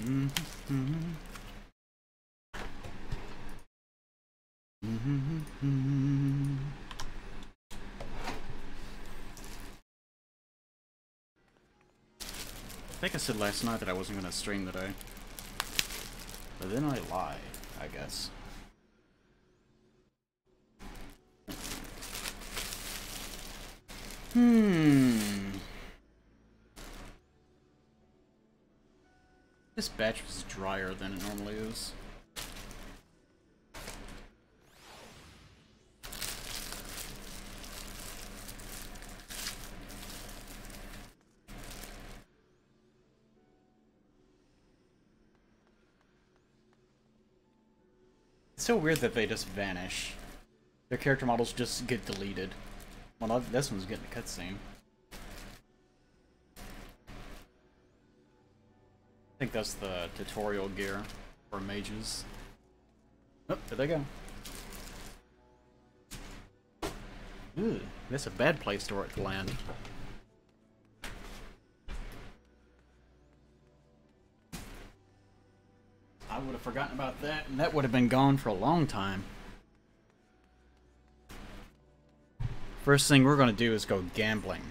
I think I said last night that I wasn't going to stream today. But then I lied, I guess. This batch was drier than it normally is. It's so weird that they just vanish. Their character models just get deleted. Well, this one's getting a cutscene. I think that's the tutorial gear for mages. Oh, there they go. Ooh, that's a bad place to land. I would have forgotten about that, and that would have been gone for a long time. First thing we're going to do is go gambling.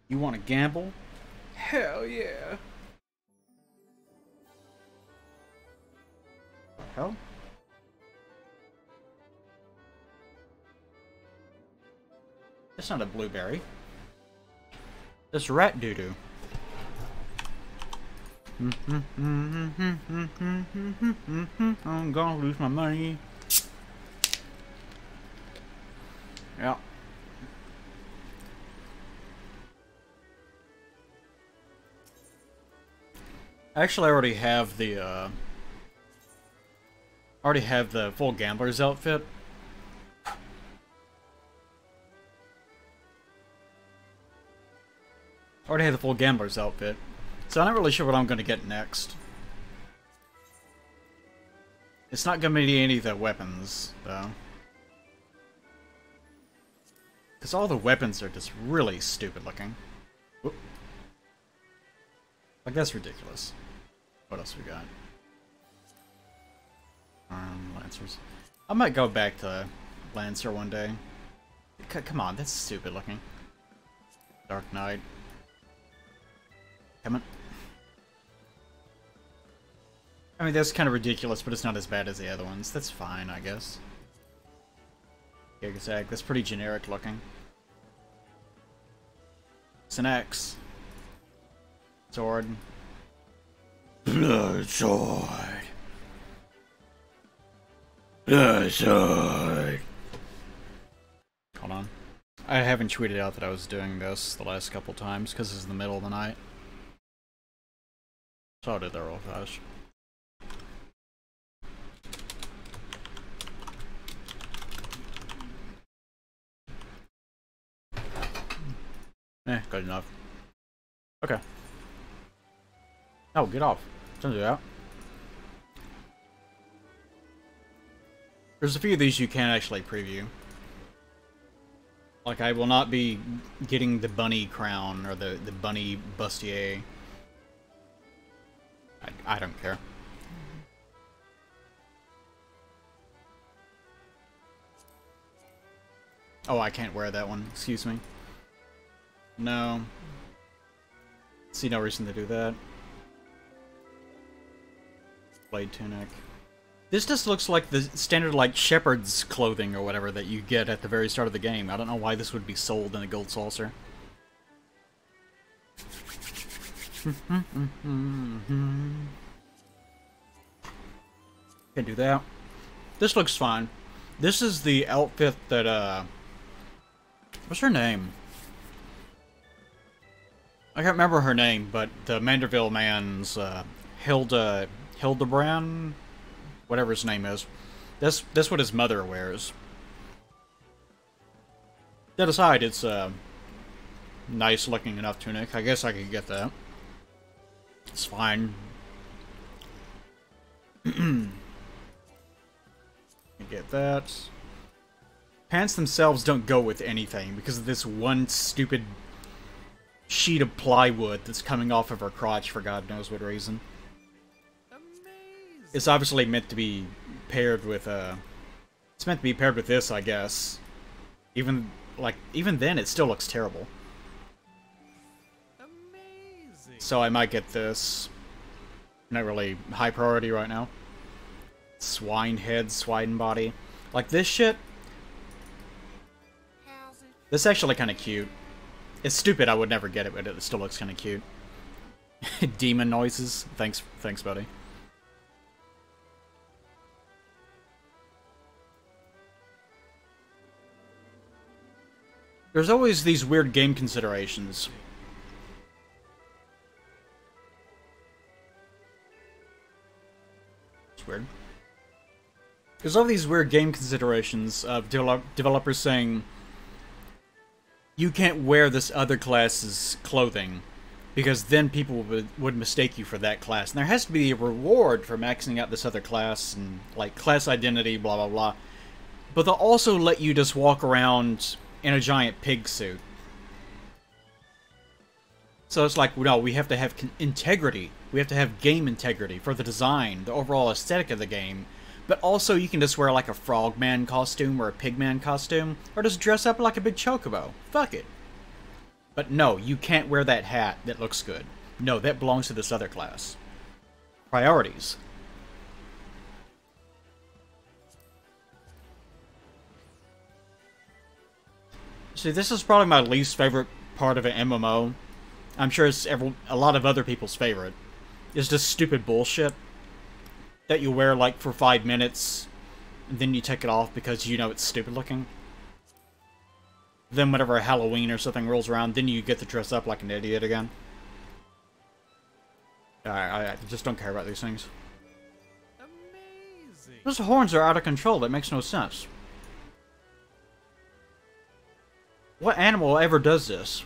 You want to gamble? Hell yeah! What the hell? That's not a blueberry. That's rat doo-doo. I'm gonna lose my money. Yeah. Actually, I already have the full gambler's outfit. Already have the full gambler's outfit. So I'm not really sure what I'm going to get next. It's not going to be any of the weapons, though. Because all the weapons are just really stupid looking. Whoop. Like, that's ridiculous. What else we got? Lancers. I might go back to Lancer one day. Come on, that's stupid looking. Dark Knight. Come on. I mean, that's kind of ridiculous, but it's not as bad as the other ones. That's fine, I guess. Gigazag, that's pretty generic looking. It's an X. Sword. Blood sword. Blood sword. Hold on. I haven't tweeted out that I was doing this the last couple times because it's in the middle of the night. So I'll do that real fast. Good enough. Okay. Oh, get off. Don't do that. There's a few of these you can actually preview. Like, I will not be getting the bunny crown or the bunny bustier. I don't care. Oh, I can't wear that one. Excuse me. No. See no reason to do that. Blade tunic. This just looks like the standard, like, shepherd's clothing or whatever that you get at the very start of the game. I don't know why this would be sold in a gold saucer. Can do that. This looks fine. This is the outfit that, what's her name? I can't remember her name, but the Manderville man's, Hildebrand? Whatever his name is. That's what his mother wears. That aside, it's a nice looking enough tunic. I guess I could get that. It's fine. Get that. Pants themselves don't go with anything because of this one stupid sheet of plywood that's coming off of her crotch for God knows what reason. Amazing. It's obviously meant to be paired with, it's meant to be paired with this, I guess. Even then, it still looks terrible. Amazing. So I might get this. Not really high priority right now. Swine head, swine body. Like this shit. How's it? This is actually kind of cute. It's stupid, I would never get it, but it still looks kind of cute. Demon noises. Thanks, buddy. There's always these weird game considerations. It's weird. There's all these weird game considerations of developers saying, you can't wear this other class's clothing, because then people would mistake you for that class. And there has to be a reward for maxing out this other class, and, like, class identity, blah, blah, blah. But they'll also let you just walk around in a giant pig suit. So it's like, no, we have to have integrity. We have to have game integrity for the design, the overall aesthetic of the game. But also, you can just wear, like, a frogman costume or a pigman costume, or just dress up like a big chocobo. Fuck it. But no, you can't wear that hat that looks good. No, that belongs to this other class. Priorities. See, this is probably my least favorite part of an MMO. I'm sure it's a lot of other people's favorite. It's just stupid bullshit that you wear, like, for 5 minutes, and then you take it off because you know it's stupid looking. Then whenever Halloween or something rolls around, then you get to dress up like an idiot again. I just don't care about these things. Amazing. Those horns are out of control. That makes no sense. What animal ever does this?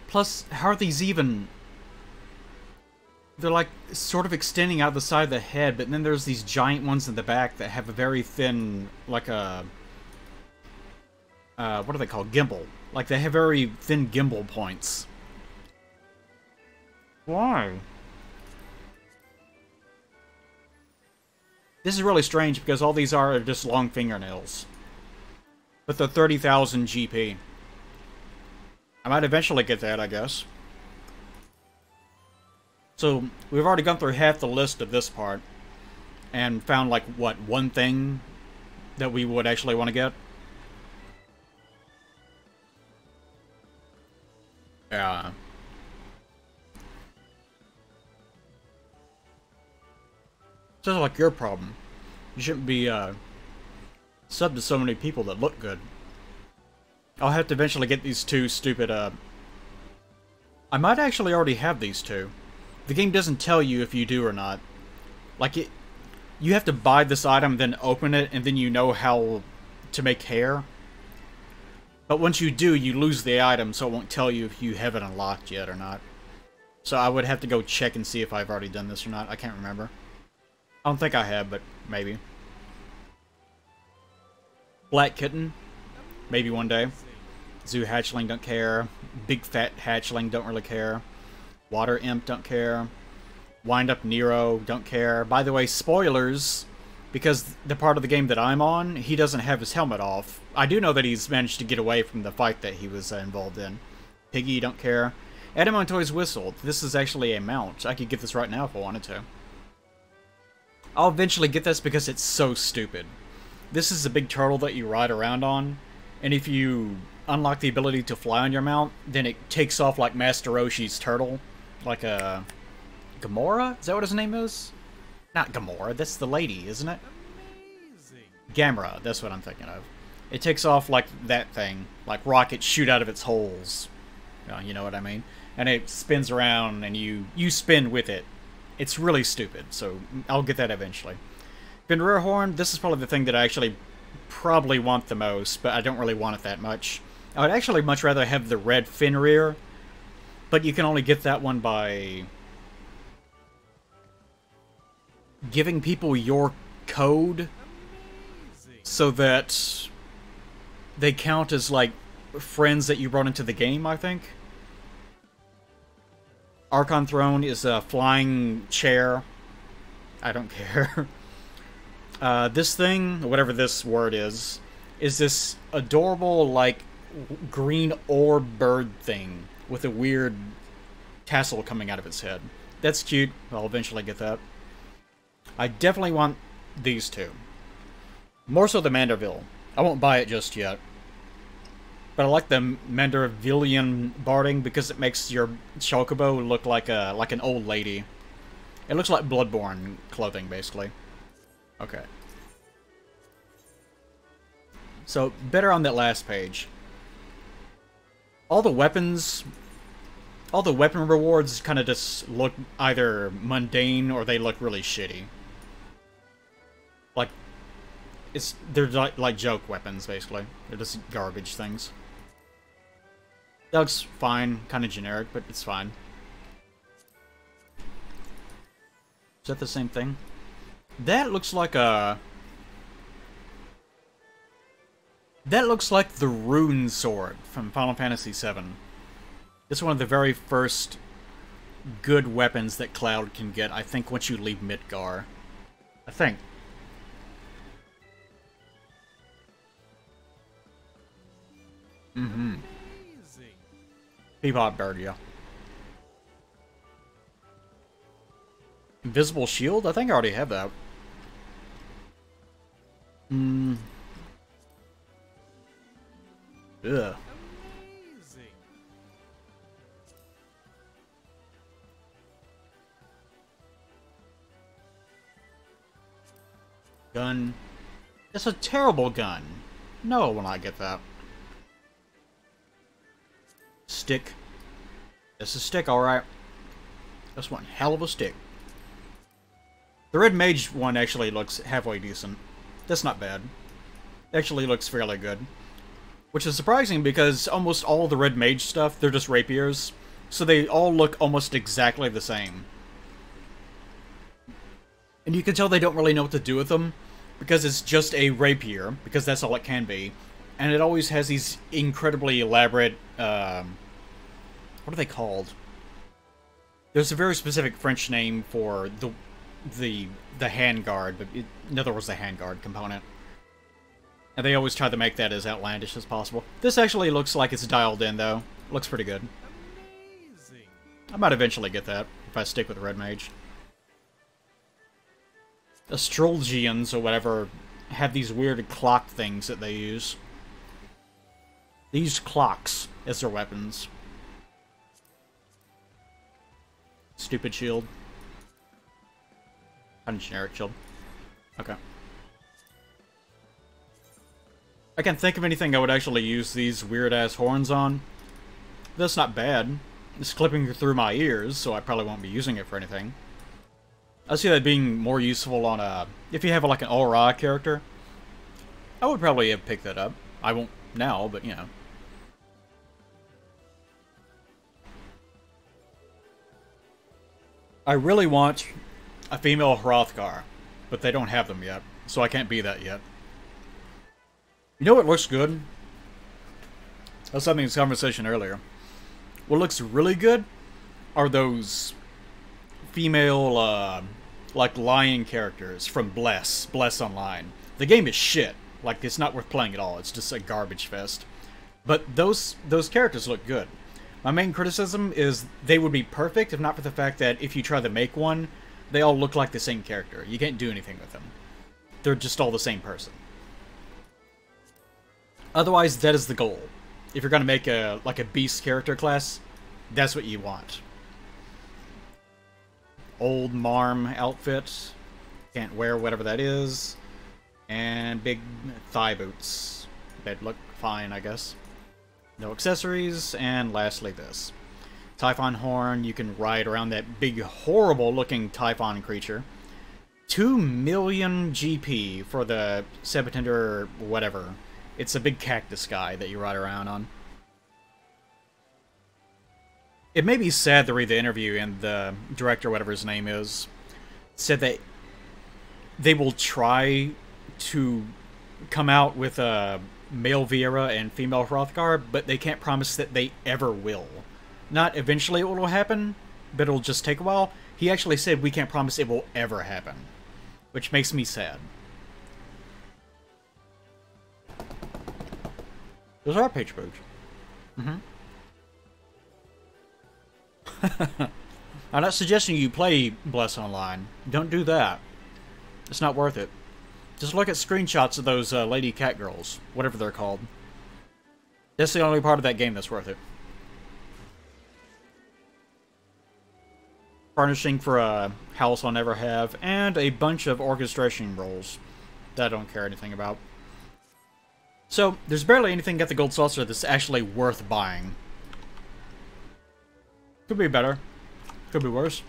Plus, how are these even... They're, like, sort of extending out the side of the head, but then there's these giant ones in the back that have a very thin, like a... what are they called? Gimbal. Like, they have very thin gimbal points. Why? This is really strange, because all these are just long fingernails. But they're 30,000 GP. I might eventually get that, I guess. So, we've already gone through half the list of this part, and found, like, what, one thing that we would actually want to get? Yeah. Sounds like your problem. You shouldn't be, sub to so many people that look good. I'll have to eventually get these two stupid, I might actually already have these two. The game doesn't tell you if you do or not. Like, you have to buy this item, then open it, and then you know how to make hair. But once you do, you lose the item, so it won't tell you if you have it unlocked yet or not. So I would have to go check and see if I've already done this or not. I can't remember. I don't think I have, but maybe. Black Kitten. Maybe one day. Zoo Hatchling, don't care. Big Fat Hatchling, don't really care. Water Imp, don't care. Wind Up Nero, don't care. By the way, spoilers, because the part of the game that I'm on, he doesn't have his helmet off. I do know that he's managed to get away from the fight that he was involved in. Piggy, don't care. Edamon Toys Whistle. This is actually a mount. I could get this right now if I wanted to. I'll eventually get this because it's so stupid. This is a big turtle that you ride around on, and if you unlock the ability to fly on your mount, then it takes off like Master Roshi's turtle. Like a... Gamora? Is that what his name is? Not Gamora, that's the lady, isn't it? Amazing. Gamera, that's what I'm thinking of. It takes off like that thing. Like rockets shoot out of its holes. You know what I mean? And it spins around and you spin with it. It's really stupid, so I'll get that eventually. Fenrir Horn, this is probably the thing that I actually probably want the most, but I don't really want it that much. I would actually much rather have the red Fenrir, but you can only get that one by giving people your code Amazing. so that they count as, like, friends that you brought into the game, I think. Archon Throne is a flying chair. I don't care. This thing, whatever this word is this adorable, like, green orb bird thing with a weird tassel coming out of its head. That's cute. I'll eventually get that. I definitely want these two. More so the Manderville. I won't buy it just yet. But I like the Mandervillian barding because it makes your chocobo look like an old lady. It looks like Bloodborne clothing, basically. Okay. So, better on that last page. All the weapon rewards kind of just look either mundane or they look really shitty. Like, they're like joke weapons, basically. They're just garbage things. That looks fine, kind of generic, but it's fine. Is that the same thing? That looks like a... That looks like the Rune Sword from Final Fantasy VII. It's one of the very first good weapons that Cloud can get, I think, once you leave Midgar. I think. Mm-hmm. Bebop Bird, yeah. Invisible Shield? I think I already have that. Ugh. Gun. It's a terrible gun. No, I will not get that. Stick. It's a stick, alright. That's one hell of a stick. The Red Mage one actually looks halfway decent. That's not bad. Actually looks fairly good. Which is surprising because almost all the Red Mage stuff, they're just rapiers. So they all look almost exactly the same. And you can tell they don't really know what to do with them. Because it's just a rapier. Because that's all it can be. And it always has these incredibly elaborate... what are they called? There's a very specific French name for the handguard. But in other words, the handguard component. And they always try to make that as outlandish as possible. This actually looks like it's dialed in, though. Looks pretty good. Amazing. I might eventually get that, if I stick with Red Mage. Astrologians, or whatever, have these weird clock things that they use. They use clocks as their weapons. Stupid shield. Kind of generic shield. Okay. I can't think of anything I would actually use these weird-ass horns on. That's not bad. It's clipping through my ears, so I probably won't be using it for anything. I see that being more useful on a... If you have like an Aura character, I would probably have picked that up. I won't now, but you know. I really want a female Hrothgar, but they don't have them yet, so I can't be that yet. You know what looks good? I was having this conversation earlier. What looks really good are those female, like, lion characters from Bless Online. The game is shit. Like, it's not worth playing at all. It's just a garbage fest. But those characters look good. My main criticism is they would be perfect if not for the fact that if you try to make one, they all look like the same character. You can't do anything with them. They're just all the same person. Otherwise, that is the goal. If you're gonna make a beast character class, that's what you want. Old Marm outfit. Can't wear whatever that is. And big thigh boots. That look fine, I guess. No accessories, and lastly this. Typhon Horn, you can ride around that big, horrible-looking Typhon creature. 2 million GP for the Sebetender whatever. It's a big cactus guy that you ride around on. It made me sad to read the interview, and the director, whatever his name is, said that they will try to come out with a male Vieira and female Hrothgar, but they can't promise that they ever will. Not eventually it will happen, but it'll just take a while. He actually said we can't promise it will ever happen, which makes me sad. Those are page boots. I'm not suggesting you play Bless Online. Don't do that. It's not worth it. Just look at screenshots of those lady cat girls, whatever they're called. That's the only part of that game that's worth it. Furnishing for a house I'll never have, and a bunch of orchestration roles that I don't care anything about. So, there's barely anything at the Gold Saucer that's actually worth buying. Could be better. Could be worse.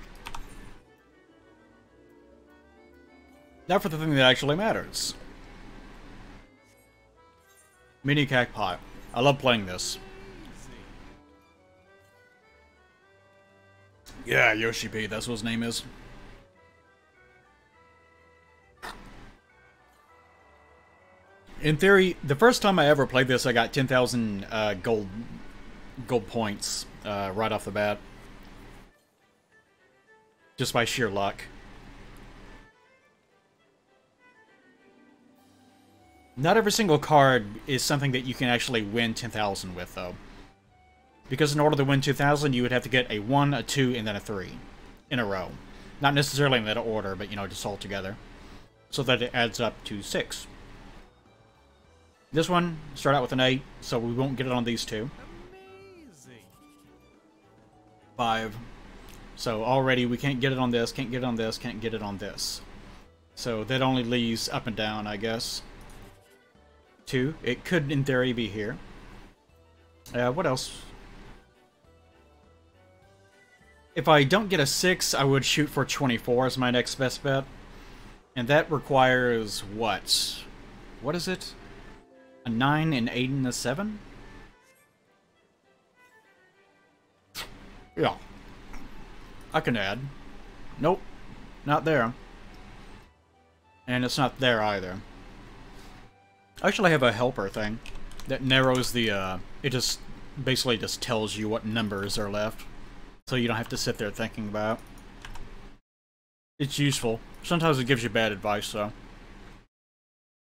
Now for the thing that actually matters. Mini Cacpot. I love playing this. Yeah, Yoshi P, that's what his name is. In theory, the first time I ever played this, I got 10,000 gold points right off the bat. Just by sheer luck. Not every single card is something that you can actually win 10,000 with, though. Because in order to win 2,000, you would have to get a 1, a 2, and then a 3 in a row. Not necessarily in that order, but, you know, just all together. So that it adds up to 6. This one, start out with an 8, so we won't get it on these two. Amazing. 5. So already we can't get it on this, can't get it on this, can't get it on this. So that only leaves up and down, I guess. 2. It could, in theory, be here. What else? If I don't get a 6, I would shoot for 24 as my next best bet. And that requires what? What is it? A 9, an 8, and a 7? Yeah. I can add. Nope. Not there. And it's not there either. I actually have a helper thing that narrows the, it just basically just tells you what numbers are left. So you don't have to sit there thinking about. It's useful. Sometimes it gives you bad advice, though.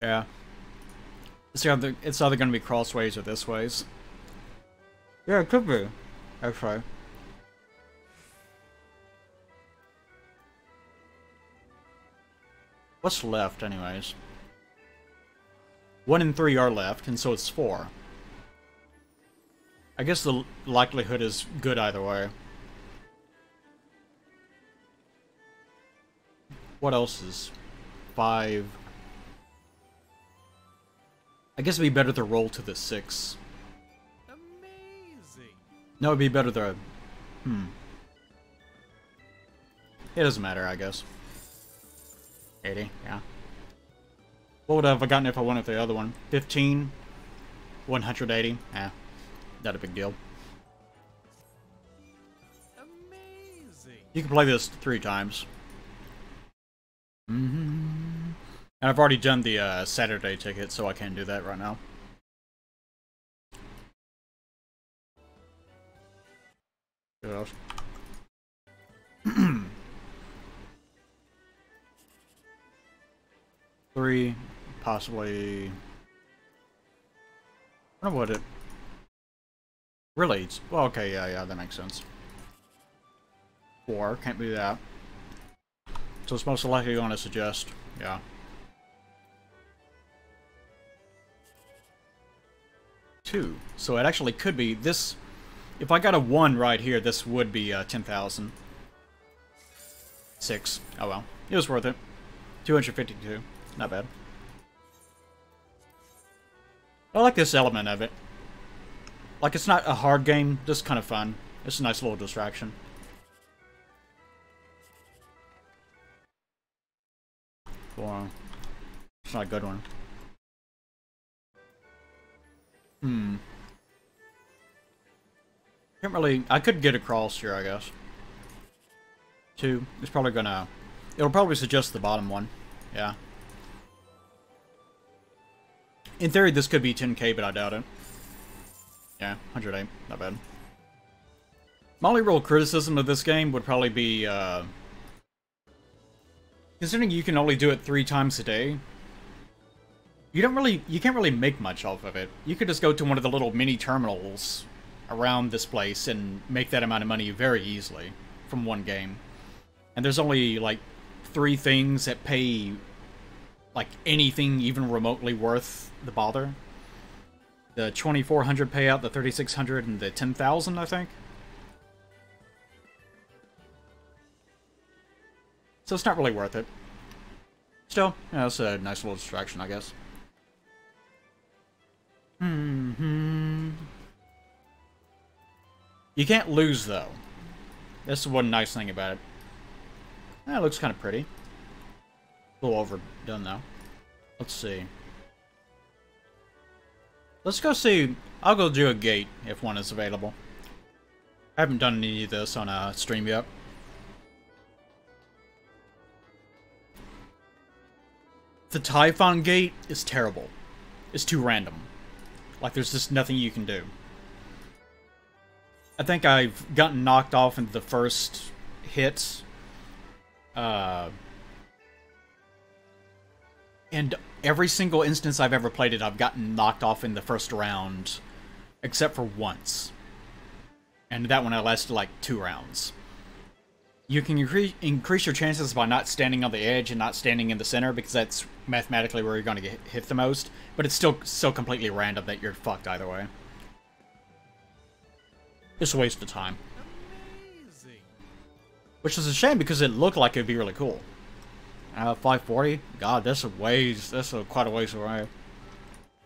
Yeah. It's either going to be crossways or this ways. Yeah, it could be. Actually. What's left, anyways? 1 and 3 are left, and so it's 4. I guess the likelihood is good either way. What else is 5? I guess it'd be better to roll to the 6. Amazing. No, it'd be better to... It doesn't matter, I guess. 80, yeah. What would I have gotten if I went with the other one? 15? 180? Eh, not a big deal. Amazing. You can play this 3 times. And I've already done the Saturday ticket, so I can't do that right now. What else? 3, possibly... I don't know what it... Really? Well, okay, yeah, that makes sense. 4, can't do that. So it's most likely going to suggest, yeah. 2. So it actually could be this... If I got a 1 right here, this would be 10,000. 6. Oh well. It was worth it. 252. Not bad. I like this element of it. Like, it's not a hard game, just kind of fun. It's a nice little distraction. Wow. It's not a good one. Can't really... I could get across here, I guess. 2. It's probably gonna... It'll probably suggest the bottom one. Yeah. In theory, this could be 10k, but I doubt it. Yeah, 108. Not bad. My only real criticism of this game would probably be, considering you can only do it 3 times a day, you can't really make much off of it. You could just go to one of the little mini terminals around this place and make that amount of money very easily from one game. And there's only, like, 3 things that pay, like, anything even remotely worth the bother. The 2,400 payout, the 3,600, and the 10,000, I think. So it's not really worth it. Still, yeah, it's a nice little distraction, I guess. You can't lose, though. That's one nice thing about it. It looks kind of pretty. A little overdone, though. Let's see. Let's go see... I'll go do a gate, if one is available. I haven't done any of this on a stream yet. The Typhon gate is terrible. It's too random. Like, there's just nothing you can do. I think I've gotten knocked off in the first hit. And every single instance I've ever played it, I've gotten knocked off in the first round. Except for once. And that one I lasted like 2 rounds. You can increase your chances by not standing on the edge and not standing in the center, because that's mathematically where you're going to get hit the most. But it's still so completely random that you're fucked either way. It's a waste of time. Amazing. Which is a shame, because it looked like it'd be really cool. 540? God, that's quite a ways away.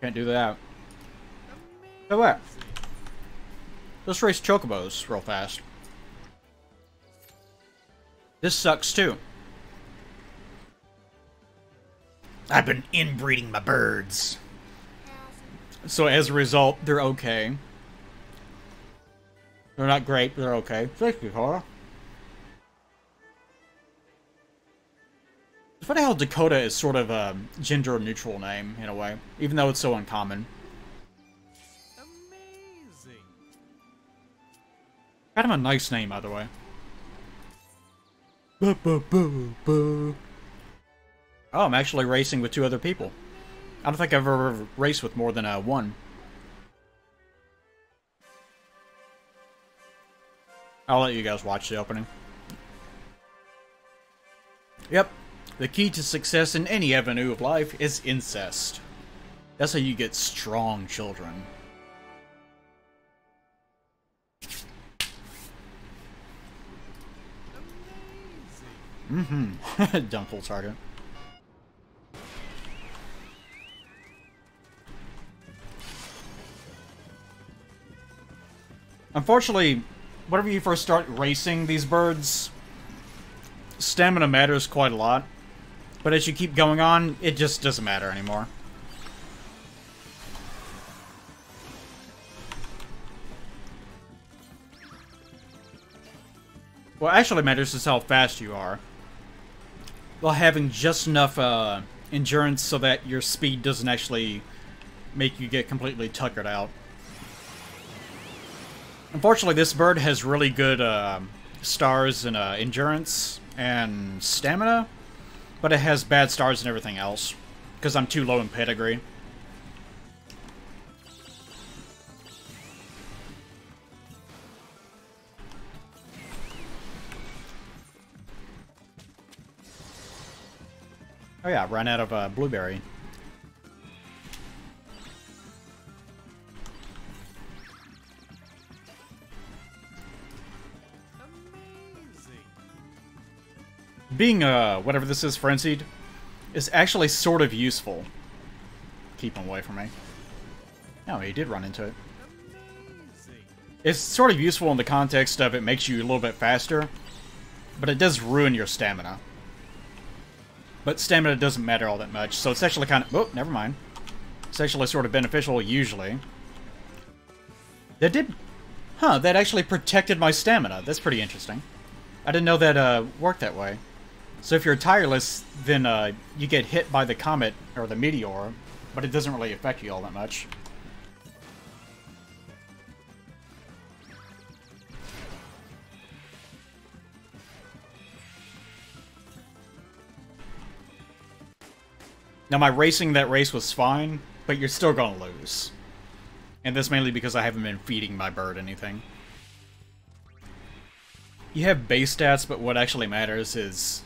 Can't do that. So what? Let's race chocobos real fast. This sucks too. I've been inbreeding my birds. So as a result, they're okay. They're not great, but they're okay. Thank you, Cora. It's funny how Dakota is sort of a gender-neutral name, in a way. Even though it's so uncommon. Amazing. Kind of a nice name, by the way. Oh, I'm actually racing with 2 other people. I don't think I've ever raced with more than 1. I'll let you guys watch the opening. Yep. The key to success in any avenue of life is incest. That's how you get strong children. Dumb full target. Unfortunately, whenever you first start racing these birds, stamina matters quite a lot. But as you keep going on, it just doesn't matter anymore. What actually matters is how fast you are. While having just enough endurance so that your speed doesn't actually make you get completely tuckered out. Unfortunately, this bird has really good stars in endurance and stamina, but it has bad stars and everything else, because I'm too low in pedigree. Oh yeah, ran out of blueberry. Amazing. Being, whatever this is, frenzied, is actually sort of useful. Keep him away from me. No, he did run into it. Amazing. It's sort of useful in the context of it makes you a little bit faster, but it does ruin your stamina. But stamina doesn't matter all that much, so it's actually kind of... Oh, never mind. It's actually sort of beneficial, usually. That did... Huh, that actually protected my stamina. That's pretty interesting. I didn't know that worked that way. So if you're tireless, then you get hit by the comet, or the meteor, but it doesn't really affect you all that much. Now, my racing that race was fine, but you're still gonna lose. And that's mainly because I haven't been feeding my bird anything. You have base stats, but what actually matters is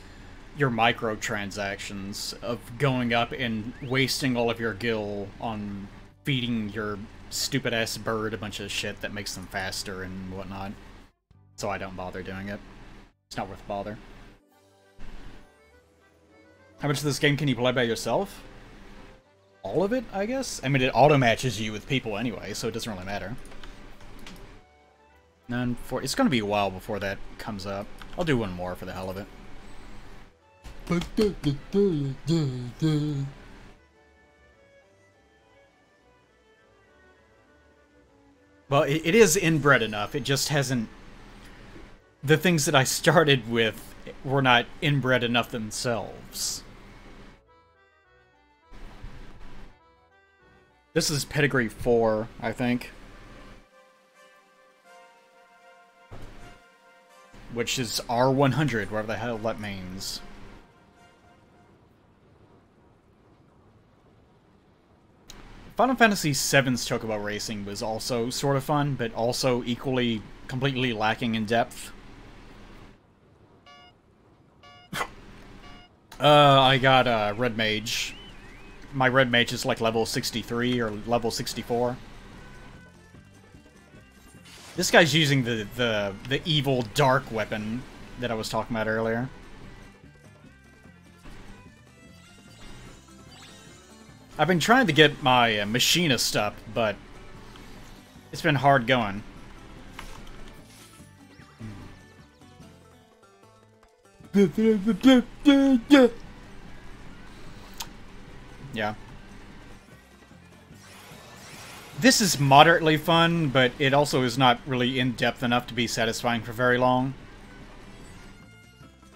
your microtransactions of going up and wasting all of your gil on feeding your stupid-ass bird a bunch of shit that makes them faster and whatnot. So I don't bother doing it. It's not worth the bother. How much of this game can you play by yourself? All of it, I guess? I mean, it auto-matches you with people anyway, so it doesn't really matter. It's gonna be a while before that comes up. I'll do one more for the hell of it. Well, it is inbred enough. It just hasn't... The things that I started with were not inbred enough themselves. This is Pedigree 4, I think. Which is R100, whatever the hell that means. Final Fantasy VII's Chocobo Racing was also sort of fun, but also equally, completely lacking in depth. I got Red Mage. My Red Mage is like level 63 or level 64. This guy's using the evil dark weapon that I was talking about earlier. I've been trying to get my machinist up, but it's been hard going. Yeah. This is moderately fun, but it also is not really in-depth enough to be satisfying for very long.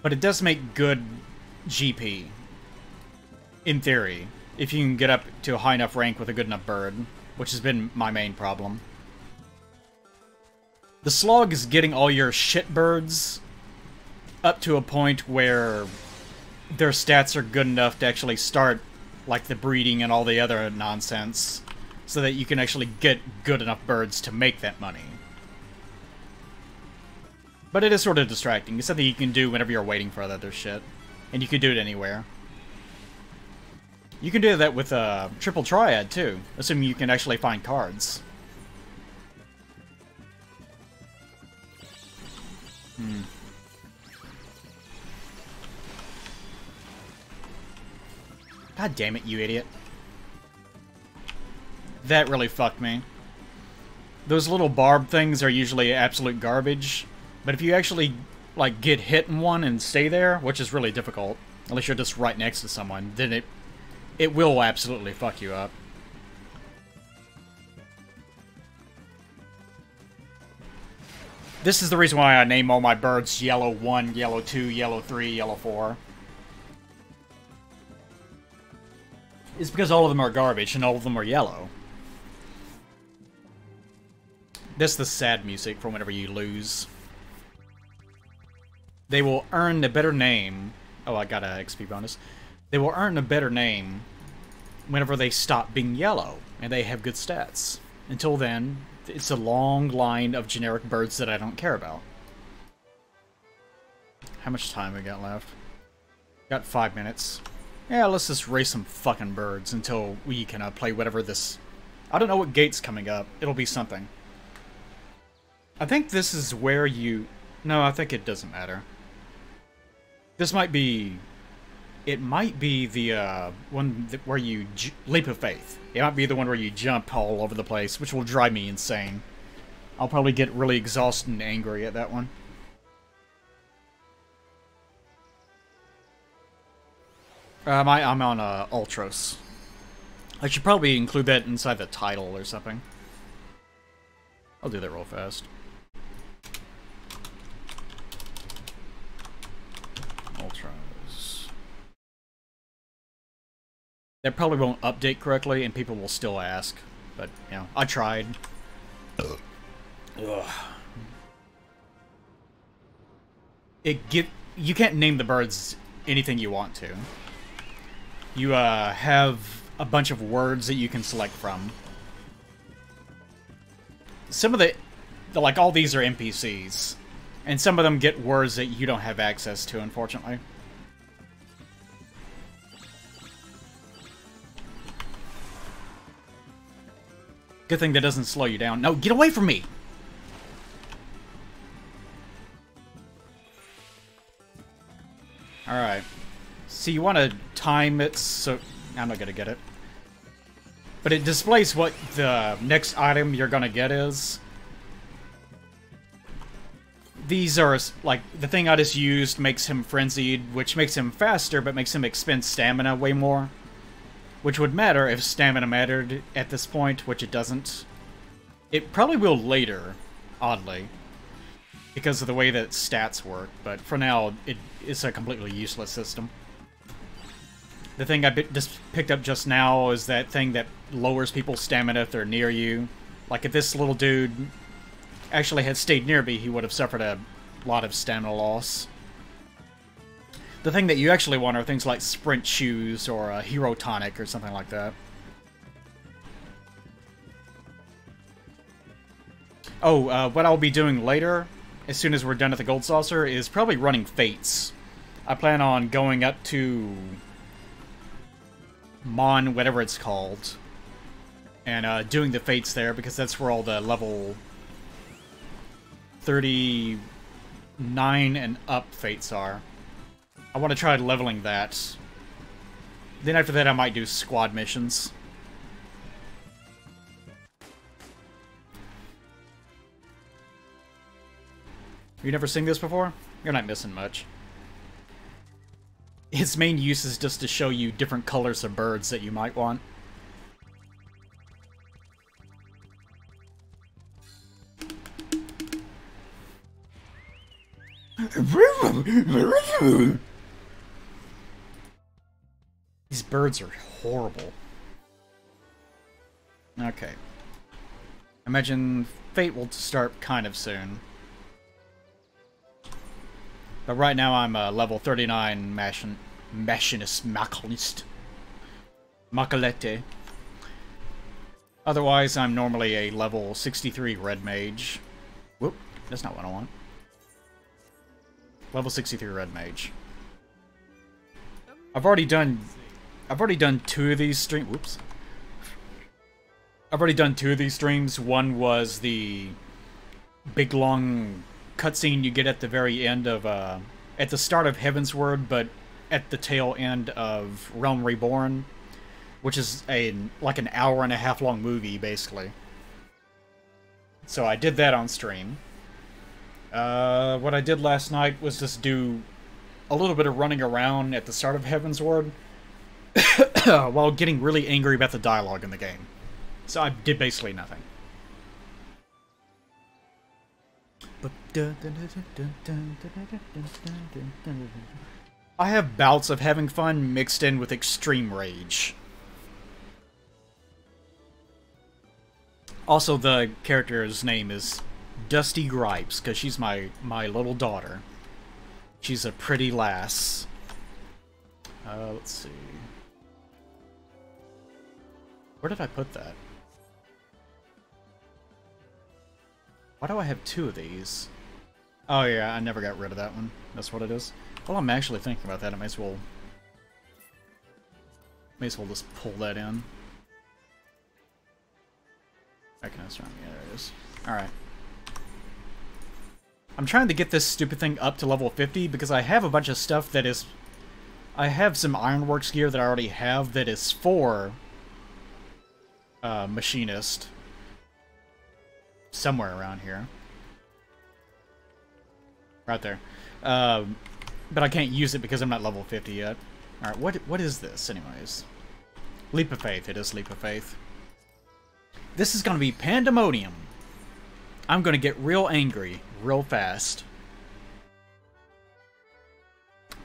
But it does make good GP. In theory. If you can get up to a high enough rank with a good enough bird. Which has been my main problem. The slog is getting all your shit birds up to a point where their stats are good enough to actually start like the breeding and all the other nonsense, so that you can actually get good enough birds to make that money. But it is sort of distracting. It's something you can do whenever you're waiting for other shit. And you can do it anywhere. You can do that with a triple triad, too, assuming you can actually find cards. God damn it, you idiot. That really fucked me. Those little barb things are usually absolute garbage, but if you actually, like, get hit in one and stay there, which is really difficult, unless you're just right next to someone, then it will absolutely fuck you up. This is the reason why I name all my birds Yellow 1, Yellow 2, Yellow 3, Yellow 4. It's because all of them are garbage and all of them are yellow. That's the sad music for whenever you lose. They will earn a better name. Oh, I got a XP bonus. They will earn a better name whenever they stop being yellow and they have good stats. Until then, it's a long line of generic birds that I don't care about. How much time we got left? Got 5 minutes. Yeah, let's just race some fucking birds until we can play whatever this... I don't know what gate's coming up. It'll be something. I think this is where you... No, I think it doesn't matter. This might be... It might be the one where you... Leap of Faith. It might be the one where you jump all over the place, which will drive me insane. I'll probably get really exhausted and angry at that one. I'm on Ultros. I should probably include that inside the title or something. I'll do that real fast. Ultros. That probably won't update correctly, and people will still ask. But, you know, I tried. Ugh. You can't name the birds anything you want to. You have a bunch of words that you can select from. Some of like all these are NPCs, and some of them get words that you don't have access to, unfortunately. Good thing that doesn't slow you down. No, get away from me! Alright. So you want to time it so... I'm not going to get it. But it displays what the next item you're going to get is. These are, like, the thing I just used makes him frenzied, which makes him faster, but makes him expend stamina way more. Which would matter if stamina mattered at this point, which it doesn't. It probably will later, oddly, because of the way that stats work, but for now, it's a completely useless system. The thing I just picked up just now is that thing that lowers people's stamina if they're near you. Like, if this little dude actually had stayed near me, he would have suffered a lot of stamina loss. The thing that you actually want are things like sprint shoes or a hero tonic or something like that. Oh, what I'll be doing later, as soon as we're done at the Gold Saucer, is probably running Fates. I plan on going up to Mon, whatever it's called, and doing the Fates there, because that's where all the level 39 and up Fates are. I want to try leveling that. Then after that I might do squad missions. You never seen this before? You're not missing much. Its main use is just to show you different colors of birds that you might want. These birds are horrible. Okay. Imagine Fate will start kind of soon. But right now I'm a level 39 machinist. Macalete. Otherwise, I'm normally a level 63 red mage. Whoop, that's not what I want. Level 63 red mage. I've already done 2 of these streams. Whoops. I've already done 2 of these streams. One was the big long cutscene you get at the very end of at the start of Heavensward, but at the tail end of Realm Reborn, which is like an hour-and-a-half long movie, basically. So I did that on stream. What I did last night was just do a little bit of running around at the start of Heavensward while getting really angry about the dialogue in the game. So I did basically nothing. I have bouts of having fun mixed in with extreme rage. Also, the character's name is Dusty Gripes, because she's my little daughter. She's a pretty lass. Let's see. Where did I put that? Why do I have 2 of these? Oh yeah, I never got rid of that one. That's what it is. Well, I'm actually thinking about that. I may as well just pull that in. Recognize around me. Yeah, there it is. Alright. I'm trying to get this stupid thing up to level 50 because I have a bunch of stuff that is... I have some Ironworks gear that I already have that is for Machinist. Somewhere around here. Right there. But I can't use it because I'm not level 50 yet. Alright, what is this, anyways? Leap of Faith. It is Leap of Faith. This is gonna be pandemonium. I'm gonna get real angry real fast.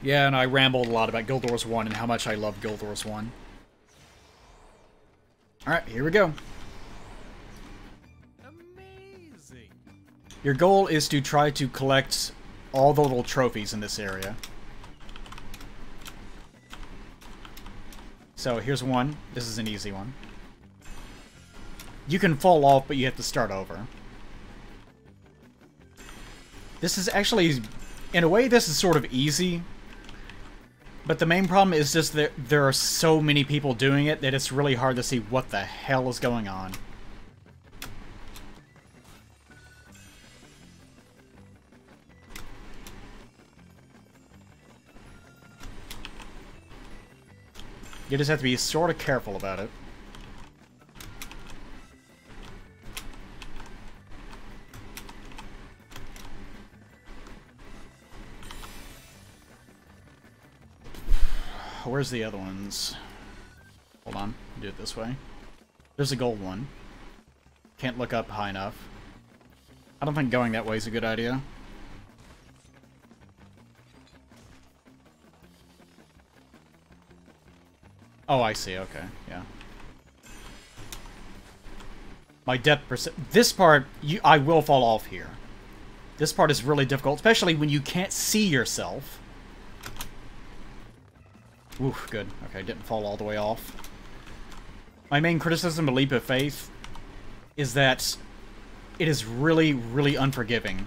Yeah, and I rambled a lot about Guild Wars 1 and how much I love Guild Wars 1. Alright, here we go. Amazing. Your goal is to try to collect all the little trophies in this area. So here's one. This is an easy one. You can fall off, but you have to start over. This is actually, in a way, this is sort of easy. But the main problem is just that there are so many people doing it that it's really hard to see what the hell is going on. You just have to be sort of careful about it. Where's the other ones? Hold on, do it this way. There's a gold one. Can't look up high enough. I don't think going that way is a good idea. Oh, I see, okay, yeah. My depth percent. This part, I will fall off here. This part is really difficult, especially when you can't see yourself. Oof, good. Okay, didn't fall all the way off. My main criticism of Leap of Faith is that it is really, really unforgiving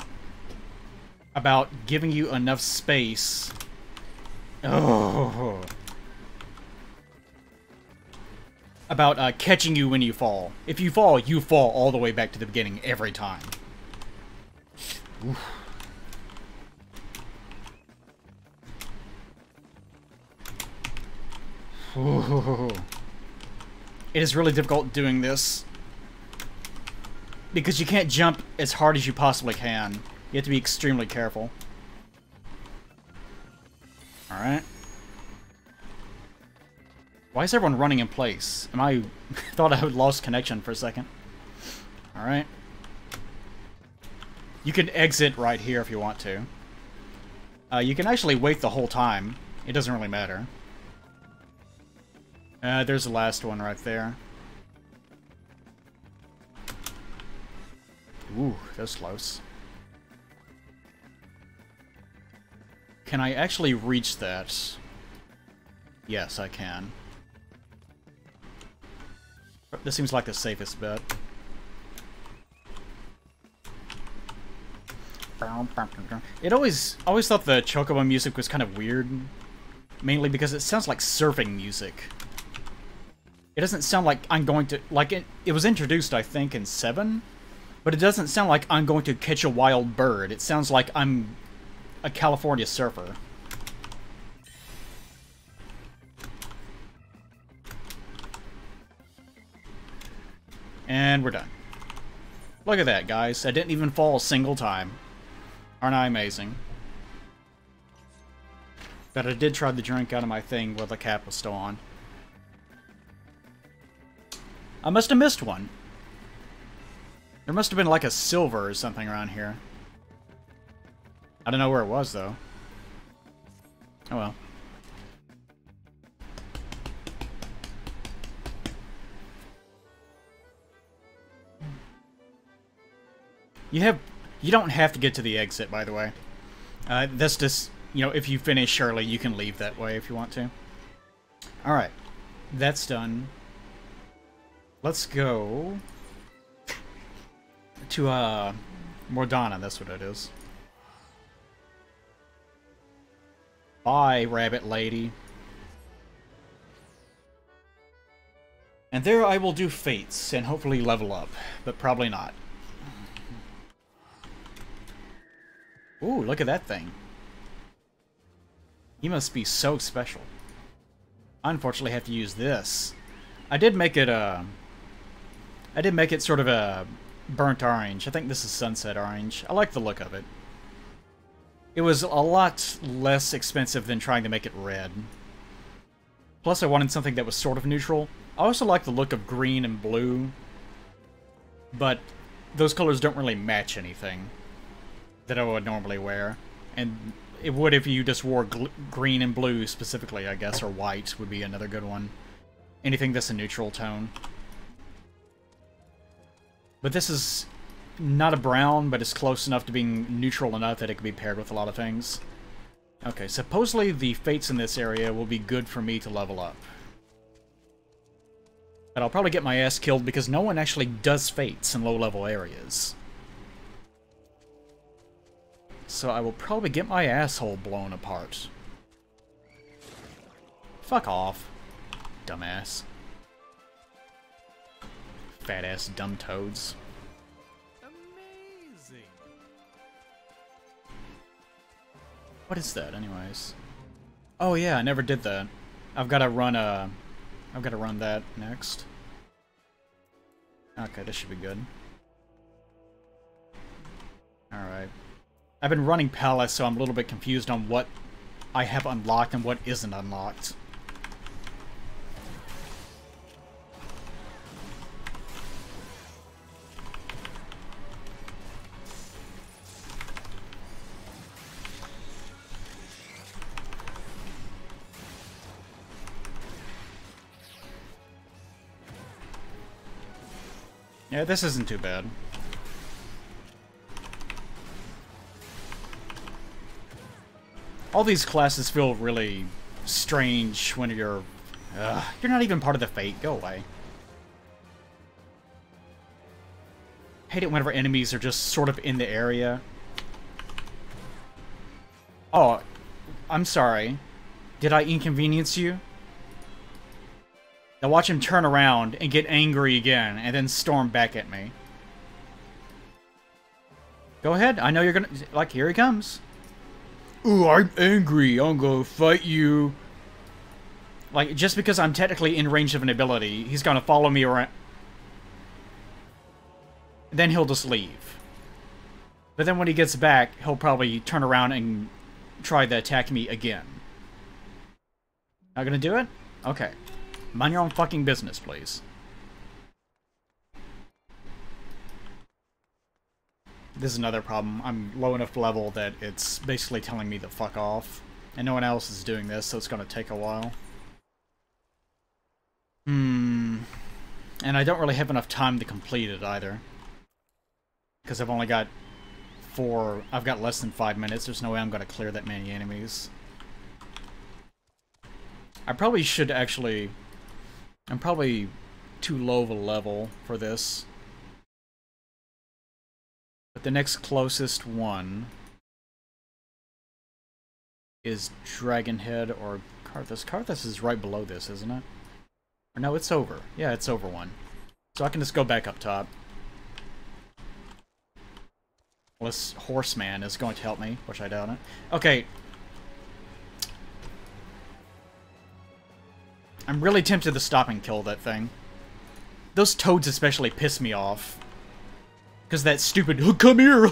about giving you enough space. Oh. About catching you when you fall. If you fall all the way back to the beginning every time. Oof. Ooh. It is really difficult doing this because you can't jump as hard as you possibly can. You have to be extremely careful. Alright. Why is everyone running in place? I thought I had lost connection for a second. Alright. You can exit right here if you want to. You can actually wait the whole time. It doesn't really matter. There's the last one right there. Ooh, that's close. Can I actually reach that? Yes, I can. This seems like the safest bet. I always thought the Chocobo music was kind of weird. Mainly because it sounds like surfing music. It doesn't sound like I'm going to... Like, it was introduced, I think, in 7? But it doesn't sound like I'm going to catch a wild bird. It sounds like I'm a California surfer. And we're done. Look at that, guys. I didn't even fall a single time. Aren't I amazing? But I did try to drink out of my thing while the cap was still on. I must have missed one. There must have been like a silver or something around here. I don't know where it was, though. Oh well. You don't have to get to the exit, by the way. That's just, you know, if you finish early, you can leave that way if you want to. Alright. That's done. Let's go to, Mordana, that's what it is. Bye, rabbit lady. And there I will do fates, and hopefully level up, but probably not. Ooh, look at that thing. He must be so special. I unfortunately have to use this. I did make it sort of a burnt orange. I think this is sunset orange. I like the look of it. It was a lot less expensive than trying to make it red. Plus I wanted something that was sort of neutral. I also like the look of green and blue, but those colors don't really match anything that I would normally wear. And it would if you just wore green and blue specifically, I guess, or white would be another good one. Anything that's a neutral tone. But this is not a brown, but it's close enough to being neutral enough that it can be paired with a lot of things. Okay, supposedly the fates in this area will be good for me to level up. But I'll probably get my ass killed because no one actually does fates in low-level areas. So I will probably get my asshole blown apart. Fuck off, dumbass. Fat-ass dumb toads. Amazing. What is that, anyways? Oh yeah, I never did that. I've got to run that next. Okay, this should be good. Alright. I've been running Palace, so I'm a little bit confused on what I have unlocked and what isn't unlocked. Yeah, this isn't too bad. All these classes feel really strange when you're not even part of the fate. Go away. Hate it whenever enemies are just sort of in the area. Oh, I'm sorry. Did I inconvenience you? Now watch him turn around and get angry again, and then storm back at me. Go ahead, I know you're gonna... Like, here he comes. Ooh, I'm angry, I'm gonna fight you. Like, just because I'm technically in range of an ability, he's gonna follow me around. Then he'll just leave. But then when he gets back, he'll probably turn around and try to attack me again. Not gonna do it? Okay. Mind your own fucking business, please. This is another problem. I'm low enough level that it's basically telling me to fuck off. And no one else is doing this, so it's gonna take a while. And I don't really have enough time to complete it either. Because I've only got I've got less than 5 minutes. There's no way I'm gonna clear that many enemies. I probably should actually... I'm probably too low of a level for this. But the next closest one is Dragonhead or Karthus. Karthus is right below this, isn't it? Or no, it's over. Yeah, it's over one. So I can just go back up top. Unless Horseman is going to help me, which I doubt it. Okay. I'm really tempted to stop and kill that thing. Those toads especially piss me off. Because that stupid, oh, come here,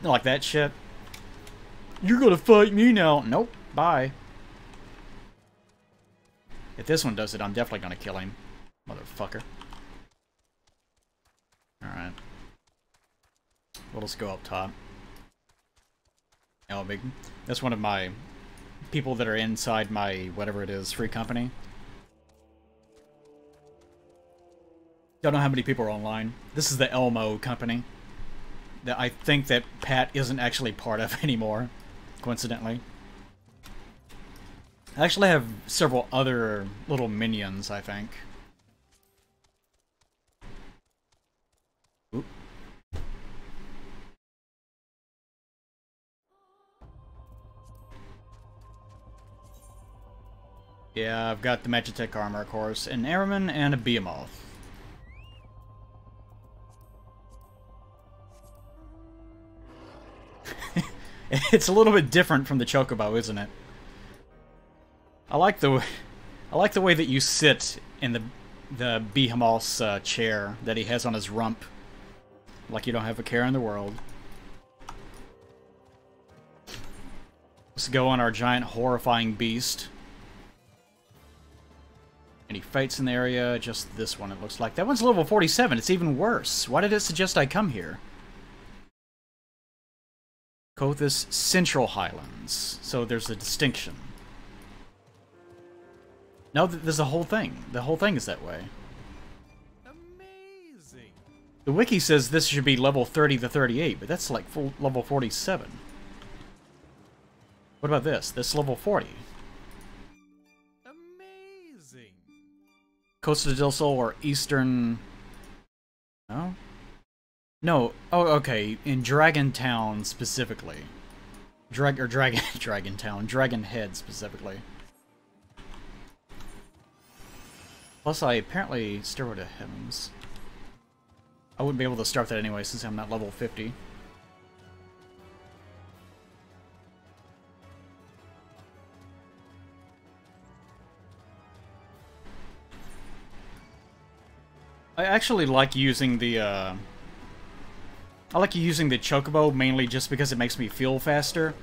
like that shit. You're gonna fight me now. Nope, bye. If this one does it, I'm definitely gonna kill him. Motherfucker. Alright. We'll just go up top. Oh, big. That's one of my people that are inside my, whatever it is, free company. Don't know how many people are online. This is the Elmo company that I think that Pat isn't actually part of anymore, coincidentally. I actually have several other little minions, I think. Oop. Yeah, I've got the Magitech armor, of course, an Airman and a Behemoth. It's a little bit different from the Chocobo, isn't it? I like the way that you sit in the Behemoth's chair that he has on his rump, like you don't have a care in the world. Let's go on our giant horrifying beast. Any fights in the area? Just this one, it looks like. That one's level 47. It's even worse. Why did it suggest I come here? Kothis Central Highlands. So there's a distinction. No, there's a whole thing. The whole thing is that way. Amazing. The wiki says this should be level 30 to 38, but that's like full level 47. What about this? This level 40. Amazing. Costa del Sol or Eastern... No? No. Oh, okay. In Dragon Town specifically. Dragon Town. Dragon Head specifically. Plus, I apparently Stairway to Heavens. I wouldn't be able to start that anyway since I'm not level 50. I actually like using the, I like using the Chocobo mainly just because it makes me feel faster.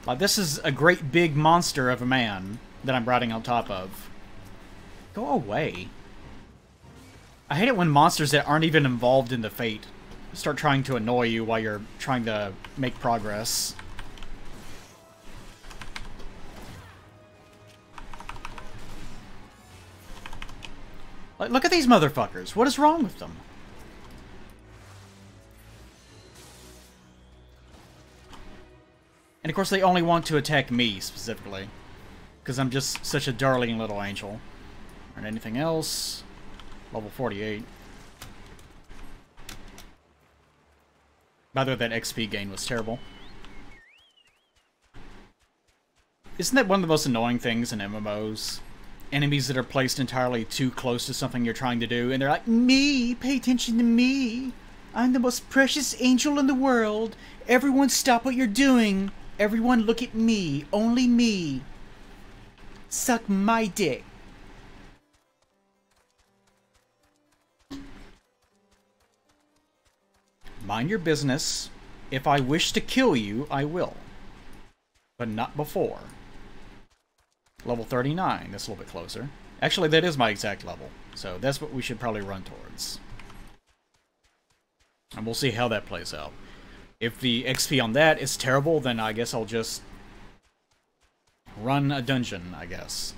Like, this is a great big monster of a man that I'm riding on top of. Go away. I hate it when monsters that aren't even involved in the fate start trying to annoy you while you're trying to make progress. Like, look at these motherfuckers. What is wrong with them? And of course they only want to attack me, specifically. Because I'm just such a darling little angel. And anything else? Level 48. By the way, that XP gain was terrible. Isn't that one of the most annoying things in MMOs? Enemies that are placed entirely too close to something you're trying to do, and they're like, me, pay attention to me. I'm the most precious angel in the world. Everyone stop what you're doing. Everyone look at me. Only me. Suck my dick. Mind your business. If I wish to kill you, I will. But not before. Level 39, that's a little bit closer. Actually, that is my exact level, so that's what we should probably run towards. And we'll see how that plays out. If the XP on that is terrible, then I guess I'll just run a dungeon, I guess.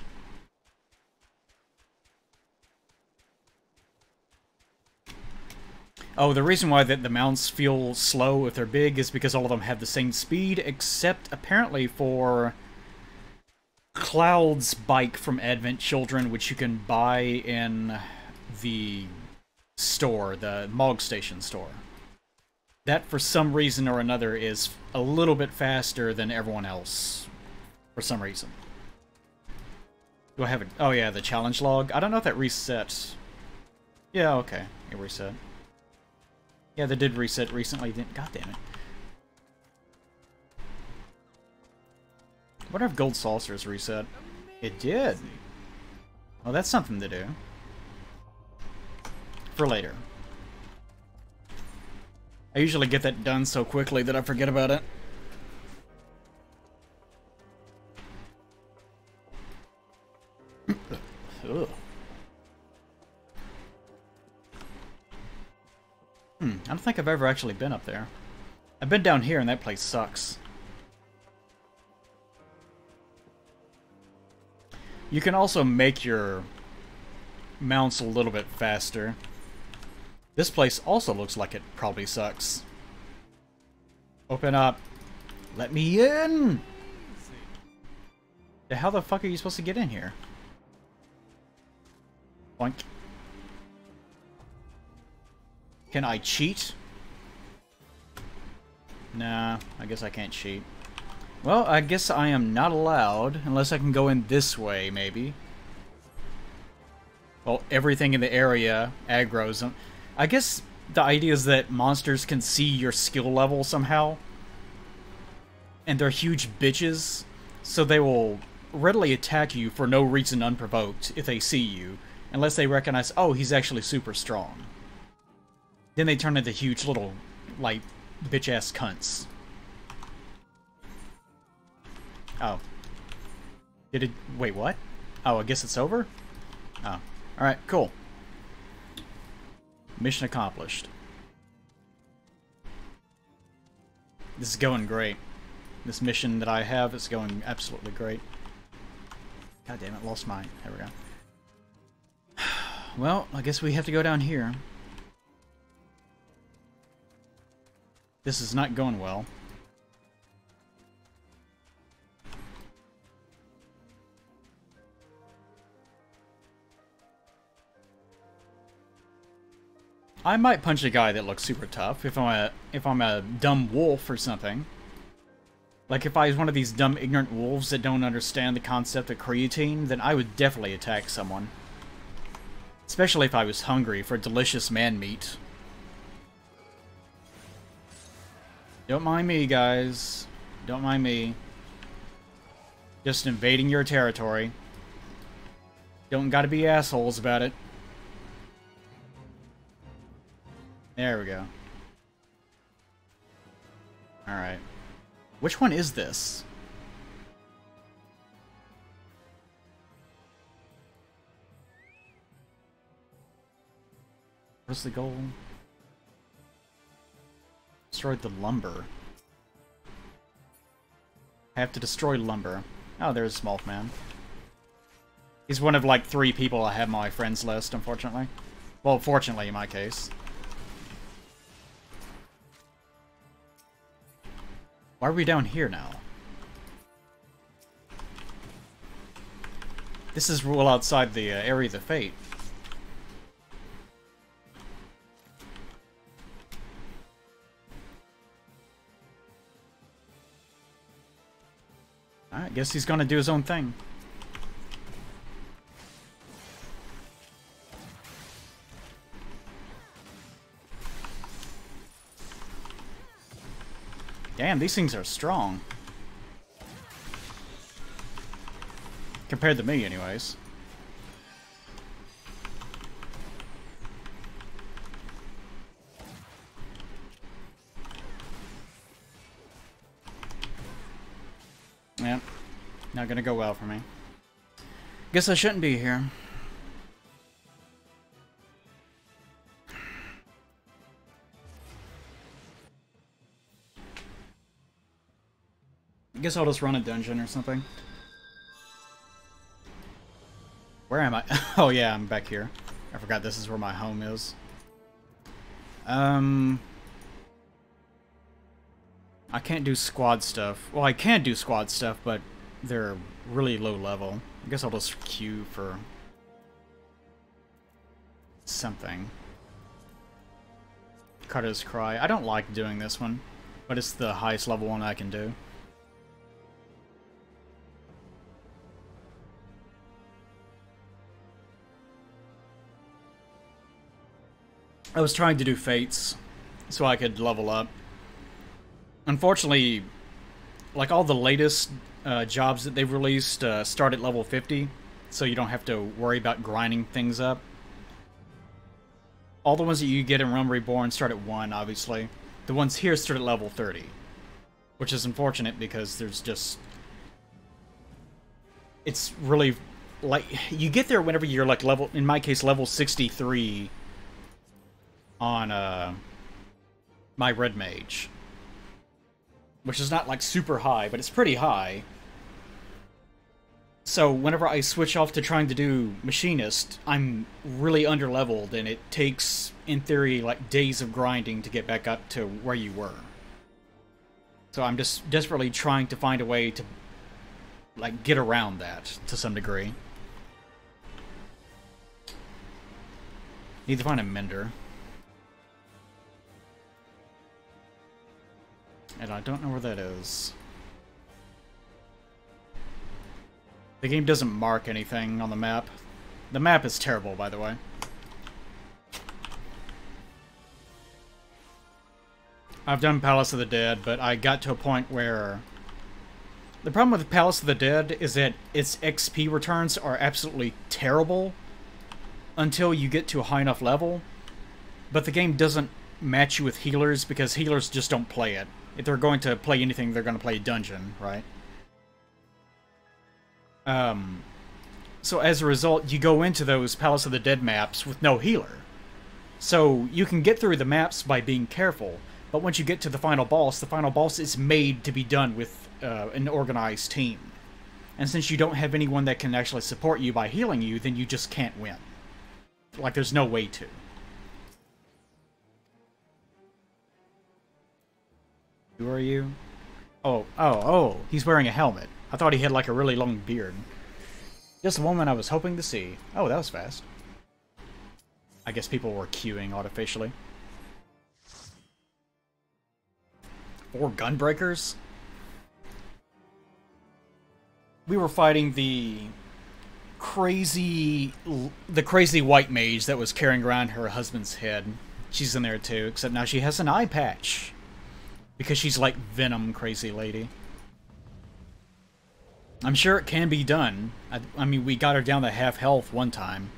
Oh, the reason why the mounts feel slow if they're big is because all of them have the same speed, except apparently for Cloud's bike from Advent Children, which you can buy in the store, the Mog Station store. That, for some reason or another, is a little bit faster than everyone else. For some reason. Do I have it? Oh yeah, the challenge log. I don't know if that reset. Yeah, okay. It reset. Yeah, they did reset recently. God damn it. What if Gold Saucers reset? It did. Well, that's something to do. For later. I usually get that done so quickly that I forget about it. Ugh. I don't think I've ever actually been up there. I've been down here and that place sucks. You can also make your mounts a little bit faster. This place also looks like it probably sucks. Open up. Let me in! How the fuck are you supposed to get in here? Boink. Can I cheat? Nah, I guess I can't cheat. Well, I guess I am not allowed, unless I can go in this way, maybe. Well, everything in the area aggroes them. I guess the idea is that monsters can see your skill level somehow. And they're huge bitches, so they will readily attack you for no reason unprovoked if they see you, unless they recognize, oh, he's actually super strong. Then they turn into huge little, like, bitch-ass cunts. Oh. Did it... Wait, what? Oh, I guess it's over? Oh. Alright, cool. Mission accomplished. This is going great. This mission that I have is going absolutely great. God damn it, lost mine. There we go. Well, I guess we have to go down here. This is not going well. I might punch a guy that looks super tough if I'm a dumb wolf or something. Like if I was one of these dumb ignorant wolves that don't understand the concept of creatine, then I would definitely attack someone. Especially if I was hungry for delicious man meat. Don't mind me, guys. Don't mind me. Just invading your territory. Don't gotta be assholes about it. There we go. Alright. Which one is this? What's the goal? Destroy the lumber. I have to destroy lumber. Oh, there's Smolfman. He's one of like 3 people I have on my friends list, unfortunately. Well, fortunately in my case. Why are we down here now? This is well outside the area of the fate. I guess he's gonna do his own thing. Damn, these things are strong. Compared to me, anyways. Yeah, not gonna go well for me. Guess I shouldn't be here. Guess I'll just run a dungeon or something. Where am I? Oh yeah, I'm back here. I forgot this is where my home is. I can't do squad stuff. Well, I can do squad stuff, but they're really low level. I guess I'll just queue for something. Carter's Cry. I don't like doing this one, but it's the highest level one I can do. I was trying to do Fates so I could level up. Unfortunately, like all the latest jobs that they've released start at level 50, so you don't have to worry about grinding things up. All the ones that you get in Realm Reborn start at 1, obviously. The ones here start at level 30, which is unfortunate because there's just... It's really... like, you get there whenever you're like level, in my case, level 63 on my Red Mage. Which is not like super high, but it's pretty high. So whenever I switch off to trying to do Machinist, I'm really underleveled, and it takes, in theory, like days of grinding to get back up to where you were. So I'm just desperately trying to find a way to like get around that to some degree. Need to find a mender. And I don't know where that is. The game doesn't mark anything on the map. The map is terrible, by the way. I've done Palace of the Dead, but I got to a point where... The problem with Palace of the Dead is that its XP returns are absolutely terrible until you get to a high enough level. But the game doesn't match you with healers because healers just don't play it. If they're going to play anything, they're going to play Dungeon, right? So as a result, you go into those Palace of the Dead maps with no healer. So you can get through the maps by being careful, but once you get to the final boss is made to be done with an organized team. And since you don't have anyone that can actually support you by healing you, then you just can't win. Like, there's no way to. Who are you? Oh, he's wearing a helmet. I thought he had like a really long beard. Just the woman I was hoping to see. Oh, that was fast. I guess people were queuing artificially. 4 gunbreakers? We were fighting the crazy white mage that was carrying around her husband's head. She's in there too, except now she has an eye patch. Because she's like Venom crazy lady. I'm sure it can be done. I mean, we got her down to half health one time.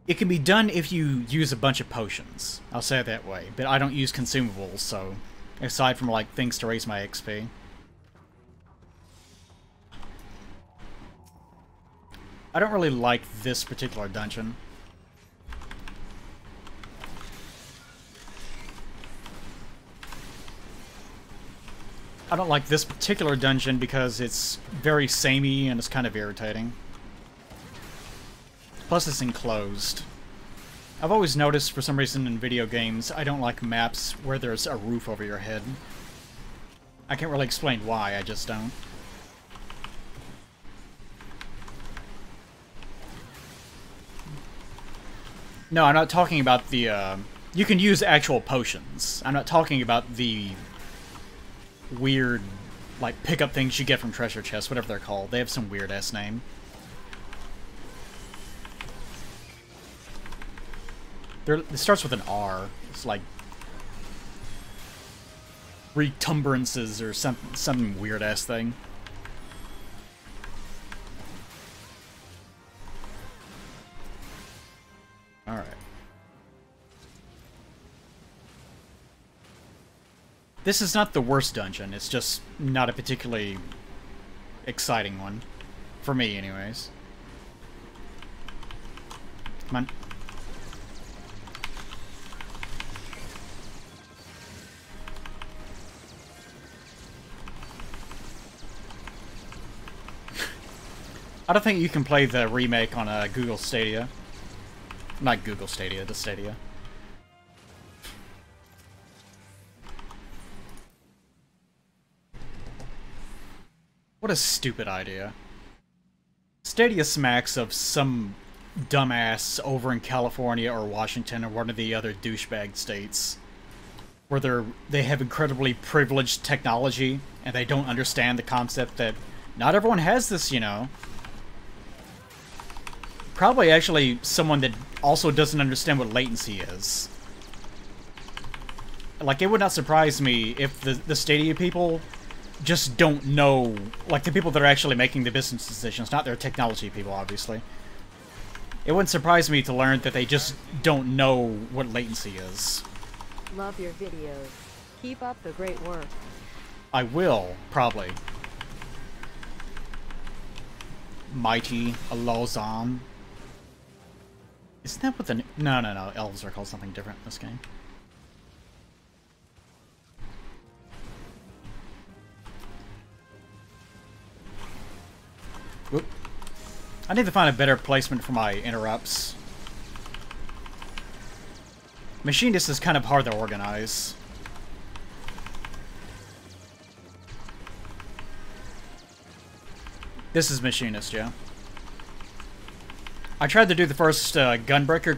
It can be done if you use a bunch of potions. I'll say it that way. But I don't use consumables, so... aside from, like, things to raise my XP. I don't really like this particular dungeon. I don't like this particular dungeon because it's very samey and it's kind of irritating. Plus it's enclosed. I've always noticed for some reason in video games I don't like maps where there's a roof over your head. I can't really explain why, I just don't. No, I'm not talking about the, you can use actual potions. I'm not talking about the weird, like, pickup things you get from treasure chests, whatever they're called. They have some weird-ass name. It starts with an R. It's like... retumbrances or some weird-ass thing. Alright. This is not the worst dungeon, it's just not a particularly exciting one. For me, anyways. Come on. I don't think you can play the remake on Google Stadia. Not Google Stadia, the Stadia. What a stupid idea. Stadia smacks of some dumbass over in California or Washington or one of the other douchebag states where they have incredibly privileged technology and they don't understand the concept that not everyone has this, you know. Probably actually someone that also doesn't understand what latency is. Like, it would not surprise me if the Stadia people just don't know, like the people that are actually making the business decisions, not their technology people, obviously. It wouldn't surprise me to learn that they just don't know what latency is. Love your videos. Keep up the great work. I will, probably. Mighty Alozan. Isn't that what the... No. Elves are called something different in this game. Whoop. I need to find a better placement for my interrupts. Machinist is kind of hard to organize. This is Machinist, yeah. I tried to do the first Gunbreaker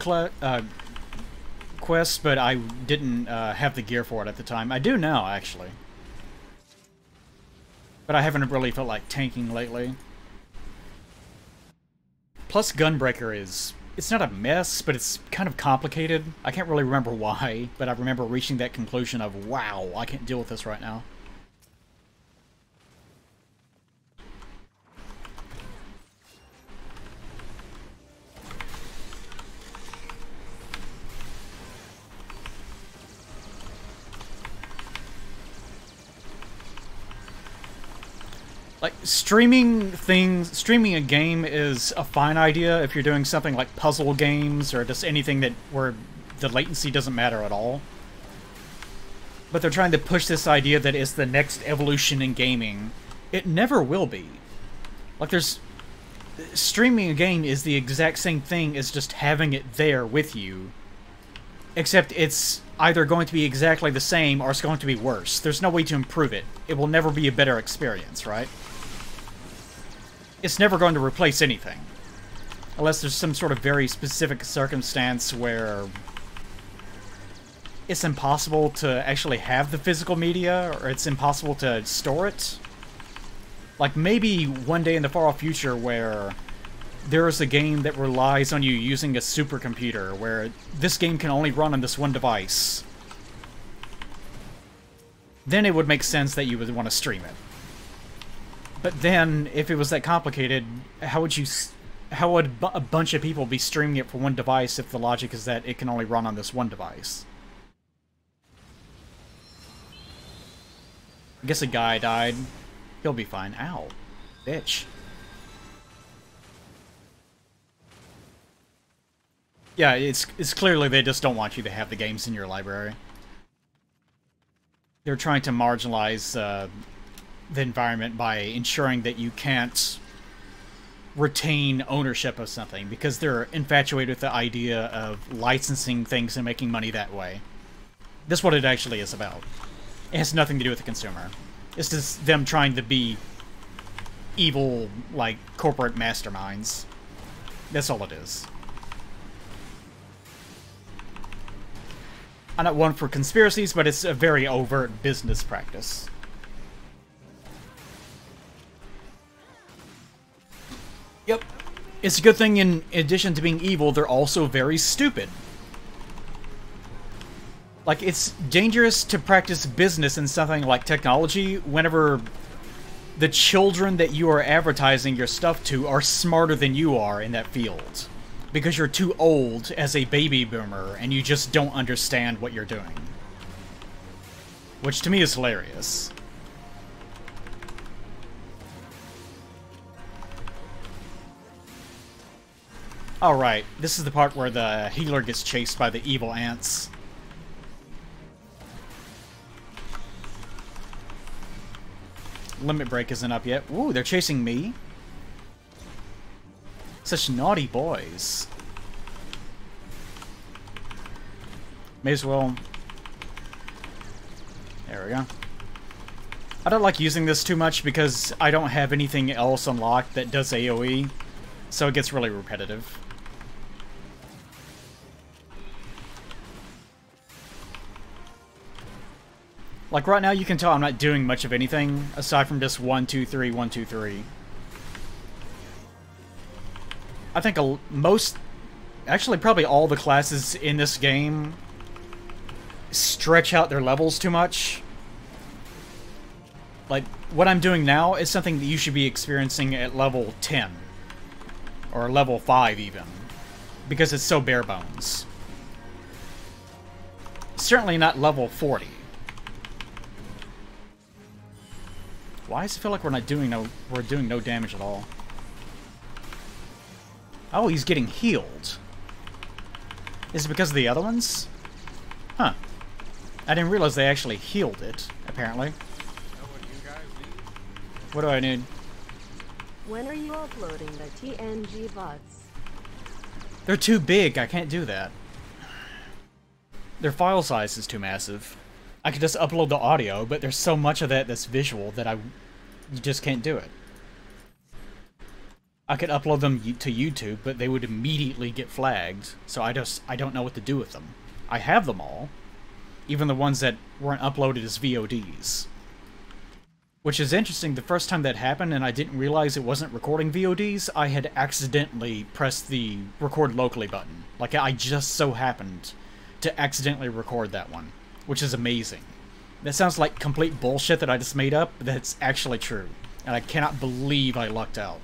quest, but I didn't have the gear for it at the time. I do now, actually. But I haven't really felt like tanking lately. Plus, Gunbreaker is... It's not a mess, but it's kind of complicated. I can't really remember why, but I remember reaching that conclusion of, wow, I can't deal with this right now. Like, streaming a game is a fine idea if you're doing something like puzzle games or just anything that where the latency doesn't matter at all. But they're trying to push this idea that it's the next evolution in gaming. It never will be. Like, streaming a game is the exact same thing as just having it there with you. Except it's either going to be exactly the same or it's going to be worse. There's no way to improve it. It will never be a better experience, right? It's never going to replace anything. Unless there's some sort of very specific circumstance where it's impossible to actually have the physical media, or it's impossible to store it. Like, maybe one day in the far-off future where there is a game that relies on you using a supercomputer, where this game can only run on this one device. Then it would make sense that you would want to stream it. But then, if it was that complicated, how would a bunch of people be streaming it for one device if the logic is that it can only run on this one device? I guess a guy died. He'll be fine. Ow. Bitch. Yeah, it's clearly they just don't want you to have the games in your library. They're trying to marginalize the environment by ensuring that you can't retain ownership of something, because they're infatuated with the idea of licensing things and making money that way. That's what it actually is about. It has nothing to do with the consumer. It's just them trying to be evil, like, corporate masterminds. That's all it is. I'm not one for conspiracies, but it's a very overt business practice. Yep. It's a good thing, in addition to being evil, they're also very stupid. Like, it's dangerous to practice business in something like technology whenever the children that you are advertising your stuff to are smarter than you are in that field. Because you're too old as a baby boomer and you just don't understand what you're doing. Which to me is hilarious. Alright, this is the part where the healer gets chased by the evil ants. Limit break isn't up yet. Ooh, they're chasing me? Such naughty boys. May as well... There we go. I don't like using this too much because I don't have anything else unlocked that does AoE, so it gets really repetitive. Like, right now you can tell I'm not doing much of anything, aside from just 1, 2, 3, 1, 2, 3. I think actually probably all the classes in this game stretch out their levels too much. Like, what I'm doing now is something that you should be experiencing at level 10. Or level 5 even. Because it's so bare bones. Certainly not level 40. Why does it feel like we're doing no damage at all? Oh, he's getting healed. Is it because of the other ones? Huh. I didn't realize they actually healed it, apparently. What do I need? When are you uploading the TNG VODs? They're too big, I can't do that. Their file size is too massive. I could just upload the audio, but there's so much of that that's visual that you just can't do it. I could upload them to YouTube, but they would immediately get flagged, so I don't know what to do with them. I have them all, even the ones that weren't uploaded as VODs. Which is interesting, the first time that happened and I didn't realize it wasn't recording VODs, I had accidentally pressed the record locally button. Like, I just so happened to accidentally record that one, which is amazing. That sounds like complete bullshit that I just made up, but that's actually true. And I cannot believe I lucked out.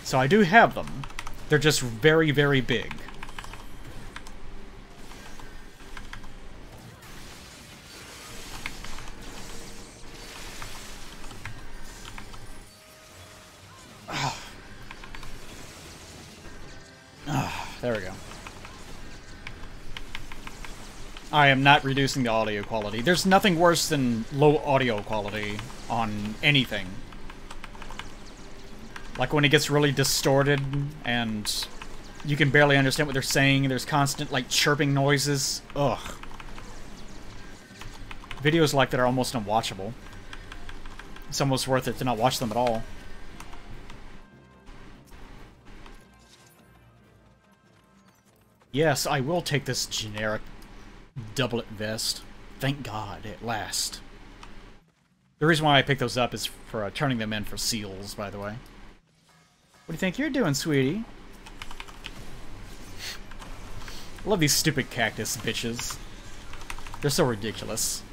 So I do have them. They're just very, very big. There we go. I am not reducing the audio quality. There's nothing worse than low audio quality on anything. Like when it gets really distorted and You can barely understand what they're saying. There's constant, like, chirping noises. Ugh. Videos like that are almost unwatchable. It's almost worth it to not watch them at all. Yes, I will take this generic doublet vest. Thank God, at last. The reason why I picked those up is for turning them in for seals, by the way. What do you think you're doing, sweetie? I love these stupid cactus bitches. They're so ridiculous.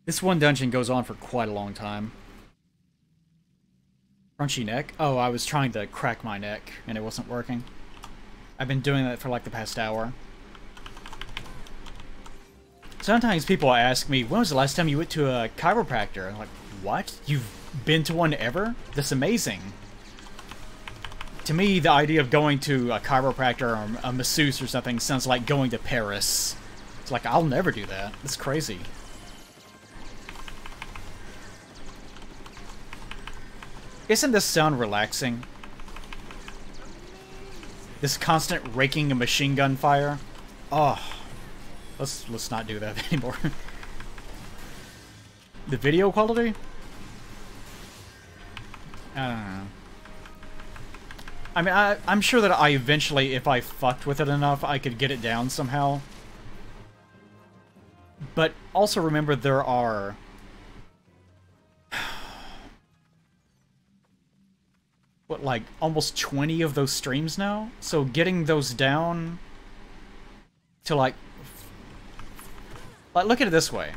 This one dungeon goes on for quite a long time. Crunchy neck? Oh, I was trying to crack my neck, and it wasn't working. I've been doing that for like the past hour. Sometimes people ask me, when was the last time you went to a chiropractor? I'm like, what? You've been to one ever? That's amazing. To me, the idea of going to a chiropractor or a masseuse or something sounds like going to Paris. It's like, I'll never do that. That's crazy. Isn't this sound relaxing? This constant raking of machine gun fire? Oh, let's not do that anymore. The video quality? I don't know. I mean, I'm sure that I eventually, if I fucked with it enough, I could get it down somehow. But also remember there are... what, like, almost 20 of those streams now? So getting those down to, like, look at it this way.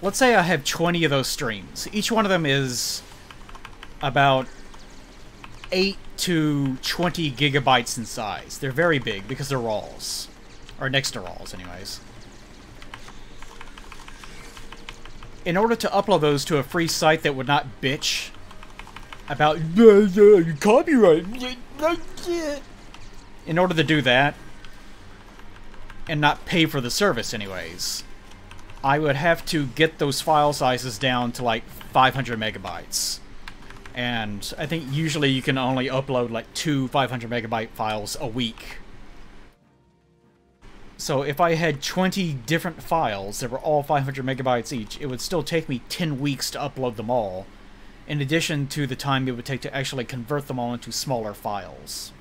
Let's say I have 20 of those streams. Each one of them is about 8 to 20 gigabytes in size. They're very big because they're RAWs. Or next to RAWs, anyways. In order to upload those to a free site that would not bitch about copyright, in order to do that, and not pay for the service anyways, I would have to get those file sizes down to like 500 megabytes. And I think usually you can only upload like 2 500 megabyte files a week. So if I had 20 different files that were all 500 megabytes each, it would still take me 10 weeks to upload them all, in addition to the time it would take to actually convert them all into smaller files.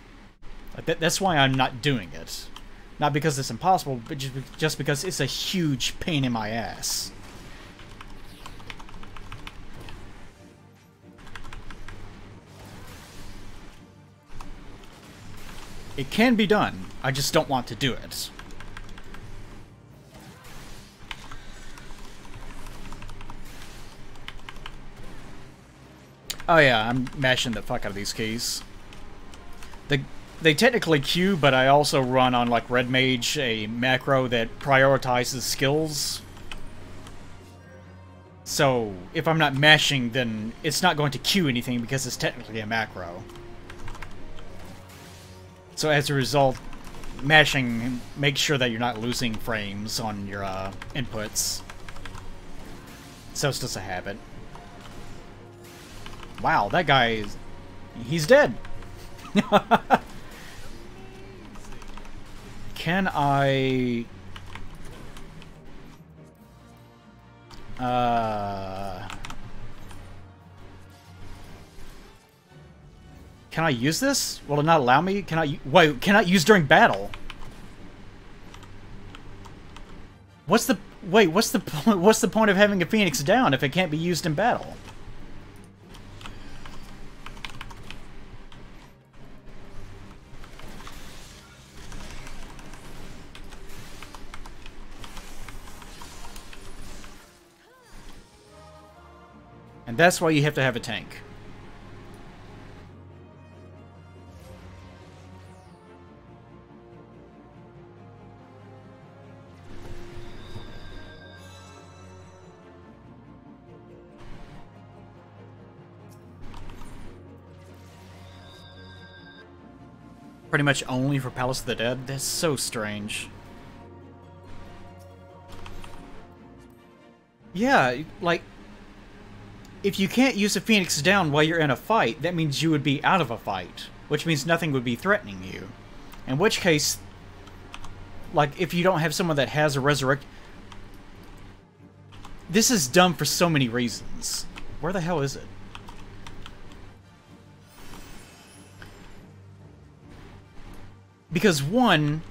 That's why I'm not doing it. Not because it's impossible, but just because it's a huge pain in my ass. It can be done, I just don't want to do it. Oh yeah, I'm mashing the fuck out of these keys. They technically queue, but I also run on, like, Red Mage, a macro that prioritizes skills. So, if I'm not mashing, then it's not going to queue anything because it's technically a macro. So as a result, mashing makes sure that you're not losing frames on your inputs. So it's just a habit. Wow, that guy is... he's dead! Can I... Can I use this? Will it not allow me? Can I... wait, cannot use during battle? What's the... wait, what's the point? What's the point of having a Phoenix down if it can't be used in battle? And that's why you have to have a tank. Pretty much only for Palace of the Dead? That's so strange. Yeah, like, if you can't use a Phoenix down while you're in a fight, that means you would be out of a fight, which means nothing would be threatening you. In which case, like, if you don't have someone that has a resurrect... This is dumb for so many reasons. Where the hell is it? Because, one,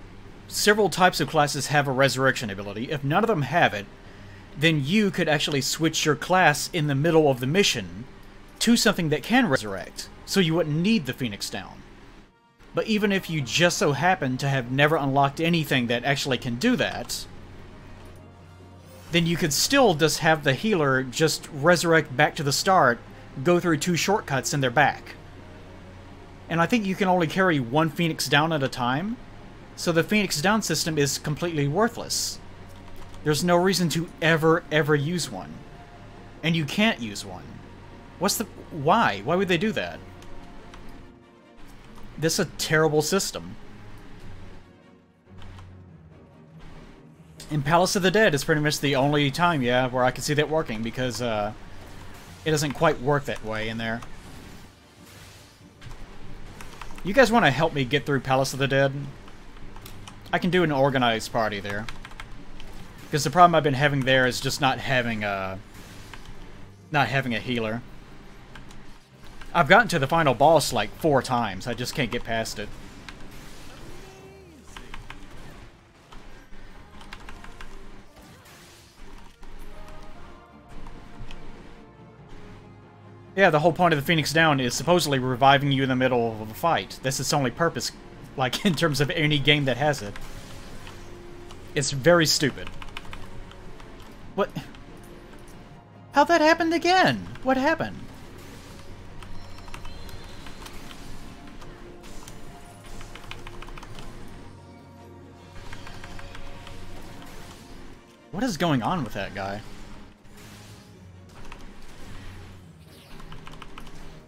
several types of classes have a resurrection ability. If none of them have it, then you could actually switch your class in the middle of the mission to something that can resurrect, so you wouldn't need the Phoenix down. But even if you just so happen to have never unlocked anything that actually can do that, then you could still just have the healer just resurrect back to the start, go through 2 shortcuts, and they're back. And I think you can only carry 1 Phoenix down at a time, so the Phoenix down system is completely worthless. There's no reason to ever use one. And you can't use one. What's the... Why? Why would they do that? This is a terrible system. In Palace of the Dead is pretty much the only time, yeah, where I can see that working, because it doesn't quite work that way in there. You guys want to help me get through Palace of the Dead? I can do an organized party there. Because the problem I've been having there is just not having a healer. I've gotten to the final boss like 4 times. I just can't get past it. Yeah, the whole point of the Phoenix Down is supposedly reviving you in the middle of a fight. That's its only purpose, like, in terms of any game that has it. It's very stupid. What? How'd that happen again? What happened? What is going on with that guy?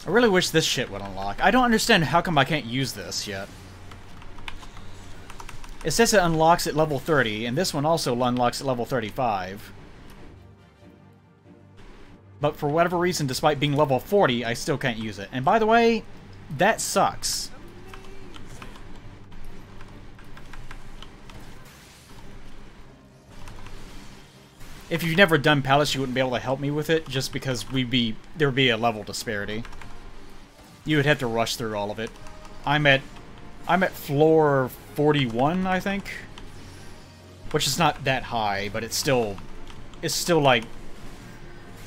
I really wish this shit would unlock. I don't understand how come I can't use this yet. It says it unlocks at level 30, and this one also unlocks at level 35. But for whatever reason, despite being level 40, I still can't use it. And by the way, that sucks. If you've never done Palace, you wouldn't be able to help me with it, just because there would be a level disparity. You would have to rush through all of it. I'm at floor 41, I think, which is not that high, but it's still like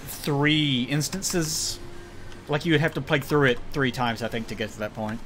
3 instances. Like, you would have to play through it 3 times, I think, to get to that point.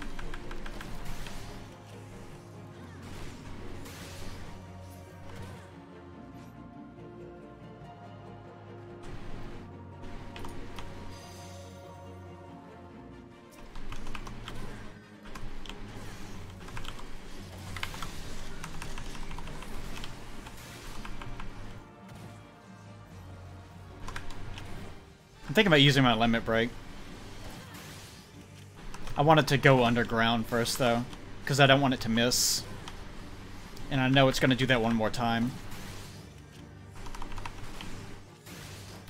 I'm thinking about using my limit break. I want it to go underground first, though, because I don't want it to miss. And I know it's going to do that one more time.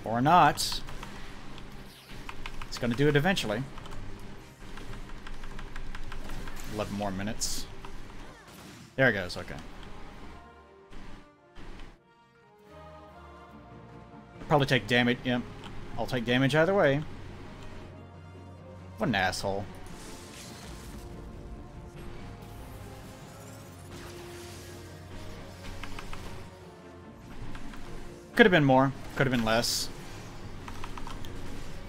Or not. It's going to do it eventually. 11 more minutes. There it goes, okay. Probably take damage, yep. I'll take damage either way. What an asshole. Could have been more. Could have been less.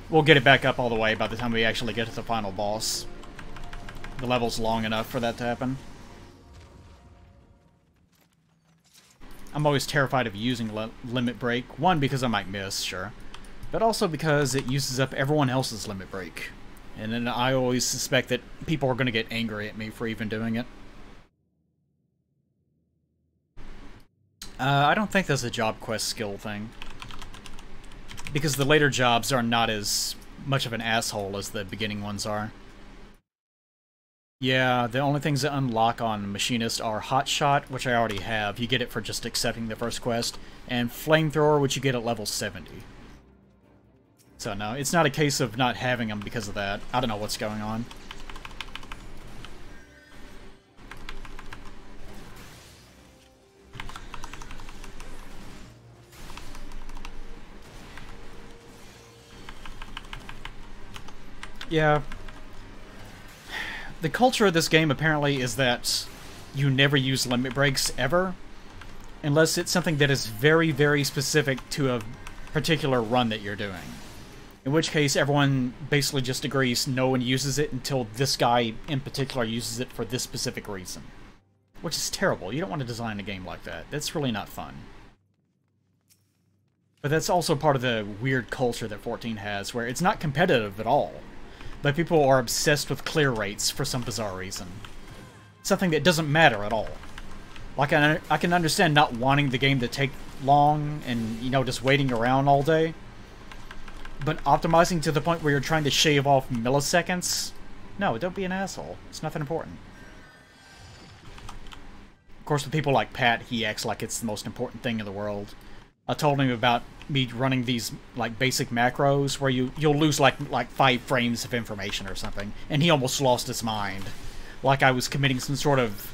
We'll get it back up all the way by the time we actually get to the final boss. The level's long enough for that to happen. I'm always terrified of using limit break. One, because I might miss, sure. But also because it uses up everyone else's limit break. And then I always suspect that people are going to get angry at me for even doing it. I don't think there's a job quest skill thing. Because the later jobs are not as much of an asshole as the beginning ones are. Yeah, the only things that unlock on Machinist are Hotshot, which I already have. You get it for just accepting the first quest, and Flamethrower, which you get at level 70. So no, it's not a case of not having them because of that. I don't know what's going on. Yeah. The culture of this game apparently is that you never use limit breaks ever, unless it's something that is very, very specific to a particular run that you're doing. In which case, everyone basically just agrees no one uses it until this guy in particular uses it for this specific reason. Which is terrible. You don't want to design a game like that. That's really not fun. But that's also part of the weird culture that 14 has, where it's not competitive at all. But people are obsessed with clear rates for some bizarre reason. Something that doesn't matter at all. Like, I can understand not wanting the game to take long and, you know, just waiting around all day. But optimizing to the point where you're trying to shave off milliseconds? No, don't be an asshole. It's nothing important. Of course, with people like Pat, he acts like it's the most important thing in the world. I told him about me running these, like, basic macros where you'll lose, like 5 frames of information or something. And he almost lost his mind. Like I was committing some sort of,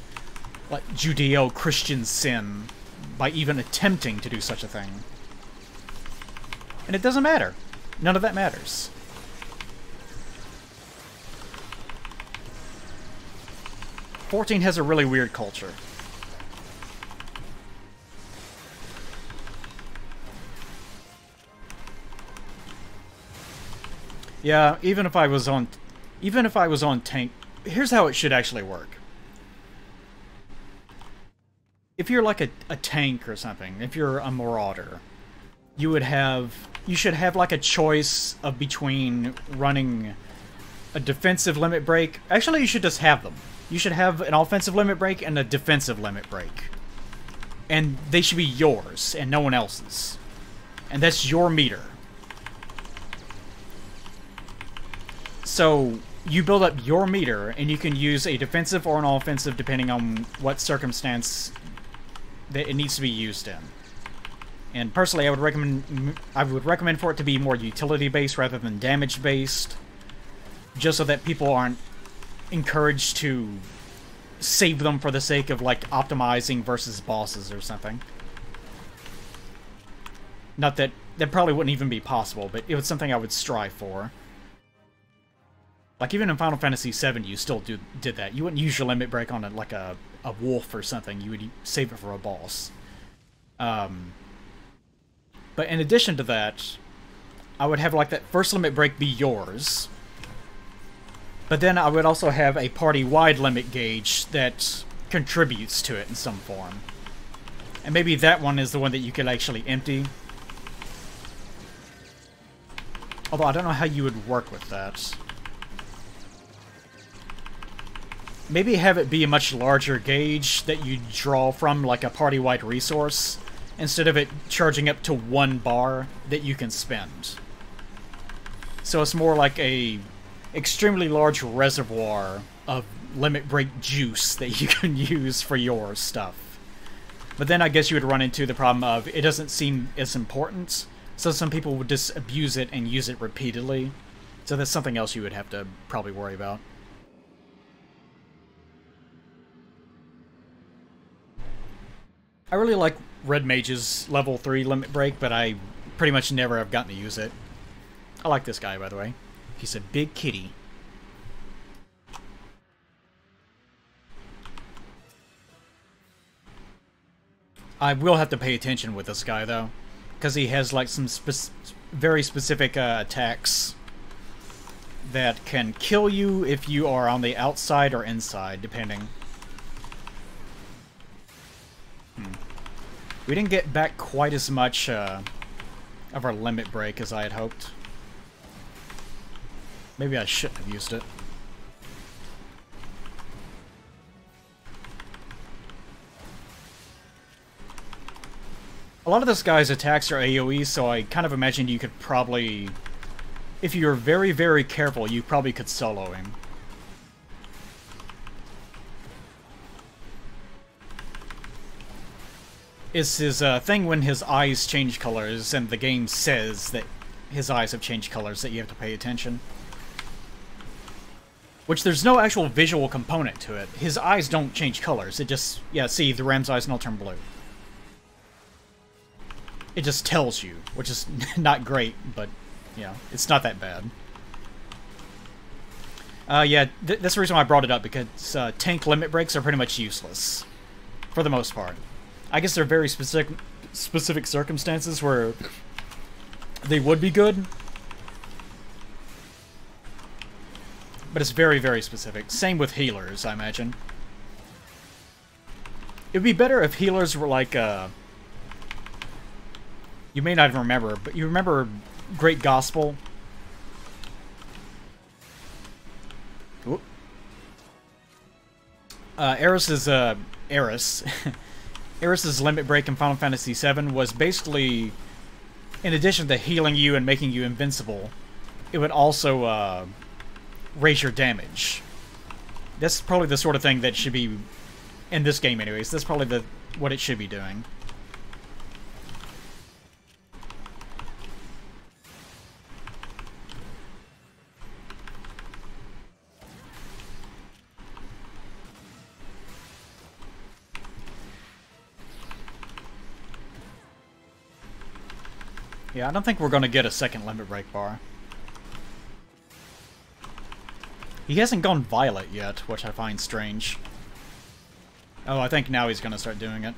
like, Judeo-Christian sin by even attempting to do such a thing. And it doesn't matter. None of that matters. '14 has a really weird culture. Yeah, even if I was on tank, here's how it should actually work. If you're like a tank or something, if you're a marauder, you should have like a choice of between running a defensive limit break. Actually, you should just have them. You should have an offensive limit break and a defensive limit break. And they should be yours and no one else's. And that's your meter. So, you build up your meter, and you can use a defensive or an offensive depending on what circumstance that it needs to be used in. And personally, I would recommend for it to be more utility-based rather than damage-based, just so that people aren't encouraged to save them for the sake of, like, optimizing versus bosses or something. Not that that probably wouldn't even be possible, but it was something I would strive for. Like, even in Final Fantasy VII, you still did that. You wouldn't use your limit break on a wolf or something. You would save it for a boss. But in addition to that, I would have, like, that first limit break be yours. But then I would also have a party-wide limit gauge that contributes to it in some form. And maybe that one is the one that you could actually empty. Although I don't know how you would work with that. Maybe have it be a much larger gauge that you draw from, like a party-wide resource, instead of it charging up to 1 bar that you can spend. So it's more like a extremely large reservoir of limit break juice that you can use for your stuff. But then I guess you would run into the problem of it doesn't seem as important, so some people would just abuse it and use it repeatedly. So that's something else you would have to probably worry about. I really like Red Mage's level 3 limit break, but I pretty much never have gotten to use it. I like this guy, by the way. He's a big kitty. I will have to pay attention with this guy, though, because he has, like, some very specific attacks that can kill you if you are on the outside or inside, depending. We didn't get back quite as much of our limit break as I had hoped. Maybe I shouldn't have used it. A lot of this guy's attacks are AoE, so I kind of imagined you could probably... If you're very, very careful, you probably could solo him. It's his thing when his eyes change colors, and the game says that his eyes have changed colors, that you have to pay attention. Which there's no actual visual component to it. His eyes don't change colors. It just, yeah, see, the ram's eyes now turn blue. It just tells you, which is not great, but, you know, it's not that bad. Yeah, that's the reason why I brought it up, because tank limit breaks are pretty much useless. For the most part. I guess there are very specific circumstances where they would be good. But it's very, very specific. Same with healers, I imagine. It'd be better if healers were like, you may not even remember, but you remember Great Gospel? Whoop. Eris's, Eris. Eris's limit break in Final Fantasy VII was basically, in addition to healing you and making you invincible, it would also, raise your damage. That's probably the sort of thing that should be, in this game anyways, that's probably what it should be doing. Yeah, I don't think we're going to get a second limit break bar. He hasn't gone violet yet, which I find strange. Oh, I think now he's going to start doing it.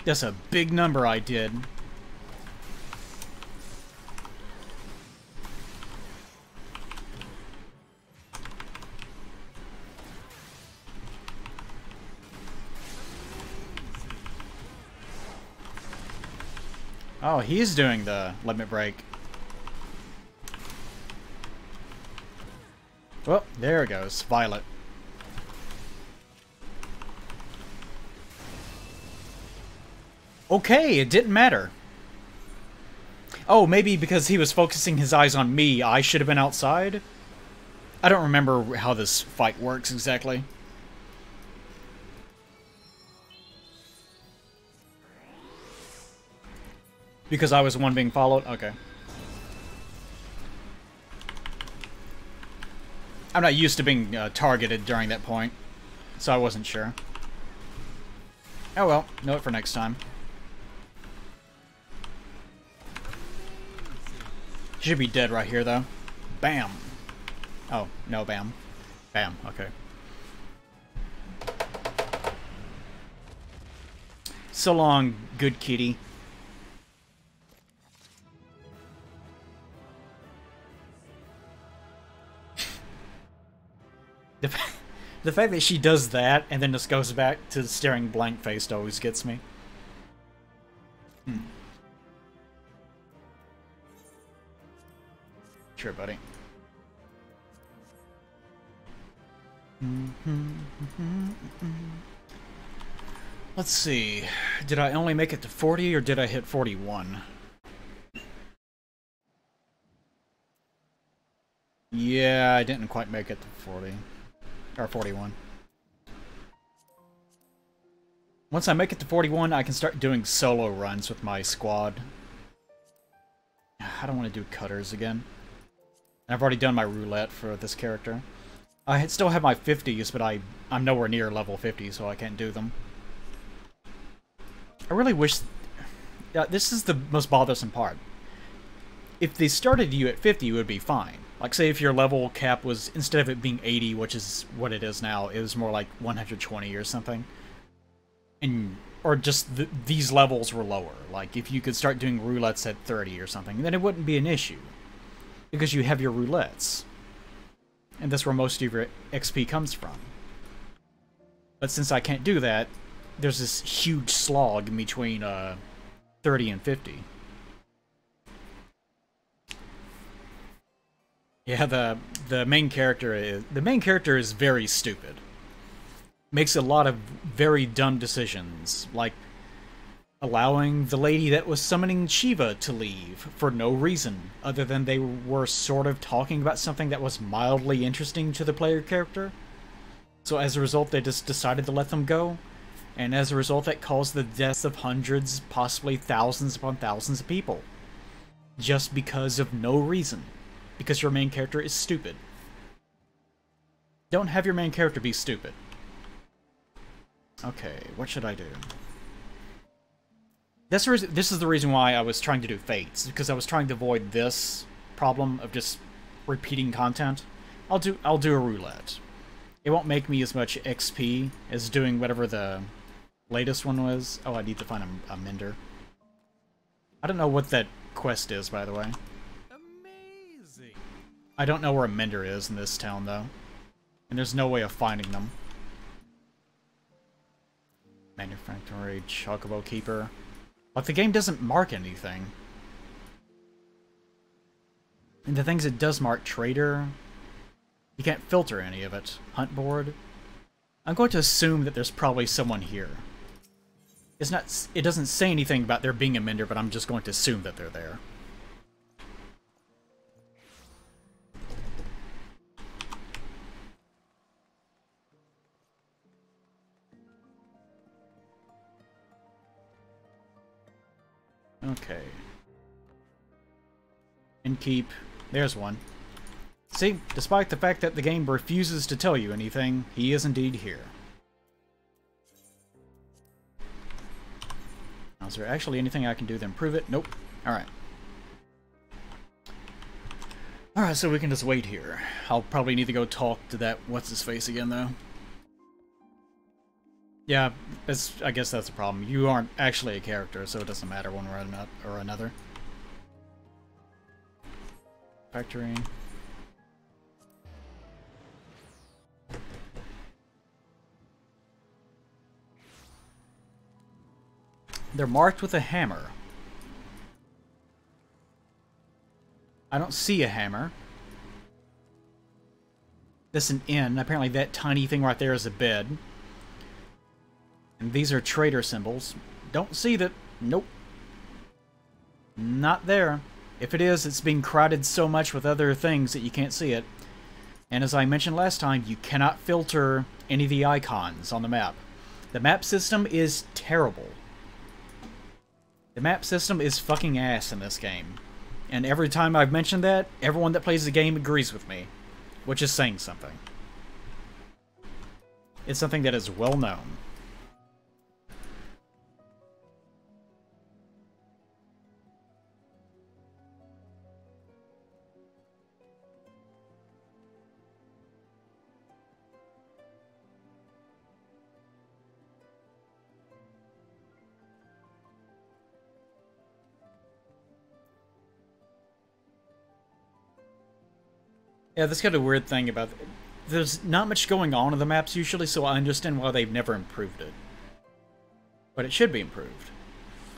That's a big number I did. Oh, he's doing the limit break. Well, there it goes. Violet. Okay, it didn't matter. Oh, maybe because he was focusing his eyes on me, I should have been outside? I don't remember how this fight works exactly. Because I was the one being followed? Okay. I'm not used to being targeted during that point, so I wasn't sure. Oh well, know it for next time. Should be dead right here, though. Bam! Oh, no, bam. Bam, okay. So long, good kitty. The fact that she does that and then just goes back to staring blank-faced always gets me. Sure, buddy. Let's see. Did I only make it to 40 or did I hit 41? Yeah, I didn't quite make it to 40. Or 41. Once I make it to 41, I can start doing solo runs with my squad. I don't want to do cutters again. I've already done my roulette for this character. I still have my 50s, but I'm nowhere near level 50, so I can't do them. I really wish... this is the most bothersome part. If they started you at 50, it would be fine. Like, say if your level cap was, instead of it being 80, which is what it is now, it was more like 120 or something. And, or just these levels were lower. Like, if you could start doing roulettes at 30 or something, then it wouldn't be an issue. Because you have your roulettes. And that's where most of your XP comes from. But since I can't do that, there's this huge slog in between 30 and 50. Yeah, the main character is very stupid. Makes a lot of very dumb decisions. Like allowing the lady that was summoning Shiva to leave for no reason, other than they were sort of talking about something that was mildly interesting to the player character. So as a result, they just decided to let them go, and as a result, that caused the deaths of hundreds, possibly thousands upon thousands of people. Just because of no reason. Because your main character is stupid. Don't have your main character be stupid. Okay, what should I do? This is the reason why I was trying to do Fates, because I was trying to avoid this problem of just repeating content. I'll do a roulette. It won't make me as much XP as doing whatever the latest one was. Oh, I need to find a mender. I don't know what that quest is, by the way. Amazing. I don't know where a mender is in this town, though. And there's no way of finding them. Manufactory Chocobo Keeper. But the game doesn't mark anything. And the things it does mark, Trader, you can't filter any of it. Hunt board. I'm going to assume that there's probably someone here. It doesn't say anything about there being a mender, but I'm just going to assume that they're there. Okay. And keep. There's one. See, despite the fact that the game refuses to tell you anything, he is indeed here. Now, is there actually anything I can do to improve it? Nope. Alright. Alright, so we can just wait here. I'll probably need to go talk to that what's-his-face again, though. Yeah, I guess that's the problem. You aren't actually a character, so it doesn't matter one way or another. Factory. They're marked with a hammer. I don't see a hammer. This is an inn. Apparently that tiny thing right there is a bed. And these are trader symbols. Don't see that. Nope. Not there. If it is, it's being crowded so much with other things that you can't see it. And as I mentioned last time, you cannot filter any of the icons on the map. The map system is terrible. The map system is fucking ass in this game. And every time I've mentioned that, everyone that plays the game agrees with me. Which is saying something. It's something that is well known. Yeah, that's kind of a weird thing about... There's not much going on in the maps usually, so I understand why they've never improved it. But it should be improved.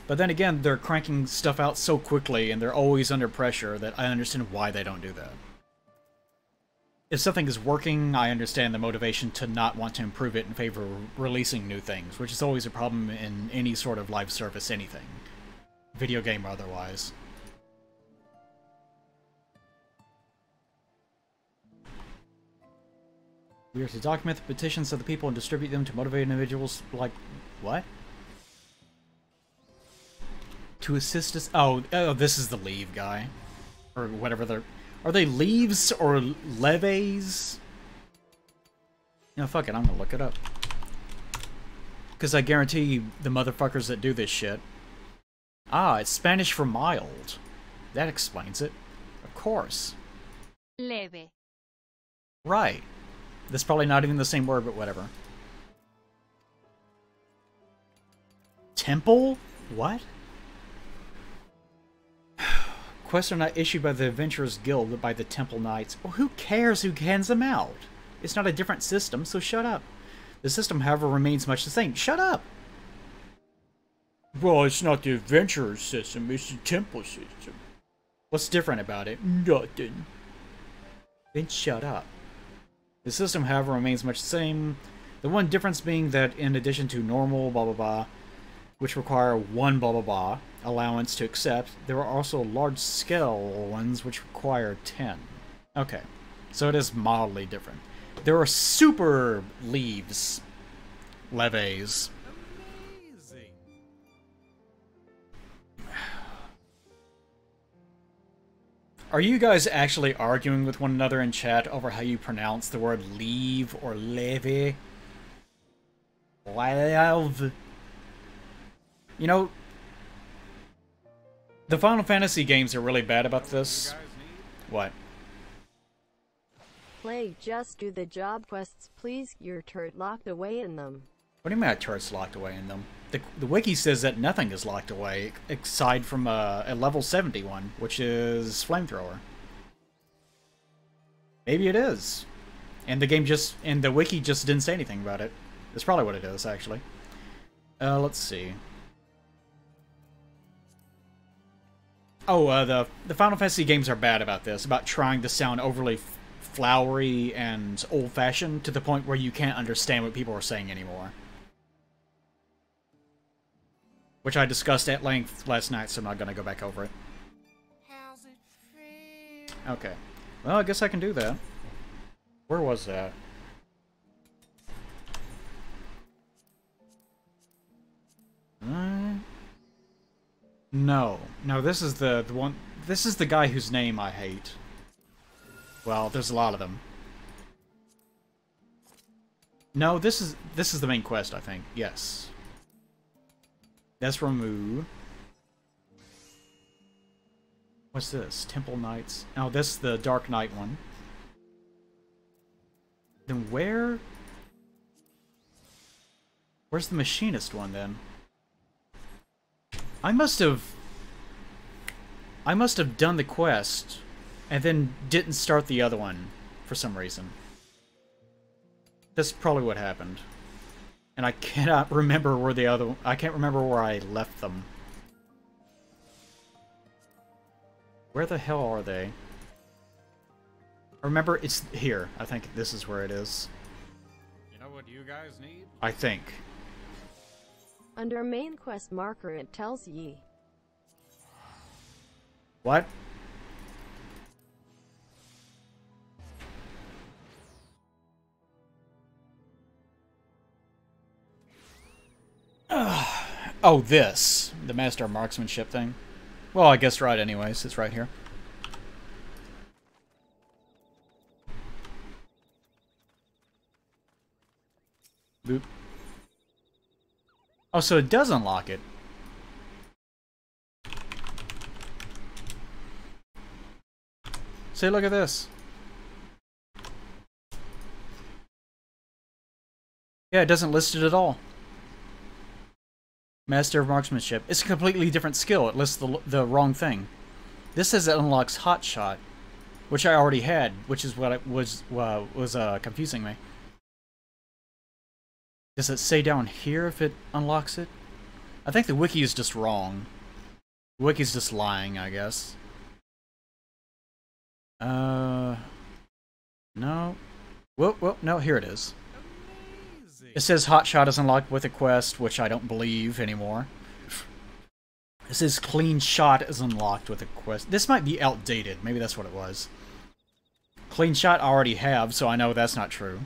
But then again, they're cranking stuff out so quickly, and they're always under pressure, that I understand why they don't do that. If something is working, I understand the motivation to not want to improve it in favor of releasing new things, which is always a problem in any sort of live service anything. Video game or otherwise. We are to document the petitions of the people and distribute them to motivate individuals like... What? To assist us... Oh, this is the leave guy. Or whatever they're... Are they leaves or leves? You know, fuck it, I'm gonna look it up. Because I guarantee the motherfuckers that do this shit... Ah, it's Spanish for mild. That explains it. Of course. Leve. Right. That's probably not even the same word, but whatever. Temple? What? Quests are not issued by the Adventurers Guild, but by the Temple Knights. Well, who cares who hands them out? It's not a different system, so shut up. The system, however, remains much the same. Shut up! Well, it's not the Adventurers system, it's the Temple system. What's different about it? Nothing. Then shut up. The system, however, remains much the same. The one difference being that in addition to normal, blah blah blah, which require one blah blah blah allowance to accept. There are also large-scale ones which require 10. Okay, so it is mildly different. There are super leves. Leves. Amazing. Are you guys actually arguing with one another in chat over how you pronounce the word leave or levy? Lave. You know, the Final Fantasy games are really bad about this. What? Play just do the job quests, please. Your turret locked away in them. What do you mean a turret's locked away in them? The wiki says that nothing is locked away, aside from a level 71, which is Flamethrower. Maybe it is. And the wiki just didn't say anything about it. That's probably what it is, actually. Let's see. Oh, the Final Fantasy games are bad about this, about trying to sound overly flowery and old-fashioned to the point where you can't understand what people are saying anymore. Which I discussed at length last night, so I'm not going to go back over it. How's it feel? Okay. Well, I guess I can do that. Where was that? No. No, this is the one... This is the guy whose name I hate. Well, there's a lot of them. No, this is the main quest, I think. Yes. That's Ramu. What's this? Temple Knights. Oh, this is the Dark Knight one. Then where's the Machinist one, then? I must have done the quest and then didn't start the other one for some reason. That's probably what happened. And I cannot remember where I can't remember where I left them. Where the hell are they? Remember, it's here. I think this is where it is. You know what you guys need? I think. Under main quest marker it tells ye. What? Oh, this. The Master of Marksmanship thing. Well, I guess right anyways. It's right here. Boop. Oh, so it does unlock it. See, look at this. Yeah, it doesn't list it at all. Master of Marksmanship. It's a completely different skill. It lists the wrong thing. This says it unlocks Hot Shot, which I already had, which is what was confusing me. Does it say down here if it unlocks it? I think the wiki is just wrong. The wiki's just lying, I guess. No. Well, no, here it is. Amazing. It says Hotshot is unlocked with a quest, which I don't believe anymore. It says Clean Shot is unlocked with a quest. This might be outdated. Maybe that's what it was. Clean Shot I already have, so I know that's not true.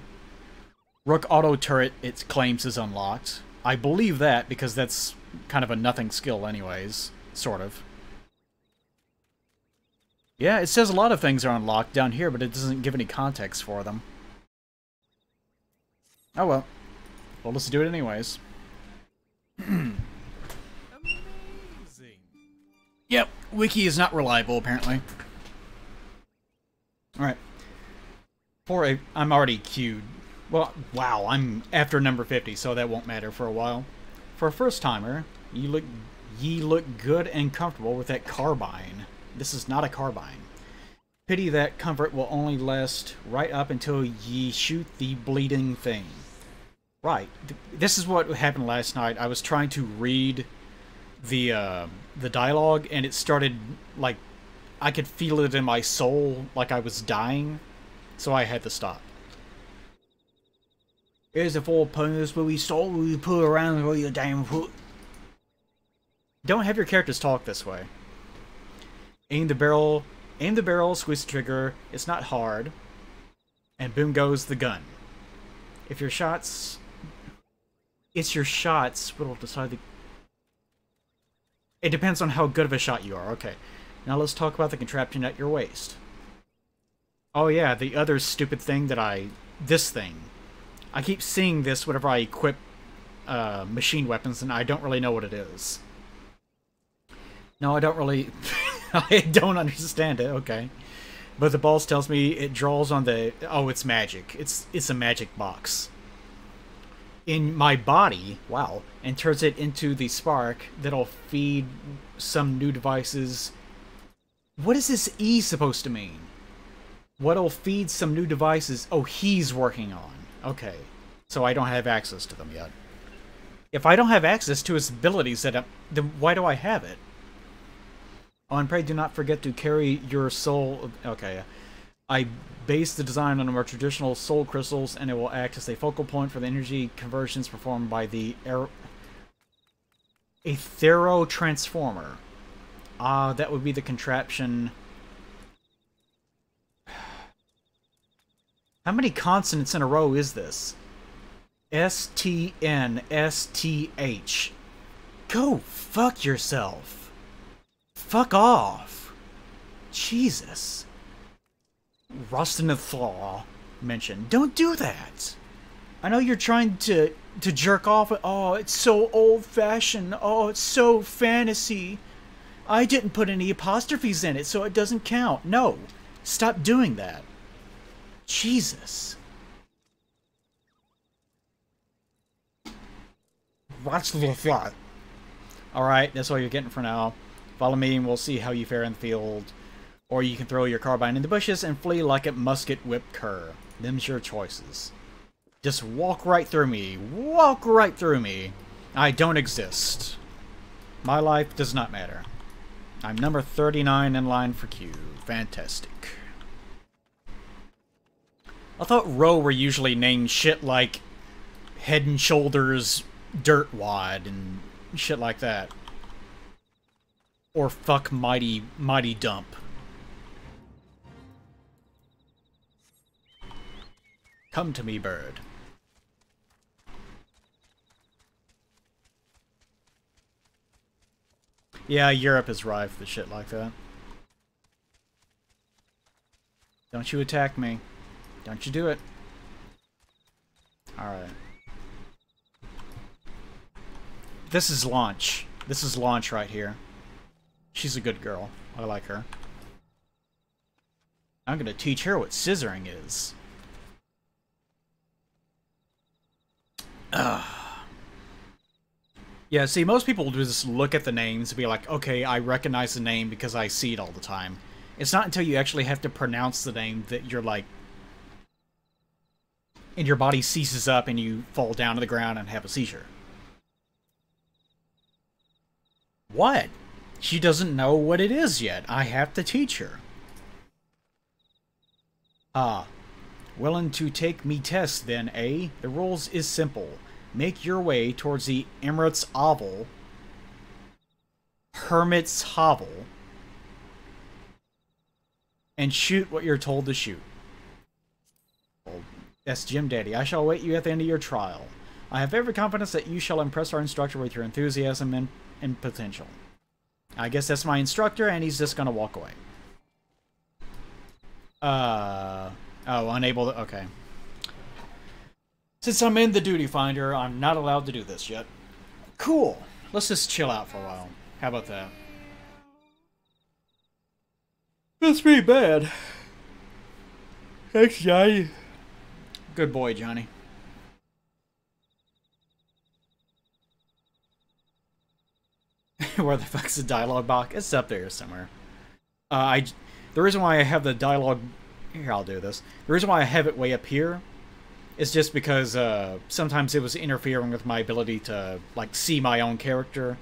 Rook Auto Turret, it claims, is unlocked. I believe that because that's kind of a nothing skill anyways. Sort of. Yeah, it says a lot of things are unlocked down here, but it doesn't give any context for them. Oh well. Well, let's do it anyways. Amazing. Yep, wiki is not reliable, apparently. Alright. I'm already queued. Well, wow, I'm after number 50, so that won't matter for a while. For a first-timer, ye look good and comfortable with that carbine. This is not a carbine. Pity that comfort will only last right up until ye shoot the bleeding thing. Right. This is what happened last night. I was trying to read the dialogue, and it started, like, I could feel it in my soul, like I was dying, so I had to stop. Here's the 4 pointers where we stole, we put around all your damn foot. Don't have your characters talk this way. Aim the barrel, squeeze the trigger. It's not hard. And boom goes the gun. If your shots... It's your shots what'll decide the... It depends on how good of a shot you are. Okay. Now let's talk about the contraption at your waist. Oh yeah, the other stupid thing that this thing. I keep seeing this whenever I equip machine weapons, and I don't really know what it is. No, I don't really... I don't understand it, okay. But the boss tells me it draws on the... Oh, it's magic. It's a magic box. In my body, wow, and turns it into the spark that'll feed some new devices. What is this E supposed to mean? What'll feed some new devices? Oh, he's working on. Okay. So I don't have access to them yet. If I don't have access to his abilities, then why do I have it? Oh, and pray do not forget to carry your soul... Okay. I base the design on more traditional soul crystals, and it will act as a focal point for the energy conversions performed by the Aethero Transformer. Ah, that would be the contraption... How many consonants in a row is this? S-T-N-S-T-H. Go fuck yourself. Fuck off. Jesus. Rustinathal mentioned. Don't do that. I know you're trying to jerk off. Oh, it's so old-fashioned. Oh, it's so fantasy. I didn't put any apostrophes in it, so it doesn't count. No. Stop doing that. Jesus. Rustinathal. Alright, that's all you're getting for now. Follow me and we'll see how you fare in the field. Or you can throw your carbine in the bushes and flee like a musket-whipped cur. Them's your choices. Just walk right through me. Walk right through me. I don't exist. My life does not matter. I'm number 39 in line for Q. Fantastic. I thought Row were usually named shit like Head and Shoulders Dirtwad and shit like that. Or Fuck Mighty Dump. Come to me, bird. Yeah, Europe is rife with shit like that. Don't you attack me. Don't you do it. Alright. This is Launch. This is Launch right here. She's a good girl. I like her. I'm gonna teach her what scissoring is. Yeah, see, most people just look at the names and be like, okay, I recognize the name because I see it all the time. It's not until you actually have to pronounce the name that you're like... and your body seizes up and you fall down to the ground and have a seizure. What? She doesn't know what it is yet. I have to teach her. Ah. Willing to take me test then, eh? The rules is simple. Make your way towards the Emirates Oval. Hermit's Hovel. And shoot what you're told to shoot. That's Jim Daddy. I shall await you at the end of your trial. I have every confidence that you shall impress our instructor with your enthusiasm and potential. I guess that's my instructor, and he's just gonna walk away. Oh, unable to... Okay. Since I'm in the duty finder, I'm not allowed to do this yet. Cool. Let's just chill out for a while. How about that? That's pretty bad. Thanks, Johnny. Good boy, Johnny. Where the fuck's the dialogue box? It's up there somewhere. The reason why I have the dialogue... Here, I'll do this. The reason why I have it way up here is just because sometimes it was interfering with my ability to, like, see my own character.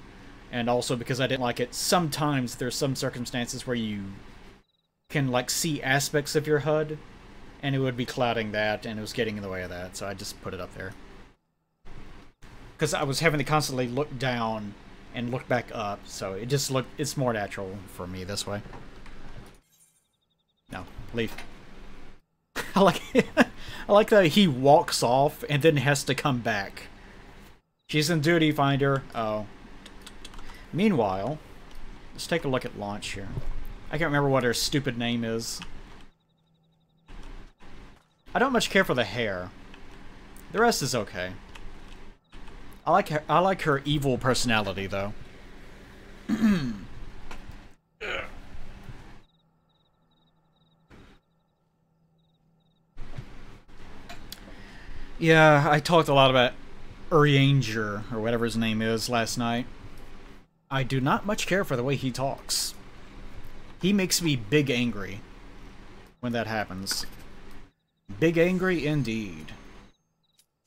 And also because I didn't like it. Sometimes there's some circumstances where you can, like, see aspects of your HUD. And it would be clouding that, and it was getting in the way of that. So I just put it up there. Because I was having to constantly look down and look back up, so it just it's more natural for me this way. No, leave. I like that he walks off and then has to come back. She's in duty finder. Oh. Meanwhile, let's take a look at launch here. I can't remember what her stupid name is. I don't much care for the hair. The rest is okay. I like her evil personality though. Yeah, I talked a lot about Urianger, or whatever his name is, last night. I do not much care for the way he talks. He makes me big angry when that happens. Big angry indeed.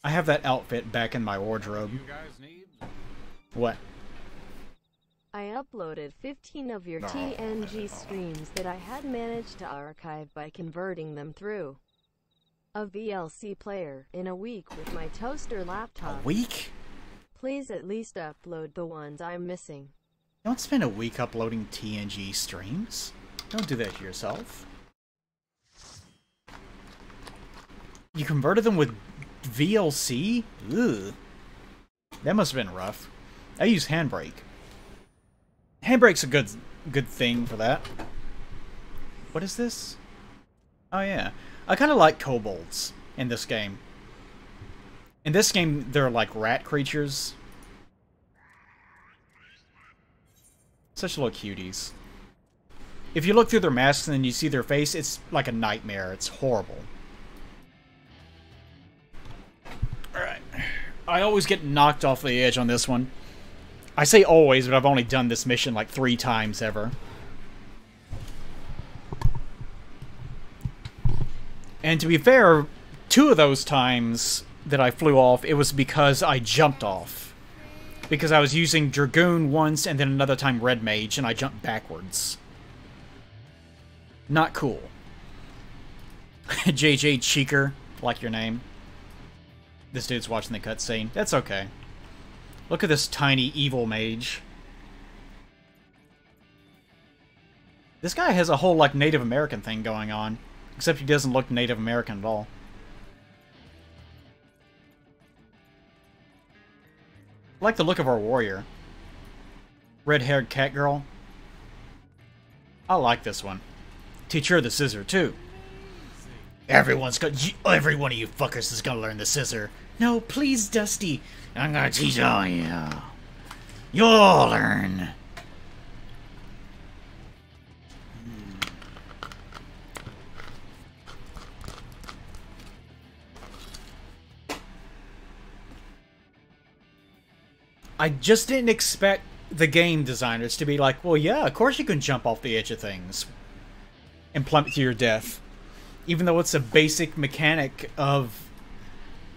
I have that outfit back in my wardrobe. You guys need? What? I uploaded 15 of your TNG streams that I had managed to archive by converting them through a VLC player in a week with my toaster laptop. A week? Please at least upload the ones I'm missing. Don't spend a week uploading TNG streams. Don't do that to yourself. You converted them with VLC? Ugh. That must have been rough. I use Handbrake. Handbrake's a good thing for that. What is this? Oh yeah. I kind of like kobolds in this game. In this game, they're like rat creatures. Such little cuties. If you look through their masks and then you see their face, it's like a nightmare. It's horrible. Alright. I always get knocked off the edge on this one. I say always, but I've only done this mission like 3 times ever. And to be fair, 2 of those times that I flew off, it was because I jumped off. Because I was using Dragoon once, and then another time Red Mage, and I jumped backwards. Not cool. JJ Cheeker, like your name. This dude's watching the cutscene. That's okay. Look at this tiny evil mage. This guy has a whole, like, Native American thing going on. Except he doesn't look Native American at all. I like the look of our warrior. Red-haired cat girl. I like this one. Teach her the scissor, too. Every one of you fuckers is gonna learn the scissor. No, please, Dusty. I'm gonna teach all you. You'll learn. I just didn't expect the game designers to be like, well, yeah, of course you can jump off the edge of things and plummet to your death. Even though it's a basic mechanic of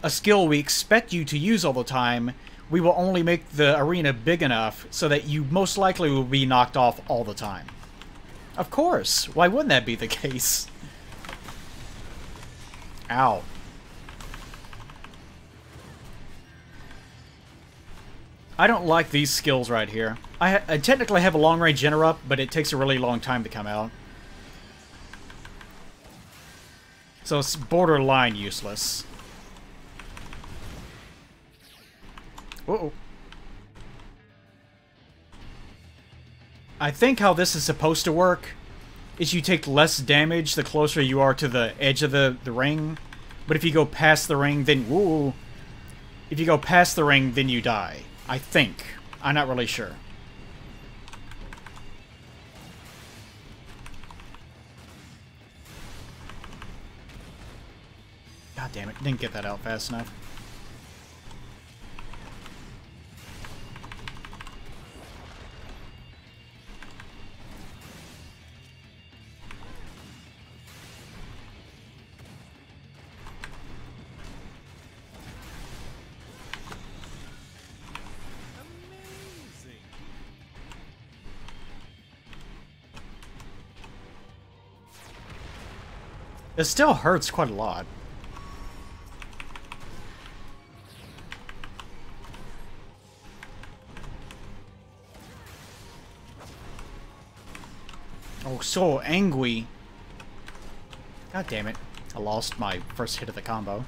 a skill we expect you to use all the time, we will only make the arena big enough so that you most likely will be knocked off all the time. Of course. Why wouldn't that be the case? Ow. I don't like these skills right here. I technically have a long-range interrupt, but it takes a really long time to come out. So it's borderline useless. Uh-oh. I think how this is supposed to work is you take less damage the closer you are to the edge of the ring. But if you go past the ring, then... Ooh, if you go past the ring, then you die. I think. I'm not really sure. God damn it. Didn't get that out fast enough. It still hurts quite a lot. Oh, so angry. God damn it. I lost my first hit of the combo.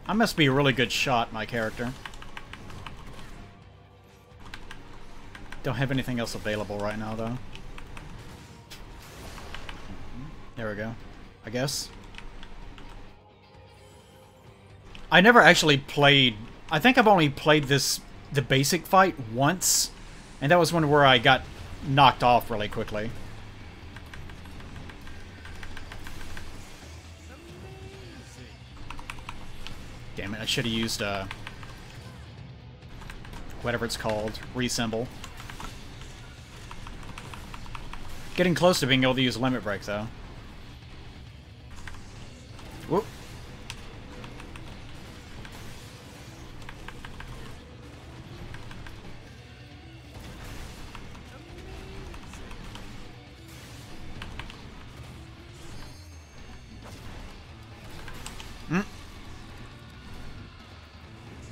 I must be a really good shot, my character. Don't have anything else available right now, though. There we go. I guess. I never actually played... I think I've only played the basic fight once, and that was one where I got knocked off really quickly. Damn it, I should have used, whatever it's called, resymbol. Getting close to being able to use Limit Break, though. Whoop.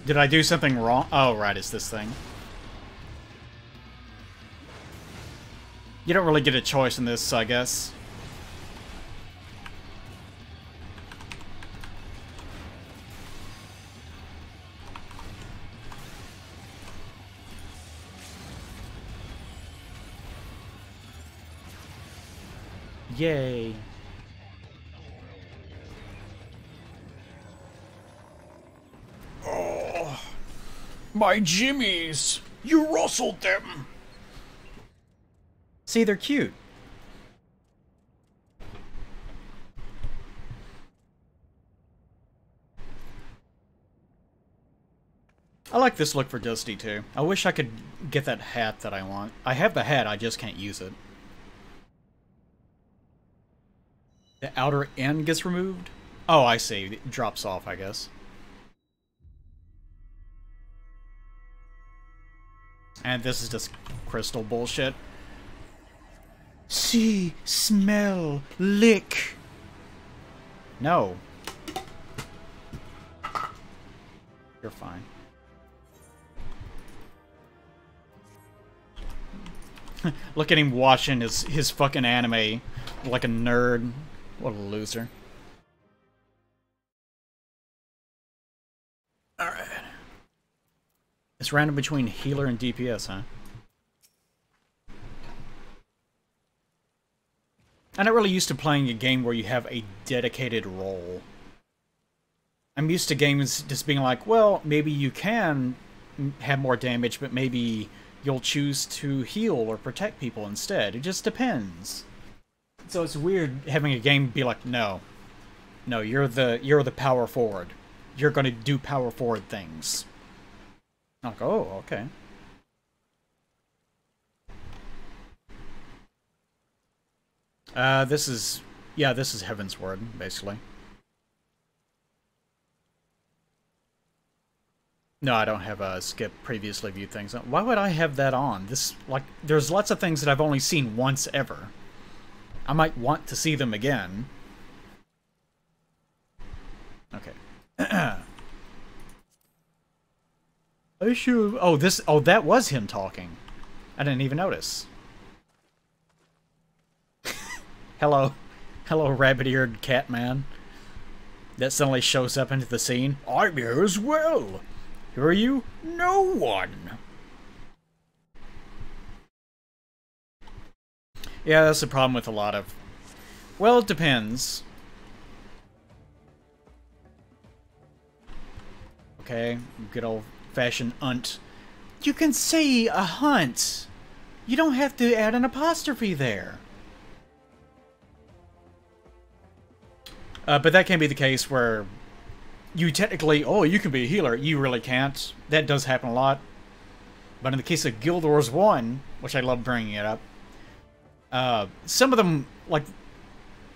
Did I do something wrong? Oh, right, it's this thing. You don't really get a choice in this, I guess. Yay. Oh, my jimmies! You rustled them! See, they're cute. I like this look for Dusty, too. I wish I could get that hat that I want. I have the hat, I just can't use it. The outer end gets removed? Oh, I see. It drops off, I guess. And this is just crystal bullshit. See, smell, lick. No. You're fine. Look at him watching his fucking anime like a nerd. What a loser. Alright. It's random between healer and DPS, huh? I'm not really used to playing a game where you have a dedicated role. I'm used to games just being like, well, maybe you can have more damage, but maybe you'll choose to heal or protect people instead. It just depends. So it's weird having a game be like, no, you're the power forward. You're gonna do power forward things. I'm like, oh, okay. This is Heaven's Word, basically. No, I don't have a skip previously viewed things. Why would I have that on? There's lots of things that I've only seen once ever. I might want to see them again. Okay. Oh, that was him talking. I didn't even notice. Hello, rabbit-eared cat man. That suddenly shows up into the scene. I'm here as well. Who are you? No one. Yeah, that's the problem with a lot of... Well, it depends. Okay, good old-fashioned unt. You can say a hunt. You don't have to add an apostrophe there. But that can be the case where you technically, oh, you can be a healer. You really can't. That does happen a lot. But in the case of Guild Wars 1, which I love bringing it up, some of them, like,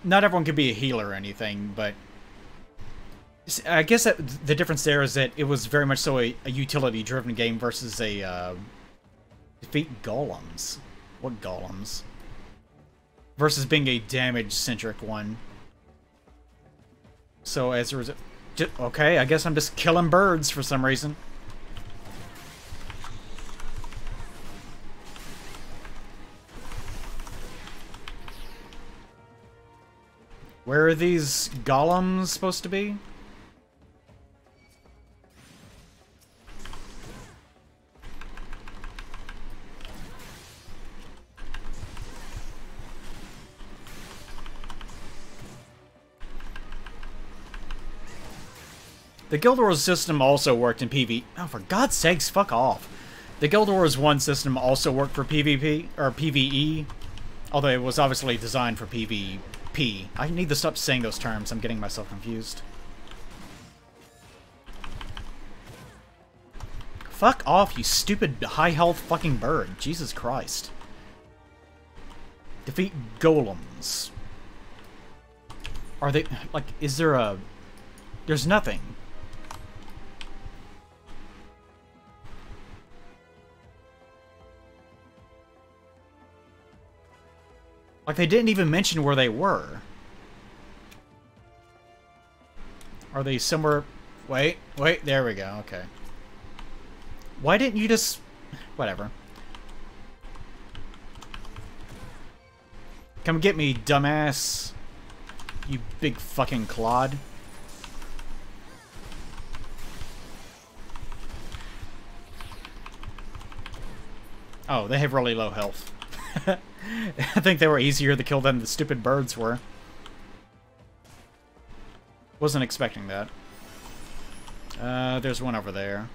not everyone can be a healer or anything, but I guess that the difference there is that it was very much so a utility-driven game versus a defeat golems. What golems? Versus being a damage-centric one. So as a result... Okay, I guess I'm just killing birds for some reason. Where are these golems supposed to be? The Guild Wars system also worked in PvE. Oh, for God's sakes, fuck off. The Guild Wars 1 system also worked for PvP, or PvE, although it was obviously designed for PvP. I need to stop saying those terms, I'm getting myself confused. Fuck off, you stupid high-health fucking bird. Jesus Christ. Defeat golems. Are they... like, is there a... There's nothing. Like, they didn't even mention where they were. Are they somewhere... Wait, there we go, okay. Why didn't you just... Whatever. Come get me, dumbass. You big fucking clod. Oh, they have really low health. I think they were easier to kill than the stupid birds were. Wasn't expecting that. There's one over there.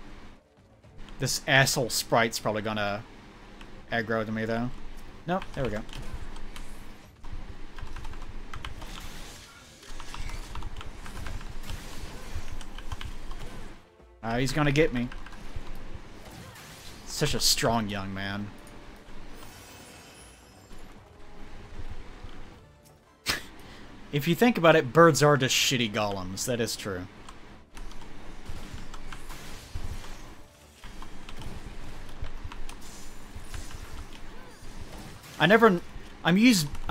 This asshole sprite's probably gonna aggro to me, though. Nope, there we go. He's gonna get me. Such a strong young man. If you think about it, birds are just shitty golems. That is true. I've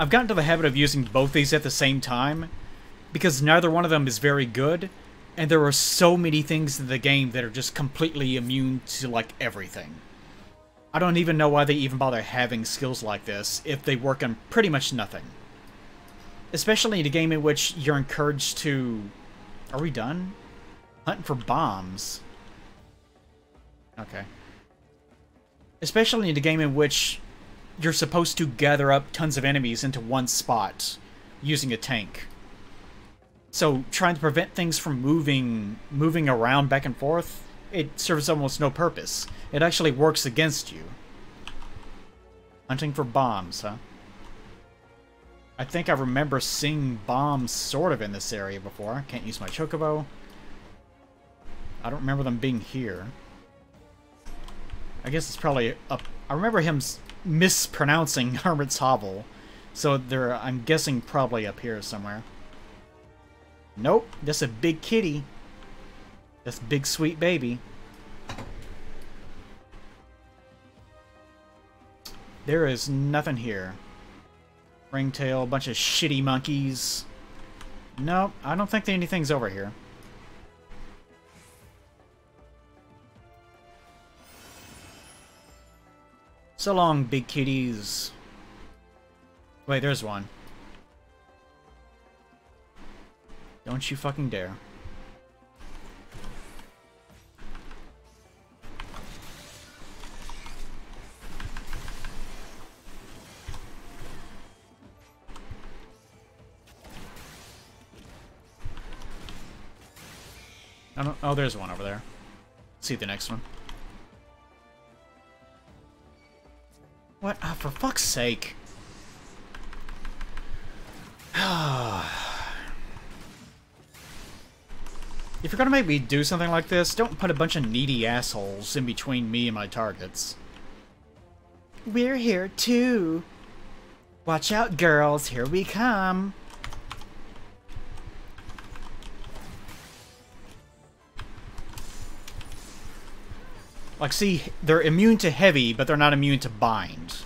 gotten to the habit of using both these at the same time because neither one of them is very good, and there are so many things in the game that are just completely immune to, like, everything. I don't even know why they even bother having skills like this if they work on pretty much nothing. Especially in a game in which you're encouraged to... Are we done? Hunting for bombs. Okay. Especially in a game in which you're supposed to gather up tons of enemies into one spot using a tank. So trying to prevent things from moving around back and forth, it serves almost no purpose. It actually works against you. Hunting for bombs, huh? I think I remember seeing bombs sort of in this area before. Can't use my chocobo. I don't remember them being here. I guess it's probably up... I remember him mispronouncing Hermit's Hovel. So they're, I'm guessing, probably up here somewhere. Nope, just a big kitty. Just big sweet baby. There is nothing here. Ringtail, bunch of shitty monkeys. Nope, I don't think anything's over here. So long, big kitties. Wait, there's one. Don't you fucking dare. I don't... Oh, there's one over there. See the next one. What? Oh, for fuck's sake. If you're gonna make me do something like this, don't put a bunch of needy assholes in between me and my targets. We're here too. Watch out, girls. Here we come. Like, see, they're immune to heavy, but they're not immune to bind.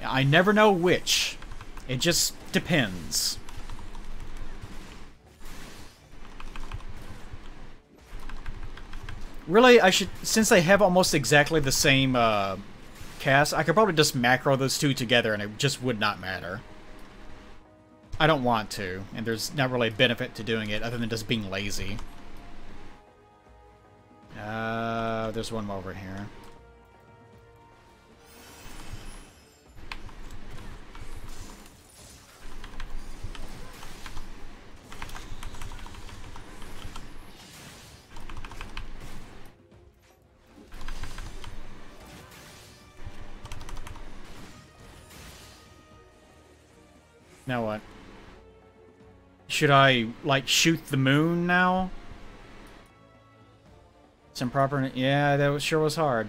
I never know which. It just depends. Really, I should... Since they have almost exactly the same, cast, I could probably just macro those two together and it just would not matter. I don't want to, and there's not really a benefit to doing it other than just being lazy. There's one more over here. Now what? Should I, like, shoot the moon now? It's improper. Yeah, that sure was hard.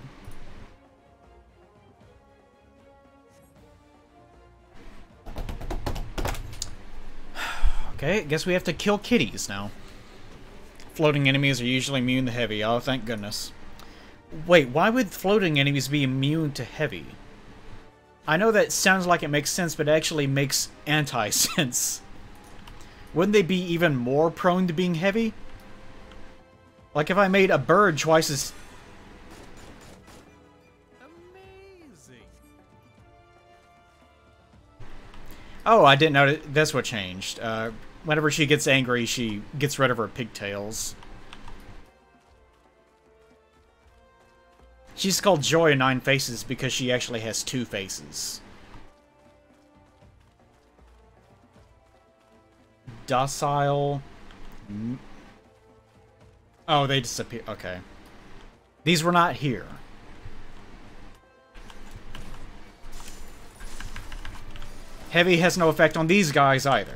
Okay, I guess we have to kill kitties now. Floating enemies are usually immune to heavy. Oh, thank goodness. Wait, why would floating enemies be immune to heavy? I know that sounds like it makes sense, but it actually makes anti-sense. Wouldn't they be even more prone to being heavy? Like if I made a bird twice as... Amazing. Oh, I didn't know that's what changed. Whenever she gets angry, she gets rid of her pigtails. She's called Joy in Nine Faces because she actually has two faces. Docile... Oh, they disappear. Okay. These were not here. Heavy has no effect on these guys either.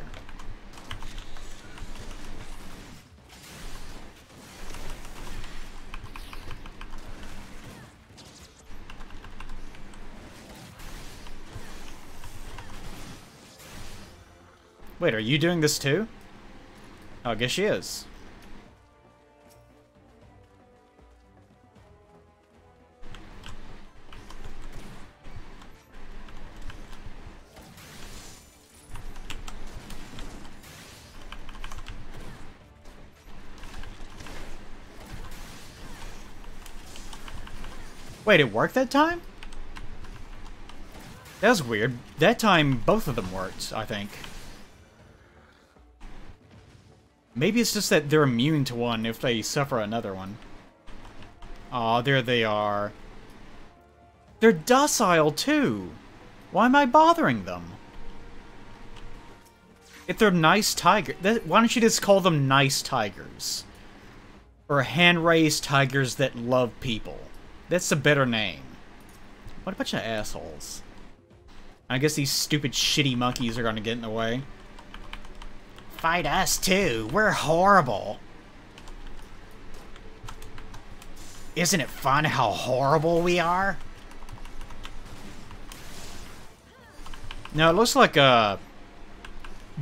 Wait, are you doing this too? Oh, I guess she is. Wait, it worked that time? That was weird. That time, both of them worked, I think. Maybe it's just that they're immune to one if they suffer another one. Aw, there they are. They're docile, too! Why am I bothering them? If they're nice tigers... Why don't you just call them nice tigers? Or hand-raised tigers that love people. That's a better name. What a bunch of assholes. I guess these stupid shitty monkeys are gonna get in the way. Fight us too. We're horrible. Isn't it fun how horrible we are? No, it looks like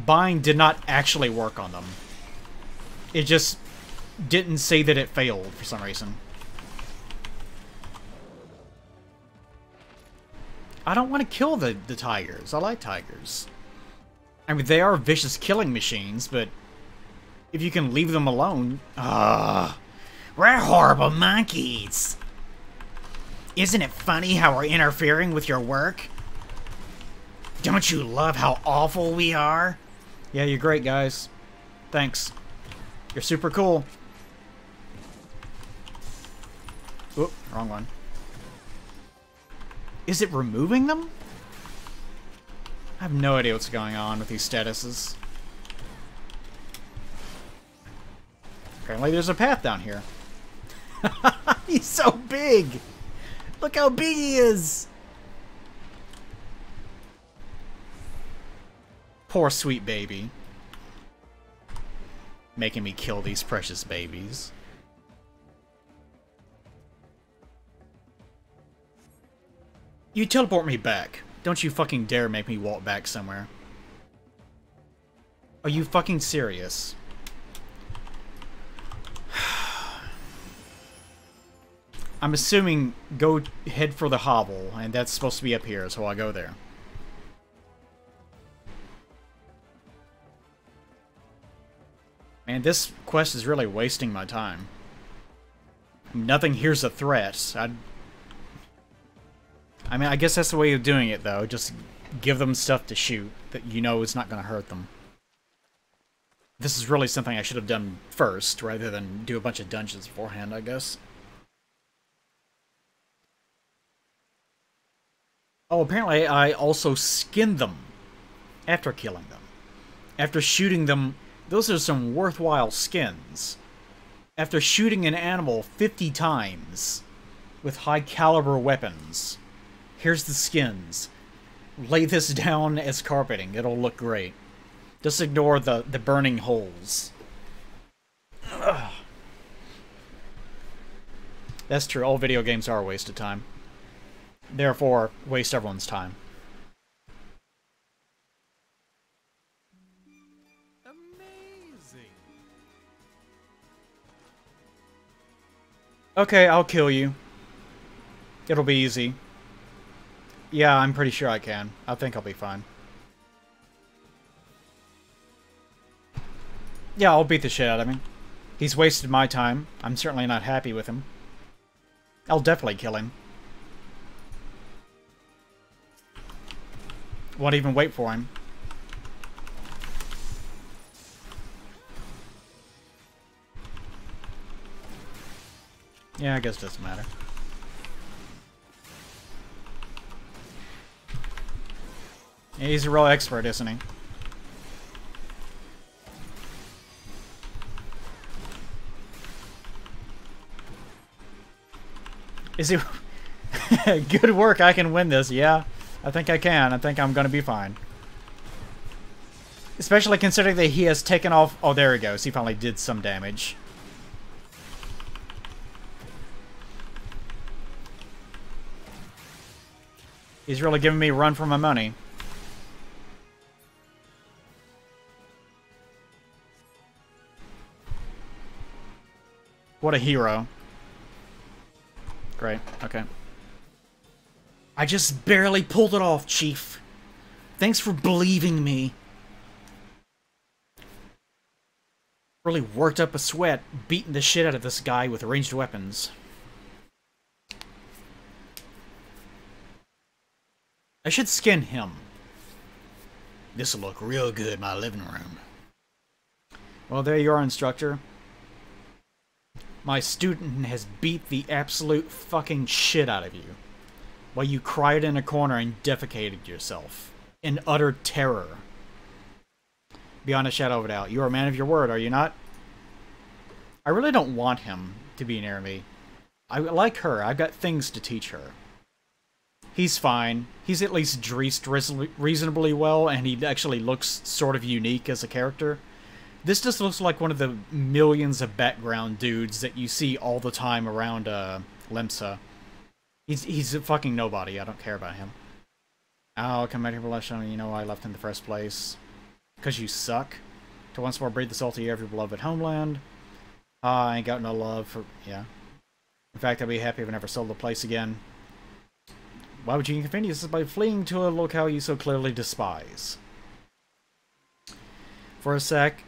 bind did not actually work on them. It just didn't say that it failed for some reason. I don't want to kill the tigers. I like tigers. I mean, they are vicious killing machines, but if you can leave them alone... we're horrible monkeys! Isn't it funny how we're interfering with your work? Don't you love how awful we are? Yeah, you're great, guys. Thanks. You're super cool. Oop, wrong one. Is it removing them? I have no idea what's going on with these statuses. Apparently there's a path down here. He's so big! Look how big he is! Poor sweet baby. Making me kill these precious babies. You teleport me back. Don't you fucking dare make me walk back somewhere. Are you fucking serious? I'm assuming go head for the hovel, and that's supposed to be up here, so I'll go there. Man, this quest is really wasting my time. Nothing here's a threat. I mean, I guess that's the way of doing it, though. Just give them stuff to shoot that you know is not going to hurt them. This is really something I should have done first, rather than do a bunch of dungeons beforehand, I guess. Oh, apparently I also skinned them after killing them. After shooting them, those are some worthwhile skins. After shooting an animal 50 times with high-caliber weapons, here's the skins. Lay this down as carpeting. It'll look great. Just ignore the burning holes. Ugh. That's true. All video games are a waste of time. Therefore, waste everyone's time. Amazing. Okay, I'll kill you. It'll be easy. Yeah, I'm pretty sure I can. I think I'll be fine. Yeah, I'll beat the shit out of him. He's wasted my time. I'm certainly not happy with him. I'll definitely kill him. Won't even wait for him. Yeah, I guess it doesn't matter. Yeah, he's a real expert, isn't he? Is he... Good work, I can win this, yeah. I think I can. I think I'm going to be fine. Especially considering that he has taken off... Oh, there he goes. He finally did some damage. He's really giving me a run for my money. What a hero. Great. Okay. I just barely pulled it off, Chief. Thanks for believing me. Really worked up a sweat beating the shit out of this guy with ranged weapons. I should skin him. This'll look real good in my living room. Well, there you are, instructor. My student has beat the absolute fucking shit out of you, while you cried in a corner and defecated yourself, in utter terror. Beyond a shadow of a doubt, you are a man of your word, are you not? I really don't want him to be near me. I like her. I've got things to teach her. He's fine. He's at least dressed reasonably well, and he actually looks sort of unique as a character. This just looks like one of the millions of background dudes that you see all the time around Lemsa. He's a fucking nobody. I don't care about him. I'll come back here for lunch. You know why I left in the first place. Because you suck. To once more breathe the salty air of your beloved homeland. I ain't got no love for... Yeah. In fact, I'd be happy if I never sold the place again. Why would you inconvenience us by fleeing to a locale you so clearly despise? For a sack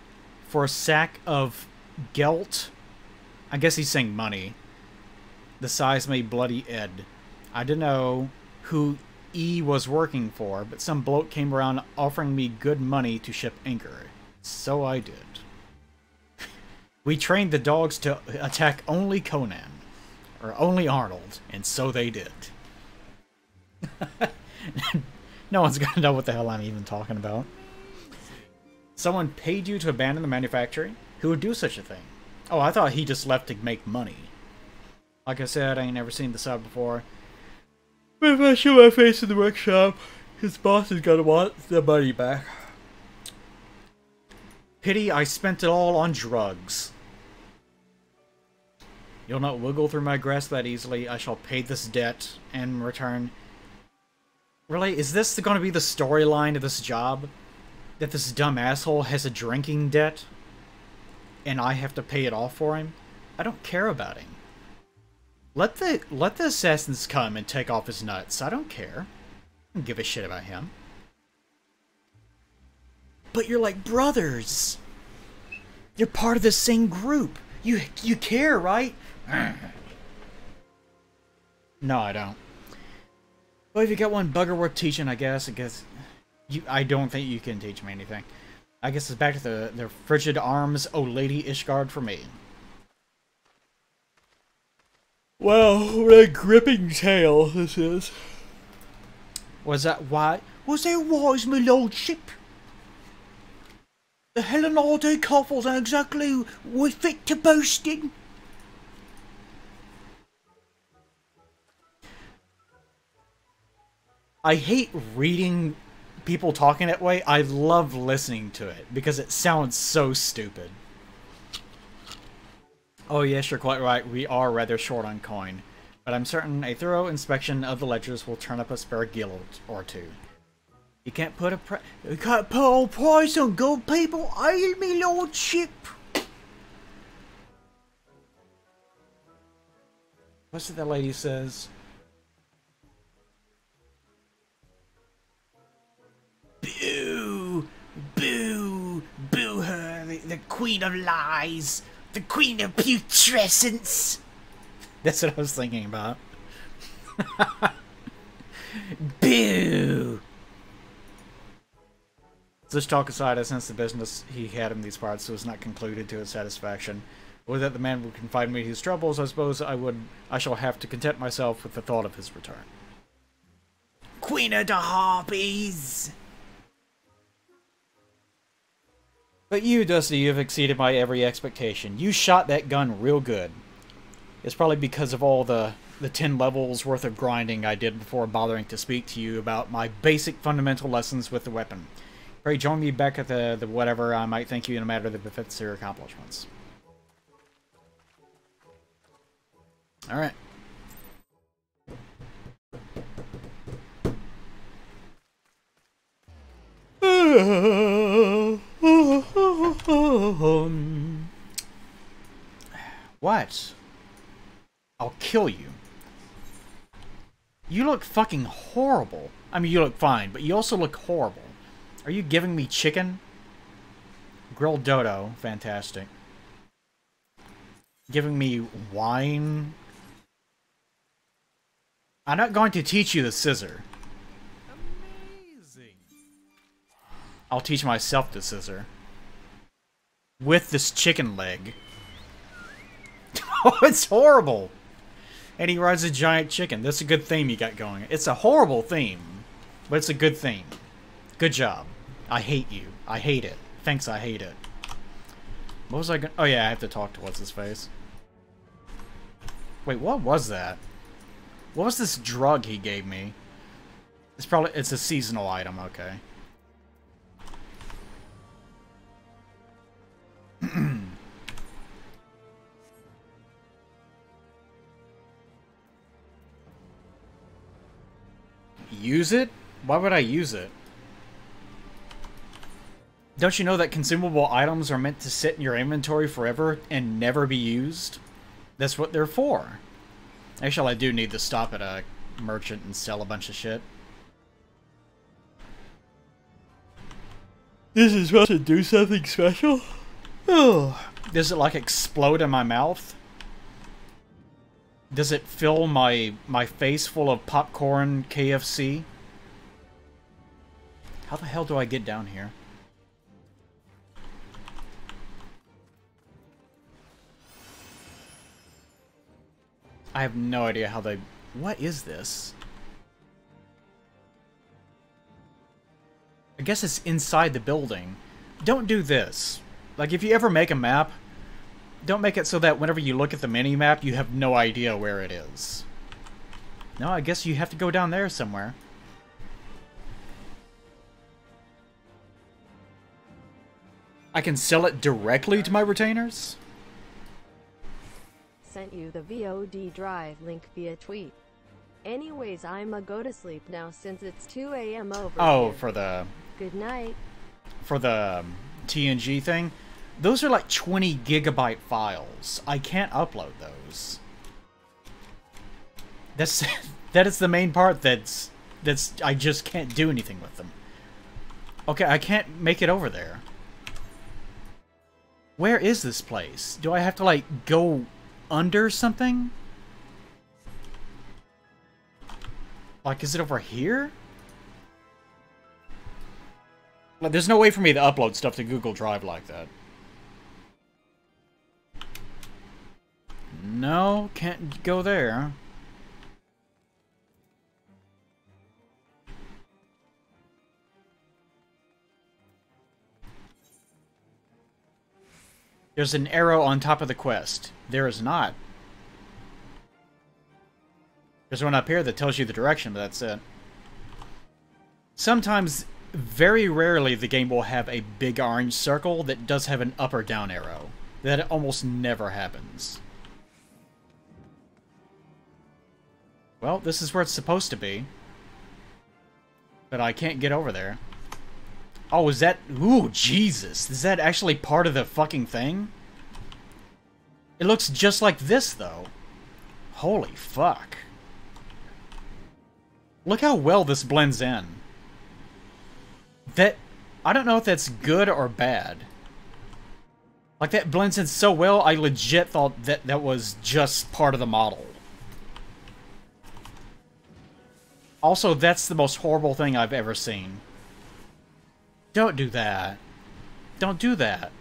of gelt... I guess he's saying money. The size may bloody Ed. I don't know who E was working for, but some bloke came around offering me good money to ship anchor. So I did. We trained the dogs to attack only Conan. Or only Arnold, and so they did. No one's gonna know what the hell I'm even talking about. Someone paid you to abandon the manufactory? Who would do such a thing? Oh, I thought he just left to make money. Like I said, I ain't never seen the sub before. But if I show my face in the workshop, his boss is gonna want the money back. Pity I spent it all on drugs. You'll not wiggle through my grasp that easily. I shall pay this debt and return. Really? Is this going to be the storyline of this job? That this dumb asshole has a drinking debt? And I have to pay it off for him? I don't care about him. Let the assassins come and take off his nuts. I don't care. I don't give a shit about him. But you're like brothers. You're part of the same group. You care, right? No, I don't. Well, if you got one bugger worth teaching, I guess. I don't think you can teach me anything. I guess it's back to the frigid arms, oh Lady Ishgard for me. Well, what a gripping tale this is. Was that why? Was that wise, my lordship? The Helenalde coffles are exactly was fit to boasting. I hate reading people talking that way. I love listening to it because it sounds so stupid. Oh yes, you're quite right. We are rather short on coin. But I'm certain a thorough inspection of the ledgers will turn up a spare guild or two. You can't put a price on gold, people. Aye, me lordship. What's it that lady says? Boo! Boo! Boo her! The queen of lies! The queen of putrescence! That's what I was thinking about. Boo! This talk aside, I sense the business he had in these parts was not concluded to his satisfaction. Or that the man would confide me his troubles, I suppose I shall have to content myself with the thought of his return. Queen of the Harpies! But you, Dusty, you've exceeded my every expectation. You shot that gun real good. It's probably because of all the 10 levels worth of grinding I did before bothering to speak to you about my basic fundamental lessons with the weapon. Pray join me back at the whatever I might thank you in a matter that befits your accomplishments. Alright. What? I'll kill you. You look fucking horrible. I mean, you look fine, but you also look horrible. Are you giving me chicken? Grilled dodo. Fantastic. Giving me wine? I'm not going to teach you the scissor. Amazing. I'll teach myself the scissor. With this chicken leg. Oh, it's horrible! And he rides a giant chicken. That's a good theme you got going. It's a horrible theme, but it's a good theme. Good job. I hate you. I hate it. Thanks, I hate it. What was I gonna... Oh yeah, I have to talk to what's-his-face. Wait, what was that? What was this drug he gave me? It's a seasonal item, okay. Use it? Why would I use it? Don't you know that consumable items are meant to sit in your inventory forever and never be used? That's what they're for. Actually, I do need to stop at a merchant and sell a bunch of shit. This is supposed to do something special? Oh. Does it, like, explode in my mouth? Does it fill my face full of popcorn KFC? How the hell do I get down here? I have no idea how they... What is this? I guess it's inside the building. Don't do this. Like, if you ever make a map, don't make it so that whenever you look at the mini-map, you have no idea where it is. No, I guess you have to go down there somewhere. I can sell it directly to my retainers? Sent you the VOD drive link via tweet. Anyways, I'ma go to sleep now since it's 2 AM over Oh, here. for the... Good night. For the TNG thing? Those are like 20 gigabyte files. I can't upload those. That is the main part that's I just can't do anything with them. Okay, I can't make it over there. Where is this place? Do I have to like go under something? Like, is it over here? Like, there's no way for me to upload stuff to Google Drive like that. No, can't go there. There's an arrow on top of the quest. There is not. There's one up here that tells you the direction, but that's it. Sometimes, very rarely, the game will have a big orange circle that does have an up or down arrow. That almost never happens. Well, this is where it's supposed to be. But I can't get over there. Oh, is that... Ooh, Jesus. Is that actually part of the fucking thing? It looks just like this, though. Holy fuck. Look how well this blends in. That... I don't know if that's good or bad. Like, that blends in so well, I legit thought that that was just part of the model. Also, that's the most horrible thing I've ever seen. Don't do that. Don't do that.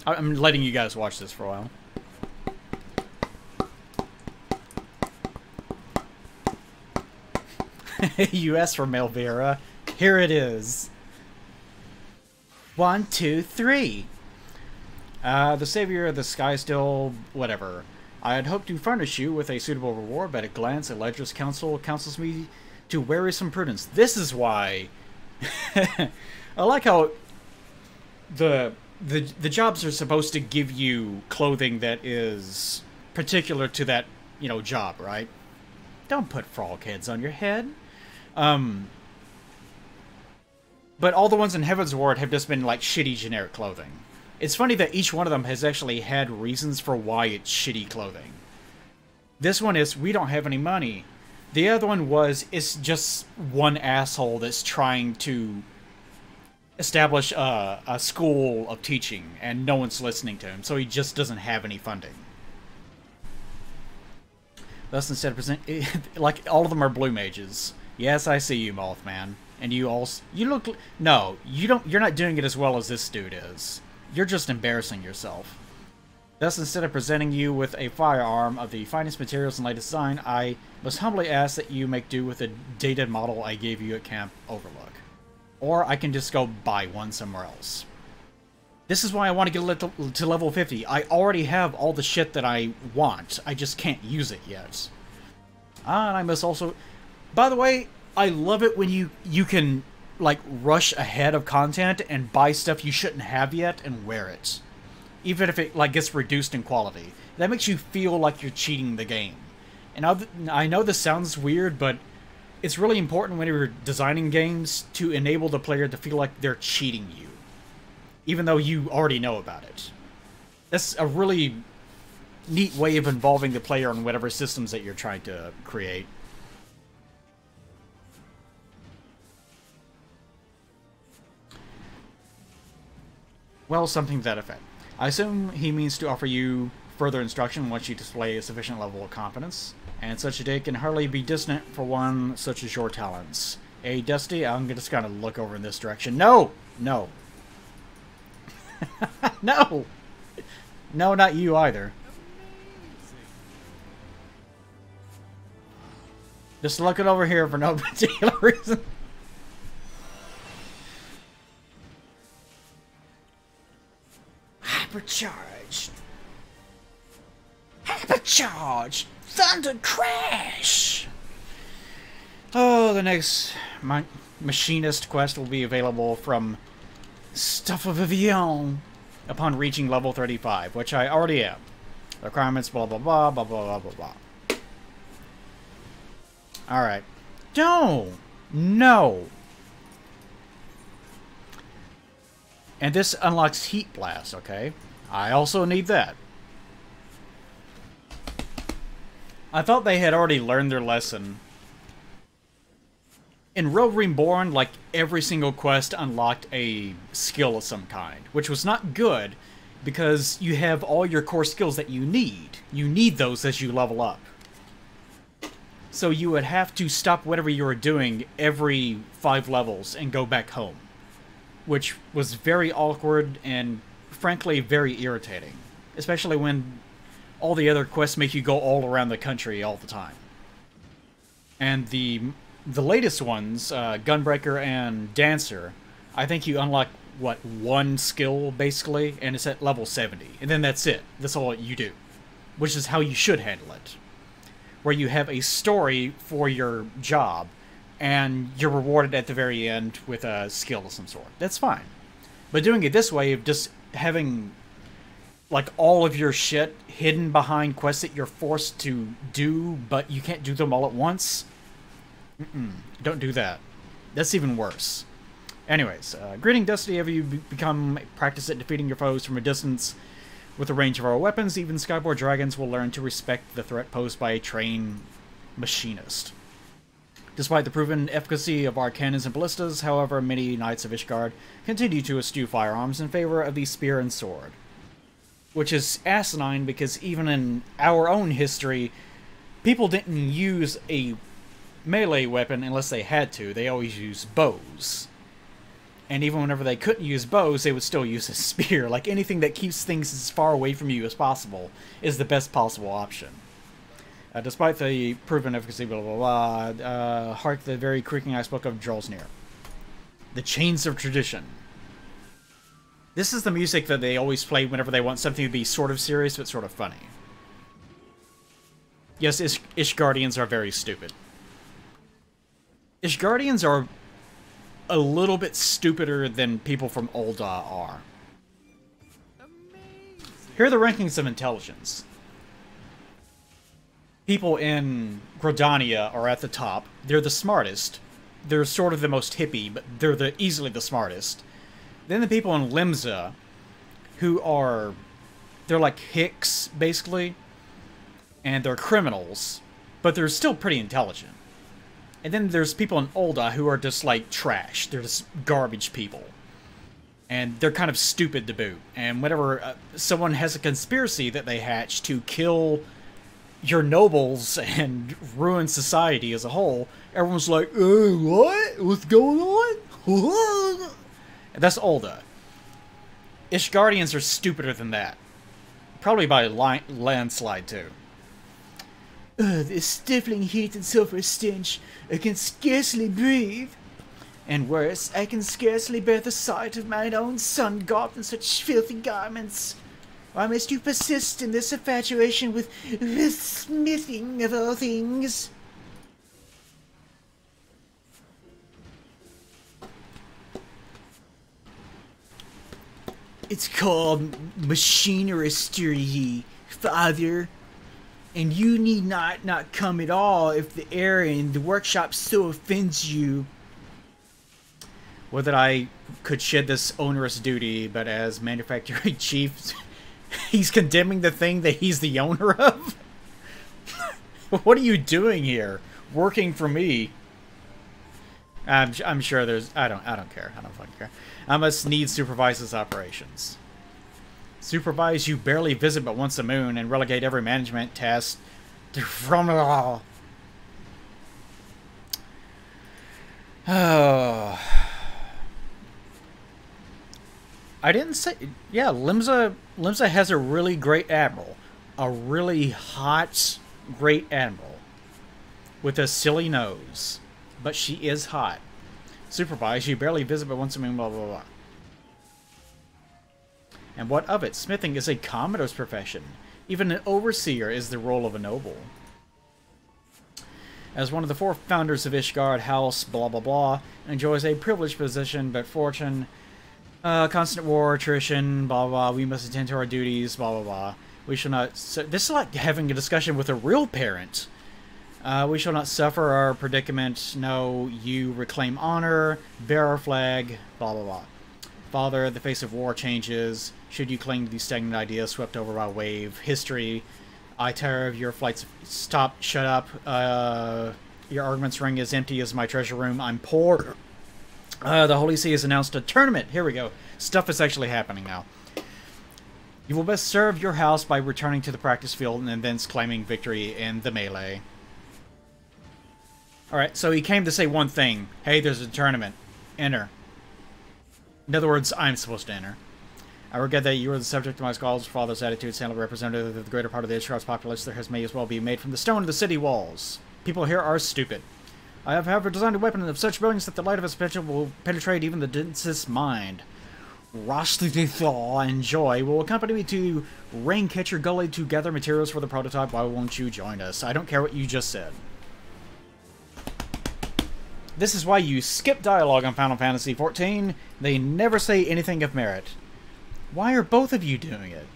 I'm letting you guys watch this for a while. You asked for Melvira. Here it is. 1, 2, 3. The savior of the sky still... whatever. I had hoped to furnish you with a suitable reward, but at a glance, Electra's counsel counsels me to weary some prudence. This is why... I like how the jobs are supposed to give you clothing that is particular to that, you know, job, right? Don't put frog heads on your head. But all the ones in Heaven's Ward have just been, like, shitty generic clothing. It's funny that each one of them has actually had reasons for why it's shitty clothing. This one is, we don't have any money. The other one was, it's just one asshole that's trying to establish a school of teaching, and no one's listening to him, so he just doesn't have any funding. Thus, instead of present... like, all of them are blue mages. Yes, I see you, Mothman. And you also... You look... No, you don't... You're not doing it as well as this dude is. You're just embarrassing yourself. Thus, instead of presenting you with a firearm of the finest materials and latest design, I must humbly ask that you make do with the dated model I gave you at Camp Overlook. Or I can just go buy one somewhere else. This is why I want to get to level 50. I already have all the shit that I want. I just can't use it yet. And I must also... By the way, I love it when you can... like, rush ahead of content and buy stuff you shouldn't have yet and wear it. Even if it, like, gets reduced in quality. That makes you feel like you're cheating the game. And I know this sounds weird, but it's really important when you're designing games to enable the player to feel like they're cheating you. Even though you already know about it. That's a really neat way of involving the player in whatever systems that you're trying to create. Well, something to that effect. I assume he means to offer you further instruction once you display a sufficient level of competence, and such a day can hardly be distant for one such as your talents. Hey, Dusty, I'm just gonna look over in this direction. No! No. No! No, not you either. Just looking over here for no particular reason. Hypercharged. Hypercharged. Thunder Crash. Oh, the next machinist quest will be available from Stuff of Vivian upon reaching level 35, which I already am. Requirements, blah, blah, blah, blah, blah, blah, blah, blah. Alright. No! No! And this unlocks Heat Blast, okay? I also need that. I thought they had already learned their lesson. In Rogue Reborn, like, every single quest unlocked a skill of some kind, which was not good. because you have all your core skills that you need. You need those as you level up. So you would have to stop whatever you were doing every 5 levels and go back home, which was very awkward and frankly very irritating, especially when all the other quests make you go all around the country all the time. And the latest ones, Gunbreaker and Dancer, I think you unlock, what, 1 skill, basically, and it's at level 70. And then that's it. That's all you do. Which is how you should handle it. Where you have a story for your job, and you're rewarded at the very end with a skill of some sort. That's fine. But doing it this way, of just having, like, all of your shit hidden behind quests that you're forced to do, but you can't do them all at once, don't do that. That's even worse. Anyways, greeting Destiny, have you become practice at defeating your foes from a distance with a range of our weapons? Even Skyboard Dragons will learn to respect the threat posed by a trained machinist. Despite the proven efficacy of our cannons and ballistas, however, many Knights of Ishgard continue to eschew firearms in favor of the spear and sword. Which is asinine, because even in our own history, people didn't use a melee weapon unless they had to. They always used bows. And even whenever they couldn't use bows, they would still use a spear. Like, anything that keeps things as far away from you as possible is the best possible option. Despite the proven efficacy, blah, blah, blah, hark the very creaking I spoke of draws near. The Chains of Tradition. This is the music that they always play whenever they want something to be sort of serious, but sort of funny. Yes, Ishgardians are very stupid. Ishgardians are a little bit stupider than people from Ul'dah are. Here are the rankings of intelligence. People in Gridania are at the top. They're the smartest. They're sort of the most hippie, but they're easily the smartest. Then the people in Limsa, who are... they're like hicks, basically. And they're criminals, but they're still pretty intelligent. And then there's people in Ul'dah who are just, like, trash. They're just garbage people. And they're kind of stupid to boot. And whenever someone has a conspiracy that they hatch to kill your nobles and ruin society as a whole, everyone's like, what? What's going on? And that's Ul'dah. Ishgardians are stupider than that. Probably by a landslide, too. This stifling heat and sulfur stench. I can scarcely breathe. And worse, I can scarcely bear the sight of mine own son garbed in such filthy garments. Why must you persist in this infatuation with smithing of all things? It's called machinery, father. And you need not come at all if the air in the workshop so offends you. Well, that I could shed this onerous duty, but as manufacturing chief, he's condemning the thing that he's the owner of? What are you doing here? Working for me? I'm sure there's... I don't care. I don't fucking care. I must needs supervise his operations. Supervise you barely visit but once a moon and relegate every management task to from all. Oh. I didn't say... yeah, Limsa has a really great admiral. A really hot, great admiral. With a silly nose. But she is hot. Supervise you barely visit but once a moon, blah, blah, blah. And what of it? Smithing is a commodore's profession. Even an overseer is the role of a noble. As one of the 4 founders of Ishgard House, blah blah blah, enjoys a privileged position, but fortune, constant war, attrition, blah blah, we must attend to our duties, blah blah blah. We shall not... so this is like having a discussion with a real parent. We shall not suffer our predicament. No, you reclaim honor, bear our flag, blah blah blah. Father, the face of war changes. Should you cling to these stagnant ideas swept over by a wave? History. I tire of your flights. Stop. Shut up. Your arguments ring as empty as my treasure room. I'm poor. The Holy See has announced a tournament. Here we go. Stuff is actually happening now. You will best serve your house by returning to the practice field and then claiming victory in the melee. Alright, so he came to say one thing. Hey, there's a tournament. Enter. In other words, I'm supposed to enter. I regret that you are the subject of my scholar's father's attitudes, and a representative of the greater part of the Ishkar's populace that has may as well be made from the stone of the city walls. People here are stupid. I have, however, designed a weapon of such brilliance that the light of its potential will penetrate even the densest mind. Rashthi and Joy will accompany me to Raincatcher Gully to gather materials for the prototype. Why won't you join us? I don't care what you just said. This is why you skip dialogue on Final Fantasy XIV. They never say anything of merit. Why are both of you doing it?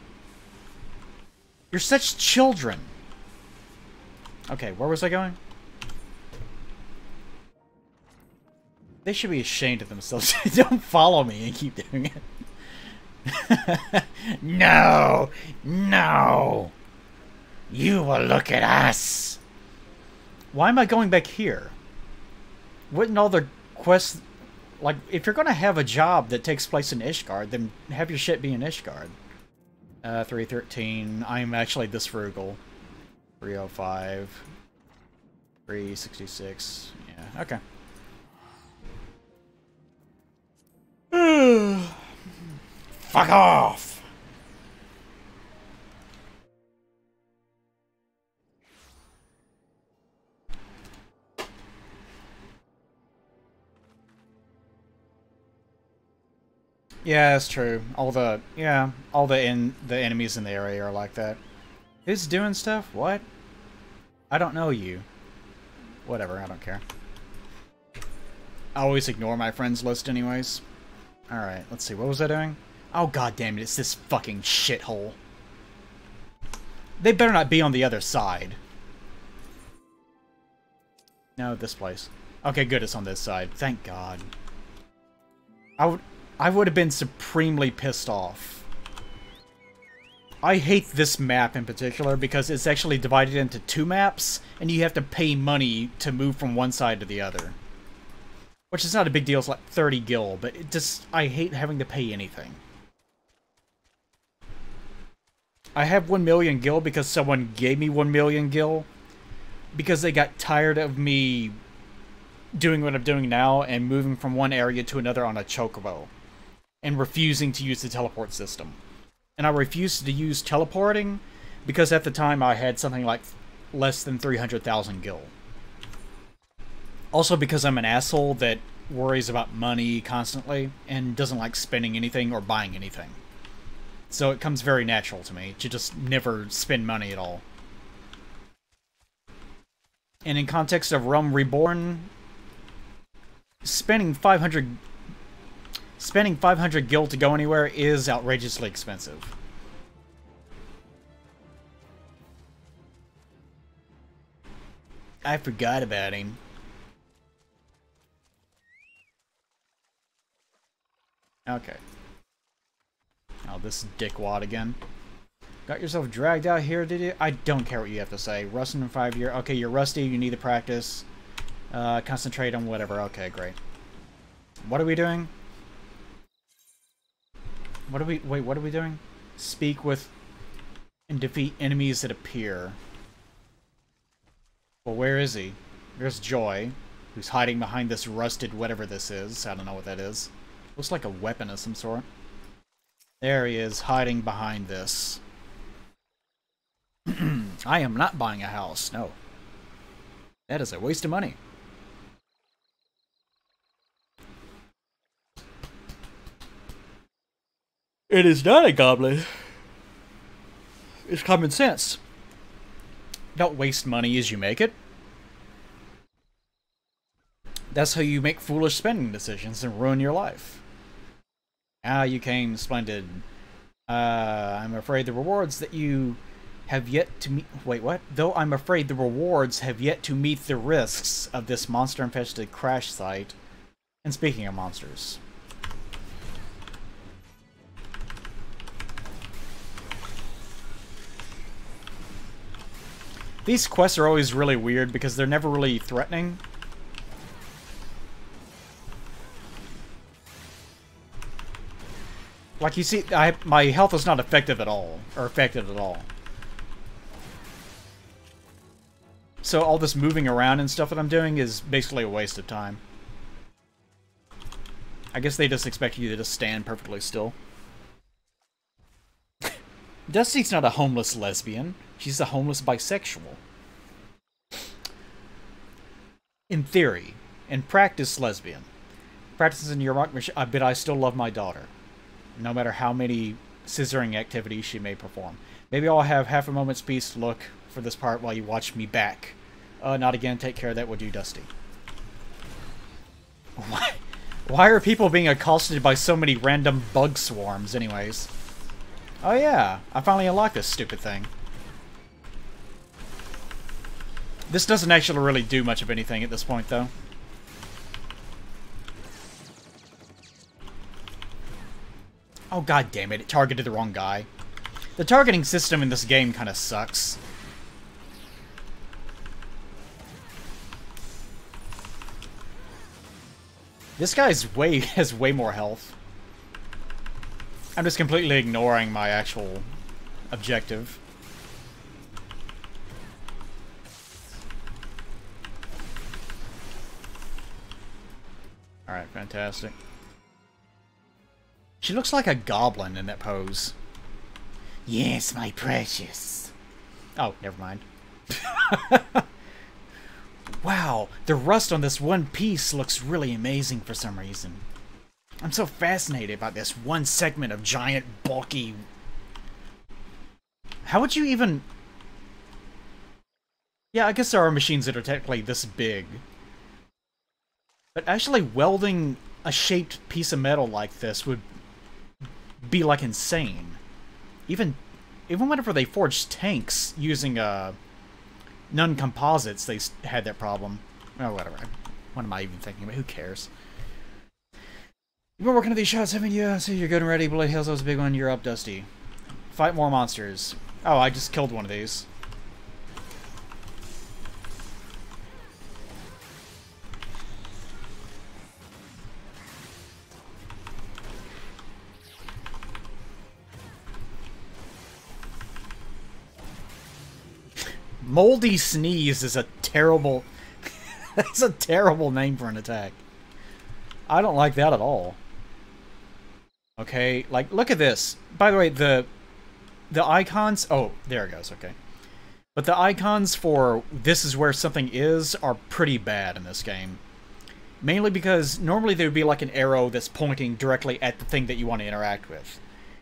You're such children. Okay, where was I going? They should be ashamed of themselves. Don't follow me and keep doing it. No! No! You will look at us! Why am I going back here? Wouldn't all the quests... Like, if you're going to have a job that takes place in Ishgard, then have your shit be in Ishgard. 313. I'm actually this frugal. 305. 366. Yeah, okay. Fuck off! Yeah, that's true. All the enemies in the area are like that. Who's doing stuff? What? I don't know you. Whatever, I don't care. I always ignore my friends list anyways. Alright, let's see. What was I doing? Oh, god damn it, it's this fucking shithole. They better not be on the other side. No, this place. Okay, good, it's on this side. Thank god. I would have been supremely pissed off. I hate this map in particular because it's actually divided into two maps, and you have to pay money to move from one side to the other. Which is not a big deal, it's like 30 gil, but it just... I hate having to pay anything. I have 1 million gil because someone gave me 1 million gil. Because they got tired of me doing what I'm doing now and moving from one area to another on a chocobo. And refusing to use the teleport system. And I refused to use teleporting because at the time I had something like less than 300,000 gil. Also because I'm an asshole that worries about money constantly and doesn't like spending anything or buying anything. So it comes very natural to me to just never spend money at all. And in context of Realm Reborn, spending 500 gil to go anywhere is outrageously expensive. I forgot about him. Okay. Oh, this dickwad again. Got yourself dragged out here, did you? I don't care what you have to say. Rusting in 5 years. Okay, you're rusty, you need to practice. Concentrate on whatever. Okay, great. What are we doing? What are we... Wait, what are we doing? Speak with and defeat enemies that appear. Well, where is he? There's Joy, who's hiding behind this rusted whatever this is. I don't know what that is. Looks like a weapon of some sort. There he is, hiding behind this. I am not buying a house, no. That is a waste of money. It is not a goblin. It's common sense. Don't waste money as you make it. That's how you make foolish spending decisions and ruin your life. Ah, you came splendid. I'm afraid the rewards that you have yet to meet... Wait, what? Though I'm afraid the rewards have yet to meet the risks of this monster-infested crash site. And speaking of monsters... These quests are always really weird because they're never really threatening. Like you see, my health is not effective at all, or affected at all. So all this moving around and stuff that I'm doing is basically a waste of time. I guess they just expect you to just stand perfectly still. Dusty's not a homeless lesbian. She's a homeless bisexual. In theory. In practice, lesbian. Practicing your rock machine, but I still love my daughter. No matter how many scissoring activities she may perform. Maybe I'll have half a moment's peace look for this part while you watch me back. Not again, take care of that, would you, Dusty? Why are people being accosted by so many random bug swarms, anyways? Oh yeah, I finally unlocked this stupid thing. This doesn't actually really do much of anything at this point, though. Oh god damn it, it targeted the wrong guy. The targeting system in this game kind of sucks. This guy has way more health. I'm just completely ignoring my actual objective. Alright, fantastic. She looks like a goblin in that pose. Yes, my precious. Oh, never mind. Wow, the rust on this one piece looks really amazing for some reason. I'm so fascinated by this one segment of giant, bulky... How would you even... Yeah, I guess there are machines that are technically this big. But actually welding a shaped piece of metal like this would be, like, insane. Even whenever they forged tanks using, non-composites, they had that problem. Oh, whatever. What am I even thinking about? Who cares? You've been working on these shots, haven't you? So you're good and ready. Bloody Hills was a big one. You're up, Dusty. Fight more monsters. Oh, I just killed one of these. Moldy Sneeze is a terrible... That's a terrible name for an attack. I don't like that at all. Okay, like, look at this. By the way, the icons... Oh, there it goes, okay. But the icons for this is where something is are pretty bad in this game. Mainly because normally there would be like an arrow that's pointing directly at the thing that you want to interact with.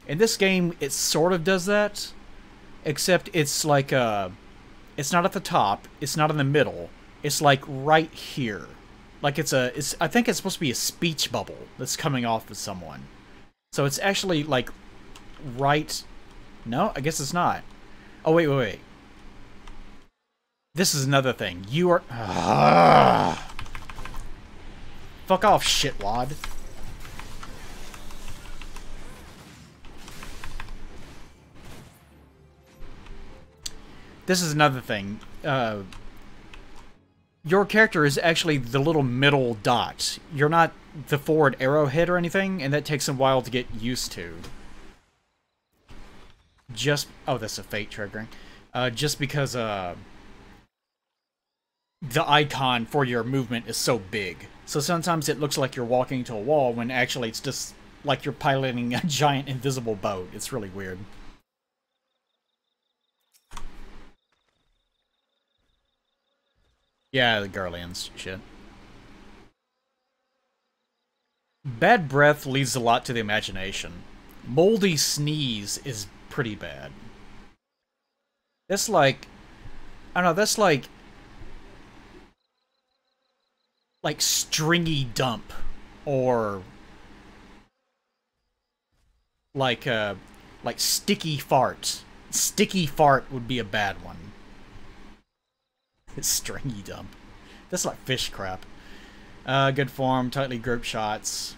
In this game, it sort of does that. Except it's like, it's not at the top, it's not in the middle, it's like right here. Like I think it's supposed to be a speech bubble that's coming off of someone. So it's actually like right... No, I guess it's not. Oh, wait. This is another thing. You are... Fuck off, shitwad. This is another thing. Your character is actually the little middle dot. You're not the forward arrowhead or anything, and that takes a while to get used to. Oh, that's a fate triggering. Just because, the icon for your movement is so big. So sometimes it looks like you're walking to a wall when actually it's just like you're piloting a giant invisible boat. It's really weird. Yeah, the Garleans shit. Bad breath leaves a lot to the imagination. Moldy Sneeze is pretty bad. That's like... I don't know, that's like Stringy Dump. Or... Like Sticky Fart. Sticky Fart would be a bad one. It's Stringy Dump. That's like fish crap. Good form, tightly grouped shots.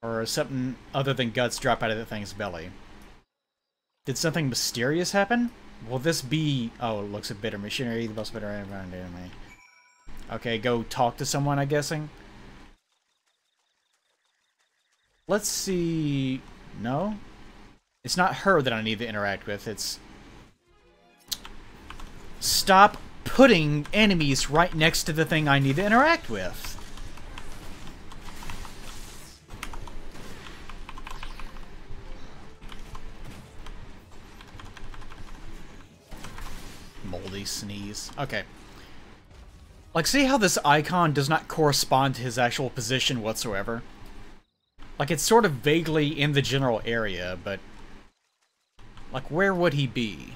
Or something other than guts drop out of the thing's belly. Did something mysterious happen? Will this be... Oh, it looks a bitter machinery. The most bitter I've ever done to me. Okay, go talk to someone, I'm guessing. Let's see... No? It's not her that I need to interact with, it's... Stop putting enemies right next to the thing I need to interact with. Moldy sneeze. Okay. Like, see how this icon does not correspond to his actual position whatsoever? Like, it's sort of vaguely in the general area, but... Like, where would he be?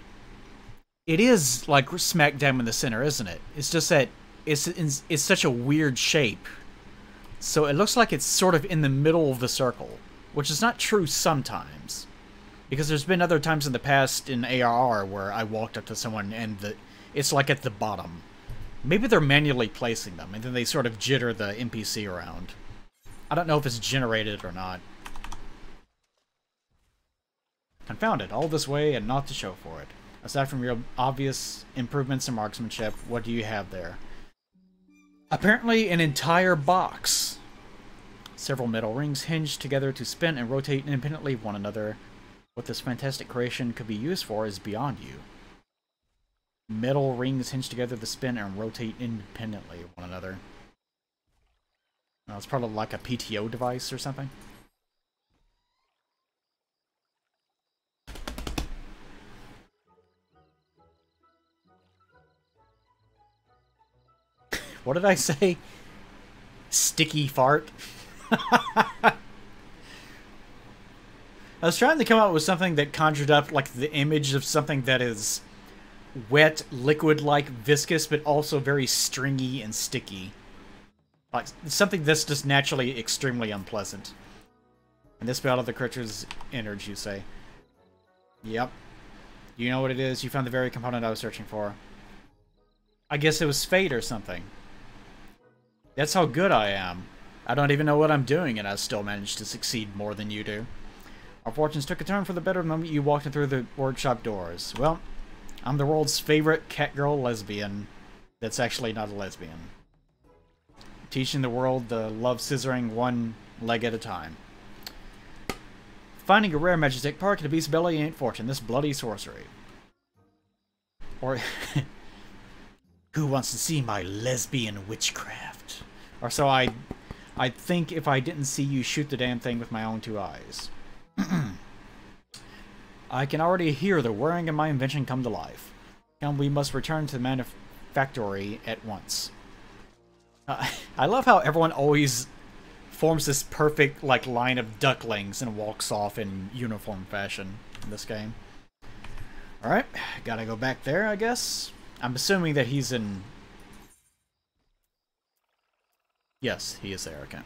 It is, like, smack dab in the center, isn't it? It's just that it's such a weird shape. So it looks like it's sort of in the middle of the circle, which is not true sometimes. Because there's been other times in the past in ARR where I walked up to someone and it's like at the bottom. Maybe they're manually placing them, and then they sort of jitter the NPC around. I don't know if it's generated or not. Confound it, all this way and not to show for it. Aside from your obvious improvements in marksmanship, what do you have there? Apparently an entire box. Several metal rings hinged together to spin and rotate independently of one another. What this fantastic creation could be used for is beyond you. Metal rings hinged together to spin and rotate independently of one another. It's probably like a PTO device or something. What did I say? Sticky fart? I was trying to come up with something that conjured up like the image of something that is wet, liquid-like, viscous, but also very stringy and sticky. Like something that's just naturally extremely unpleasant. And this battle of the creature's innards, you say. Yep. You know what it is. You found the very component I was searching for. I guess it was fate or something. That's how good I am. I don't even know what I'm doing, and I still managed to succeed more than you do. Our fortunes took a turn for the better the moment you walked in through the workshop doors. Well, I'm the world's favorite catgirl lesbian that's actually not a lesbian. Teaching the world the love scissoring one leg at a time. Finding a rare Magitek park in a beast's belly ain't fortune. This bloody sorcery. Or... Who wants to see my lesbian witchcraft? Or so I'd think if I didn't see you shoot the damn thing with my own two eyes. I can already hear the whirring of my invention come to life. And we must return to the manufactory at once. I love how everyone always forms this perfect like line of ducklings and walks off in uniform fashion in this game. Alright, gotta go back there, I guess. I'm assuming that he's in... Yes, he is there, okay.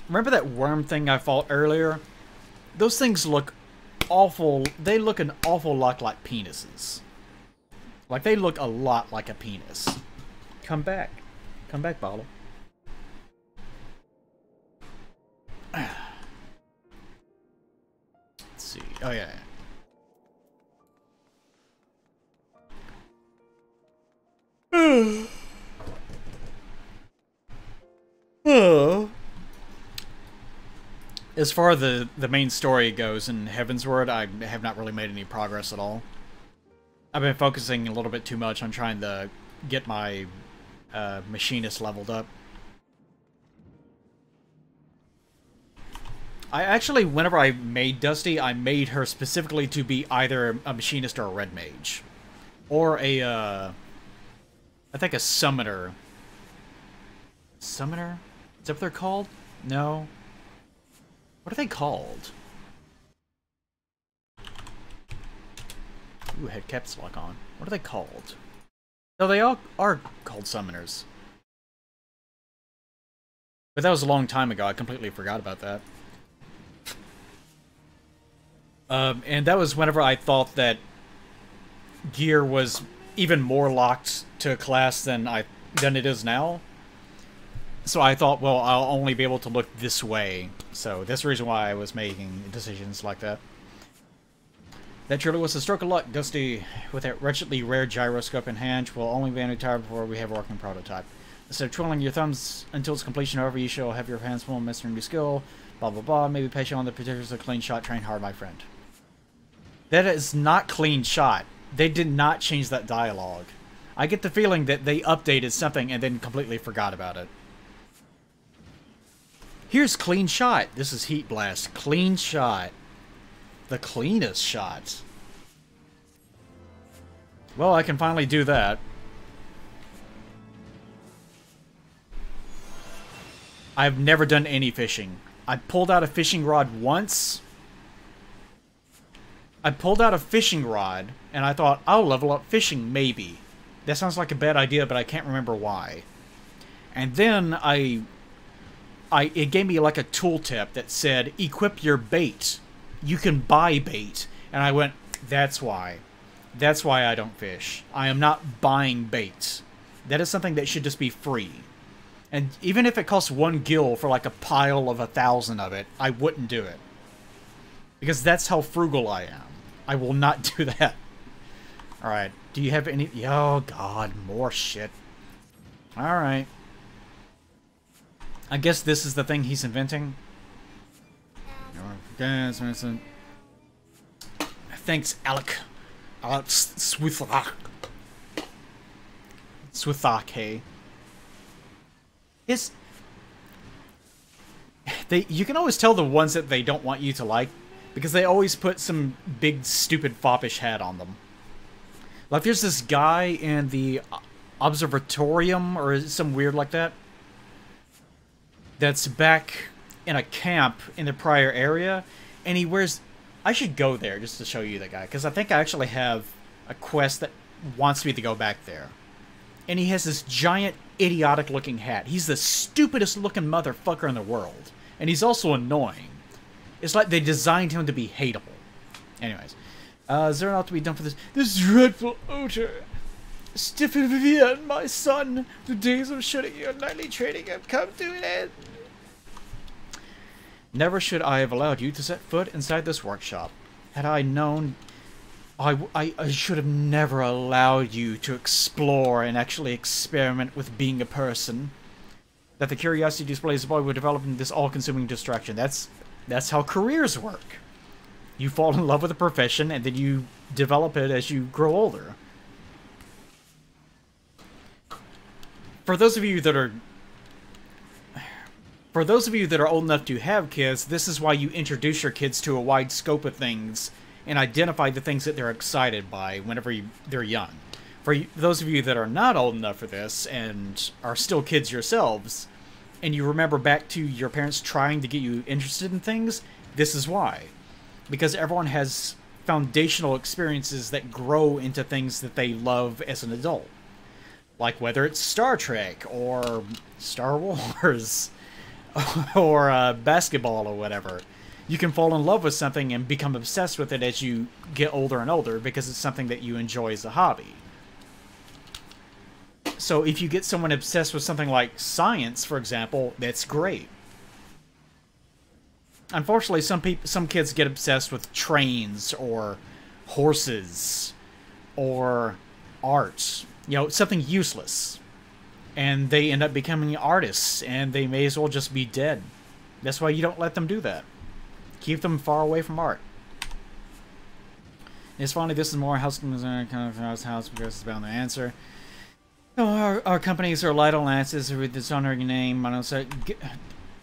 Remember that worm thing I fought earlier? Those things look awful... They look an awful lot like penises. Like, they look a lot like a penis. Come back. Come back, Bottle. Let's see. Oh, yeah. As far as the main story goes in Heavensward, I have not really made any progress at all. I've been focusing a little bit too much on trying to get my machinist leveled up. I actually, whenever I made Dusty, I made her specifically to be either a machinist or a red mage. Or a, I think a summoner. Summoner? Is that what they're called? No. What are they called? Ooh, had caps lock on. What are they called? No, they all are called summoners. But that was a long time ago. I completely forgot about that. And that was whenever I thought that gear was even more locked to a class than it is now. So I thought, well, I'll only be able to look this way. So that's the reason why I was making decisions like that. That truly was a stroke of luck, Dusty. With that wretchedly rare gyroscope in hand, we'll only be any time before we have a working prototype. So twiddling your thumbs until its completion, however, you shall have your hands full of mastering new skill. Blah, blah, blah. Maybe patient on the particulars of clean shot. Train hard, my friend. That is not clean shot. They did not change that dialogue. I get the feeling that they updated something and then completely forgot about it. Here's clean shot. This is Heat Blast. Clean shot. The cleanest shot. Well, I can finally do that. I've never done any fishing. I pulled out a fishing rod once. I pulled out a fishing rod, and I thought, I'll level up fishing, maybe. That sounds like a bad idea, but I can't remember why. And then it gave me like a tooltip that said, equip your bait. You can buy bait. And I went, that's why. That's why I don't fish. I am not buying bait. That is something that should just be free. And even if it costs 1 gil for like a pile of 1,000 of it, I wouldn't do it. Because that's how frugal I am. I will not do that. Alright, do you have any... Oh god, more shit. Alright. I guess this is the thing he's inventing. Thanks, Alec. Alex Swithak. Swithake. You can always tell the ones that they don't want you to like, because they always put some big, stupid, foppish hat on them. Like, there's this guy in the observatorium, or some weird like that, that's back in a camp in the prior area, and he wears... I should go there just to show you that guy, because I think I actually have a quest that wants me to go back there. And he has this giant, idiotic-looking hat. He's the stupidest-looking motherfucker in the world. And he's also annoying. It's like they designed him to be hateable. Anyways. Is there enough to be done for this? This dreadful odor. Stephen Vivian, my son. The days of shooting you and nightly training have come to an end. Never should I have allowed you to set foot inside this workshop. Had I known... I should have never allowed you to explore and actually experiment with being a person. That the curiosity displays boy would develop into this all-consuming distraction. That's how careers work. You fall in love with a profession, and then you develop it as you grow older. For those of you that are old enough to have kids, this is why you introduce your kids to a wide scope of things and identify the things that they're excited by whenever they're young. For those of you that are not old enough for this and are still kids yourselves, and you remember back to your parents trying to get you interested in things, this is why. Because everyone has foundational experiences that grow into things that they love as an adult. Like whether it's Star Trek, or Star Wars, or basketball, or whatever. You can fall in love with something and become obsessed with it as you get older and older because it's something that you enjoy as a hobby. So if you get someone obsessed with something like science, for example, that's great. Unfortunately, some kids get obsessed with trains or horses or art. You know, something useless. And they end up becoming artists, and they may as well just be dead. That's why you don't let them do that. Keep them far away from art. It's funny, this is more house house because it's bound to answer. Oh, our companies are light on lances with dishonoring name. I don't say.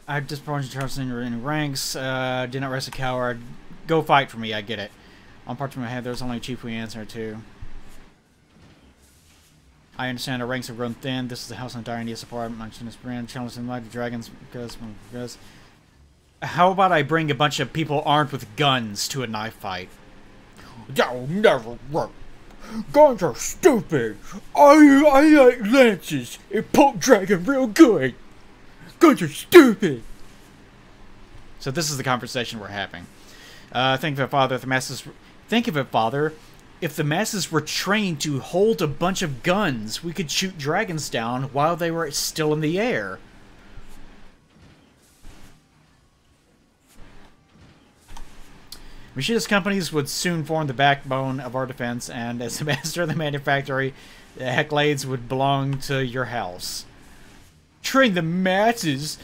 I just brought you trust in your ranks. Did not rest a coward. Go fight for me. I get it. On parts of my head, there's only a chief we answer to. I understand our ranks have grown thin. This is the house on dire need support. I'm mentioning this brand challenging like the dragons because. How about I bring a bunch of people armed with guns to a knife fight? That'll never work. Guns are stupid. I like lances and poke dragon real good. Guns are stupid. So this is the conversation we're having. Think of it, Father. If the masses, think of it, Father. If the masses were trained to hold a bunch of guns, we could shoot dragons down while they were still in the air. Machinist companies would soon form the backbone of our defense, and as the master of the manufactory, the Hecklades would belong to your house. train the masses.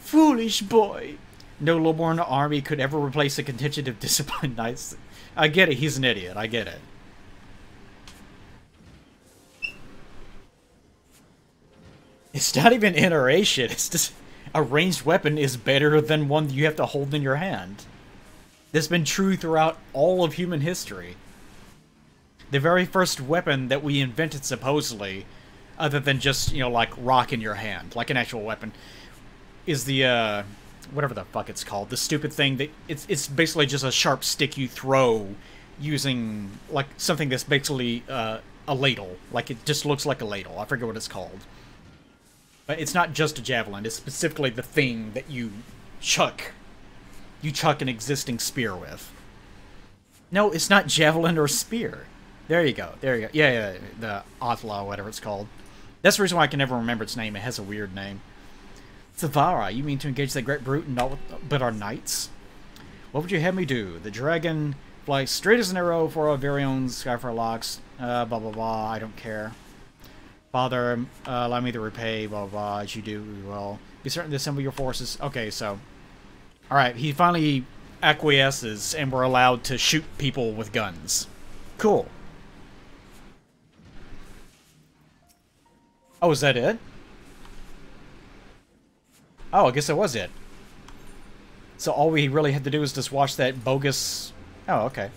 Foolish boy. No lowborn army could ever replace a contingent of disciplined knights. I get it, he's an idiot. I get it. It's not even iteration. It's just a ranged weapon is better than one you have to hold in your hand. That's been true throughout all of human history. The very first weapon that we invented, supposedly, other than just, you know, like rock in your hand, like an actual weapon, is the, whatever the fuck it's called. The stupid thing that, it's basically just a sharp stick you throw using, like, something that's basically, a ladle. Like, it just looks like a ladle. I forget what it's called. But it's not just a javelin, it's specifically the thing that you chuck. You chuck an existing spear with. No, it's not javelin or spear. There you go, there you go. Yeah, the Othla, whatever it's called. That's the reason why I can never remember its name. It has a weird name. Savara, you mean to engage that great brute and not but our knights? What would you have me do? The dragon flies straight as an arrow for our very own Skyfire locks. Blah, blah, blah, I don't care. Father, allow me to repay, blah, blah, blah, as you do, well. Be certain to assemble your forces. Okay, so. Alright, he finally acquiesces, and we're allowed to shoot people with guns. Cool. Oh, is that it? Oh, I guess that was it. So all we really had to do is just watch that bogus... Oh, okay.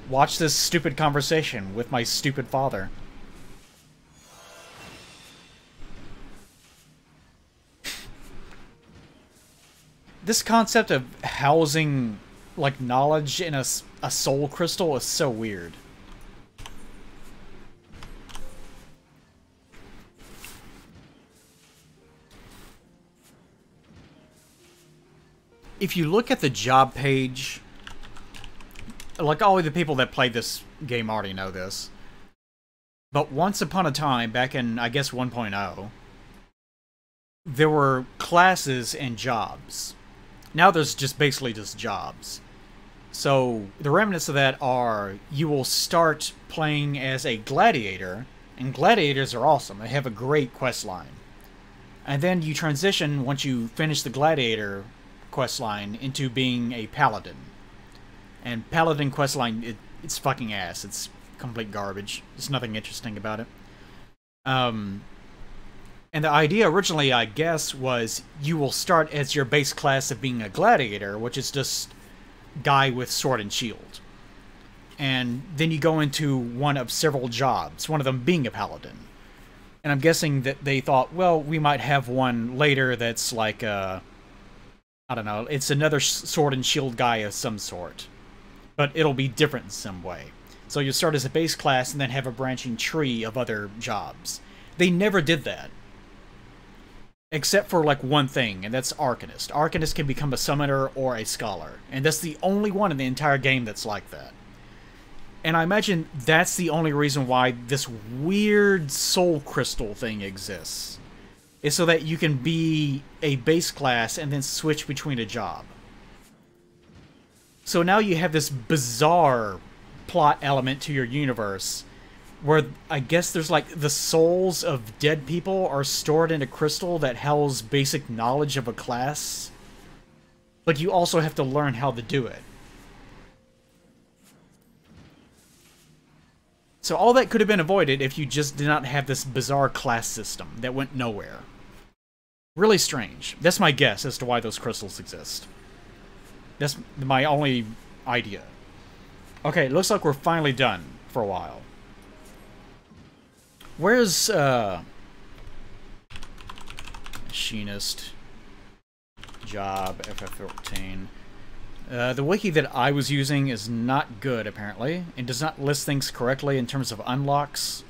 Watch this stupid conversation with my stupid father. This concept of housing, like, knowledge in a soul crystal is so weird. If you look at the job page, like, all of the people that play this game already know this, but once upon a time, back in, I guess, 1.0, there were classes and jobs. Now there's just basically just jobs. So the remnants of that are, you will start playing as a gladiator, and gladiators are awesome. They have a great quest line. And then you transition, once you finish the gladiator quest line, into being a paladin. And paladin quest line, it's fucking ass. It's complete garbage. There's nothing interesting about it. And the idea originally, I guess, was you will start as your base class of being a gladiator, which is just guy with sword and shield. And then you go into one of several jobs, one of them being a paladin. And I'm guessing that they thought, well, we might have one later that's like, I don't know, it's another sword and shield guy of some sort. But it'll be different in some way. So you start as a base class and then have a branching tree of other jobs. They never did that. Except for, like, one thing, and that's Arcanist. Arcanist can become a summoner or a scholar. And that's the only one in the entire game that's like that. And I imagine that's the only reason why this weird soul crystal thing exists. Is so that you can be a base class and then switch between a job. So now you have this bizarre plot element to your universe where I guess there's like the souls of dead people are stored in a crystal that holds basic knowledge of a class. But you also have to learn how to do it. So all that could have been avoided if you just did not have this bizarre class system that went nowhere. Really strange. That's my guess as to why those crystals exist. That's my only idea. Okay, looks like we're finally done for a while. Where's, machinist, job, FF14. The wiki that I was using is not good, apparently, and does not list things correctly in terms of unlocks.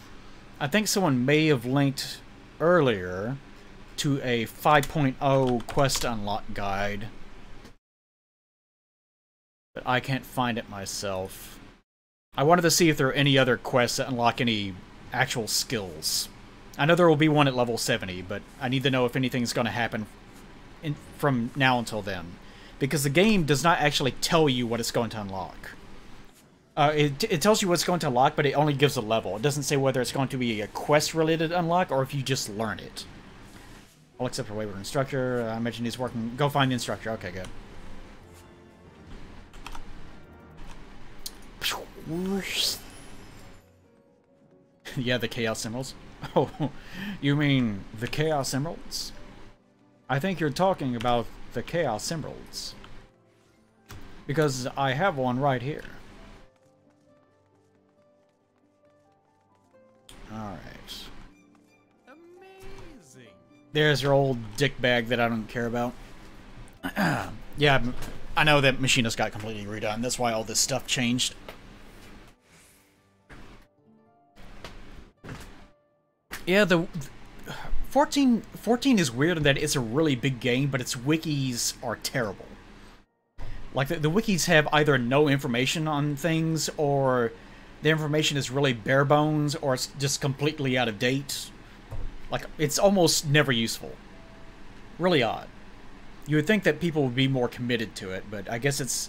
I think someone may have linked earlier to a 5.0 quest unlock guide, but I can't find it myself. I wanted to see if there are any other quests that unlock any actual skills. I know there will be one at level 70, but I need to know if anything's going to happen from now until then. Because the game does not actually tell you what it's going to unlock. It tells you what's going to unlock, but it only gives a level. It doesn't say whether it's going to be a quest-related unlock or if you just learn it. I'll accept a waiver instructor. I mentioned he's working. Go find the instructor. Okay, good. Yeah, the Chaos Emeralds. Oh, you mean the Chaos Emeralds? I think you're talking about the Chaos Emeralds. Because I have one right here. Alright. Amazing. There's your old dick bag that I don't care about. Yeah, I know that Machinist got completely redone. That's why all this stuff changed. Yeah, the 14 is weird in that it's a really big game, but its wikis are terrible. Like, the wikis have either no information on things, or the information is really bare bones, or it's just completely out of date. Like, it's almost never useful. Really odd. You would think that people would be more committed to it, but I guess it's...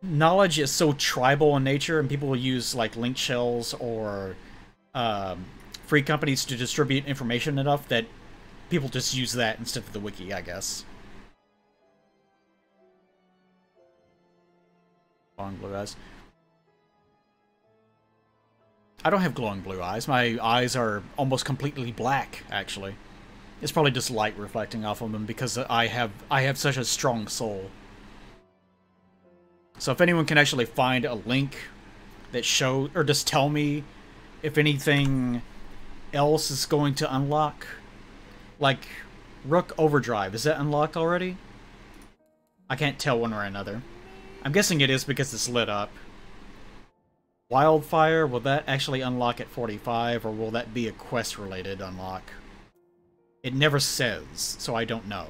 Knowledge is so tribal in nature, and people will use, like, link shells or free companies to distribute information enough that people just use that instead of the wiki, I guess. Glowing blue eyes. I don't have glowing blue eyes. My eyes are almost completely black, actually. It's probably just light reflecting off of them because I have such a strong soul. So if anyone can actually find a link that shows, or just tell me if anything else is going to unlock, like Rook Overdrive, is that unlocked already? I can't tell one or another. I'm guessing it is because it's lit up. Wildfire, will that actually unlock at 45, or will that be a quest-related unlock? It never says, so I don't know.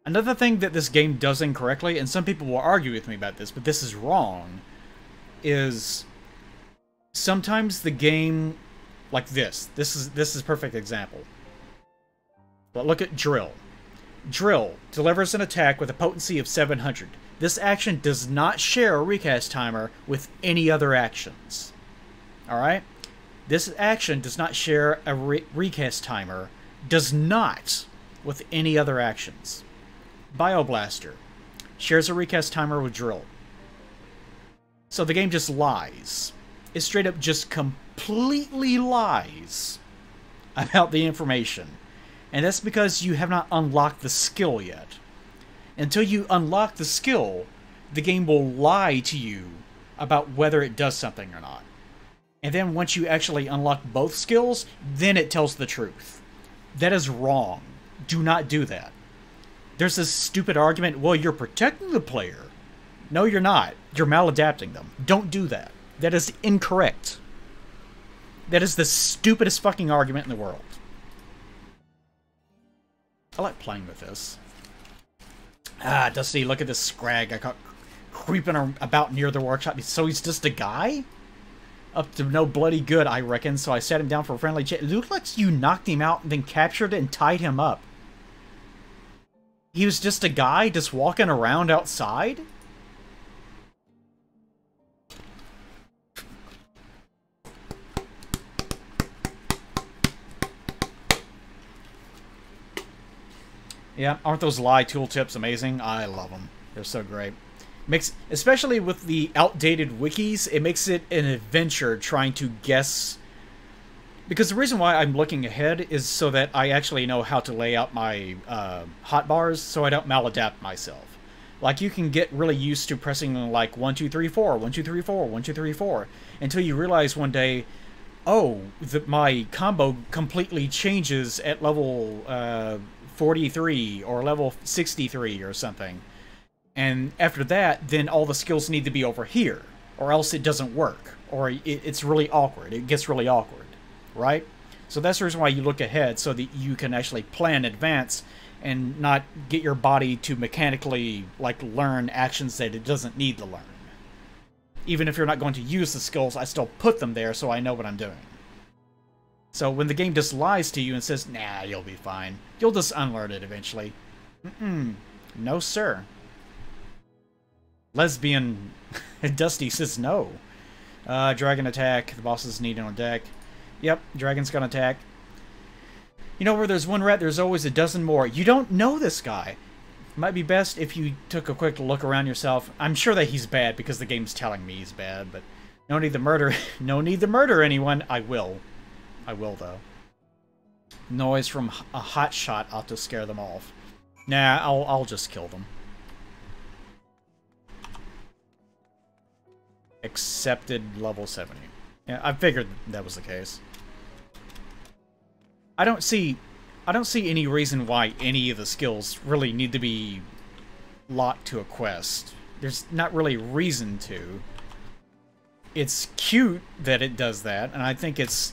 Another thing that this game does incorrectly, and some people will argue with me about this, but this is wrong, is sometimes the game, like this is a perfect example. But look at Drill. Drill delivers an attack with a potency of 700. This action does not share a recast timer with any other actions. Alright? This action does not share a recast timer. Does not with any other actions. Bioblaster shares a recast timer with Drill. So the game just lies. It straight up just completely lies about the information. And that's because you have not unlocked the skill yet. Until you unlock the skill, the game will lie to you about whether it does something or not. And then once you actually unlock both skills, then it tells the truth. That is wrong. Do not do that. There's this stupid argument, well, you're protecting the player. No, you're not. You're maladapting them. Don't do that. That is incorrect. That is the stupidest fucking argument in the world. I like playing with this. Ah, Dusty, look at this scrag I caught creeping about near the workshop. So he's just a guy? Up to no bloody good, I reckon, so I sat him down for a friendly chat. It looked like you knocked him out and then captured it and tied him up. He was just a guy just walking around outside? Yeah, aren't those lie tooltips amazing? I love them. They're so great. Especially with the outdated wikis, it makes it an adventure trying to guess. Because the reason why I'm looking ahead is so that I actually know how to lay out my hotbars so I don't maladapt myself. Like, you can get really used to pressing like 1, 2, 3, 4, 1, 2, 3, 4, 1, 2, 3, 4, until you realize one day, oh, my combo completely changes at level 43 or level 63 or something. And after that, then all the skills need to be over here, or else it doesn't work, or it's really awkward. It gets really awkward, right? So that's the reason why you look ahead, so that you can actually plan in advance and not get your body to mechanically, like, learn actions that it doesn't need to learn. Even if you're not going to use the skills, I still put them there so I know what I'm doing. So when the game just lies to you and says, nah, you'll be fine, you'll just unlearn it eventually. No, sir. Lesbian Dusty says no. Dragon attack. The boss is needed on deck. Yep, dragon's gonna attack. You know, where there's one rat, there's always a dozen more. You don't know this guy. It might be best if you took a quick look around yourself. I'm sure that he's bad because the game's telling me he's bad, but no need to murder. No need to murder anyone. I will. I will, though. Noise from a hot shot ought to scare them off. Nah, I'll just kill them. Accepted level 70. Yeah, I figured that was the case. I don't see any reason why any of the skills really need to be locked to a quest. There's not really reason to. It's cute that it does that, and I think it's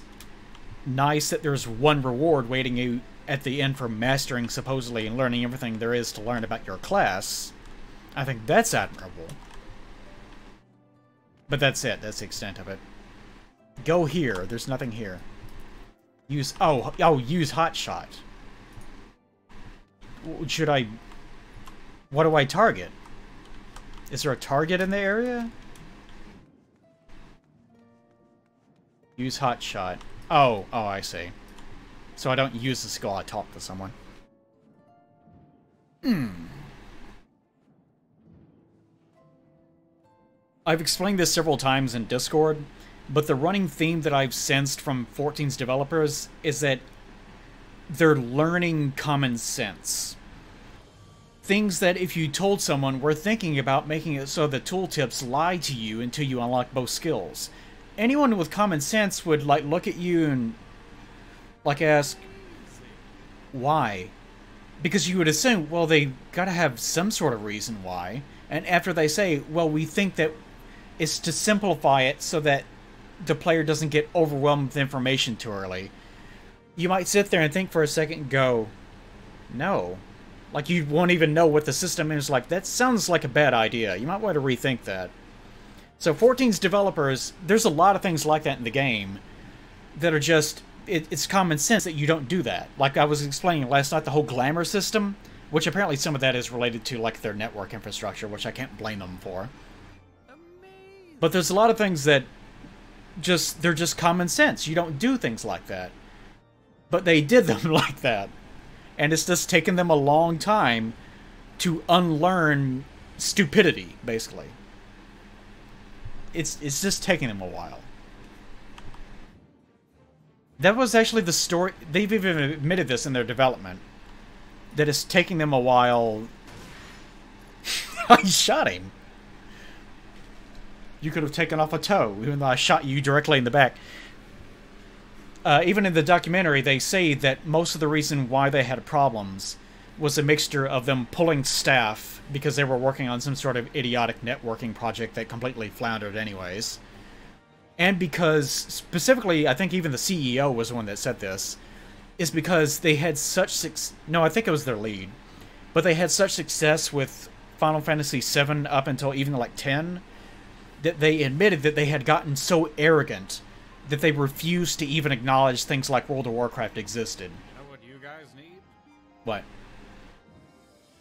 nice that there's one reward waiting you at the end for mastering, supposedly, and learning everything there is to learn about your class. I think that's admirable. But that's it. That's the extent of it. Go here. There's nothing here. Use... Oh, use hotshot. Should I... What do I target? Is there a target in the area? Use hotshot. Oh, I see. So I don't use the skill, I talk to someone. I've explained this several times in Discord, but the running theme that I've sensed from 14's developers is that they're learning common sense. Things that if you told someone, we're thinking about making it so the tooltips lie to you until you unlock both skills. Anyone with common sense would, like, look at you and, like, ask, why? Because you would assume, well, they gotta have some sort of reason why. And after they say, well, we think that it's to simplify it so that the player doesn't get overwhelmed with information too early, you might sit there and think for a second and go, no. Like, you won't even know what the system is like. That sounds like a bad idea. You might want to rethink that. So 14's developers, there's a lot of things like that in the game that are just, it's common sense that you don't do that. Like I was explaining last night, the whole glamour system, which apparently some of that is related to like their network infrastructure, which I can't blame them for. But there's a lot of things that they're just common sense. You don't do things like that. But they did them like that. And it's just taken them a long time to unlearn stupidity, basically. It's just taking them a while. That was actually the story. They've even admitted this in their development. That it's taking them a while. I shot him. You could have taken off a toe, even though I shot you directly in the back. Even in the documentary, they say that most of the reason why they had problems was a mixture of them pulling staff because they were working on some sort of idiotic networking project that completely floundered anyways. And because, specifically, I think even the CEO was the one that said this, is because they had such no, I think it was their lead. But they had such success with Final Fantasy VII up until even, like, 10, that they admitted that they had gotten so arrogant that they refused to even acknowledge things like World of Warcraft existed. Know what you guys need? What?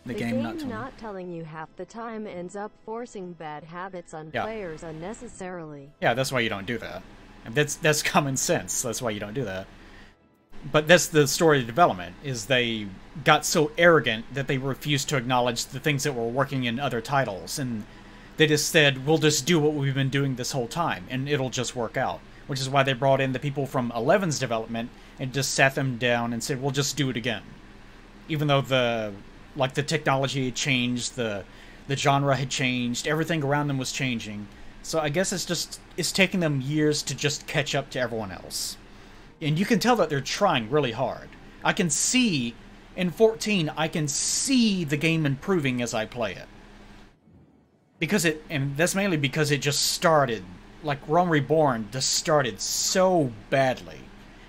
The game not telling you half the time ends up forcing bad habits on Yeah. players unnecessarily. Yeah, that's why you don't do that. And that's common sense. That's why you don't do that. But that's the story of development, is they got so arrogant that they refused to acknowledge the things that were working in other titles. And they just said, we'll just do what we've been doing this whole time, and it'll just work out. Which is why they brought in the people from 11's development and just sat them down and said, we'll just do it again. Even though the technology had changed, the genre had changed, everything around them was changing. So I guess it's taking them years to just catch up to everyone else. And you can tell that they're trying really hard. I can see, in 14, I can see the game improving as I play it. And that's mainly because it just started, like Rome Reborn just started so badly.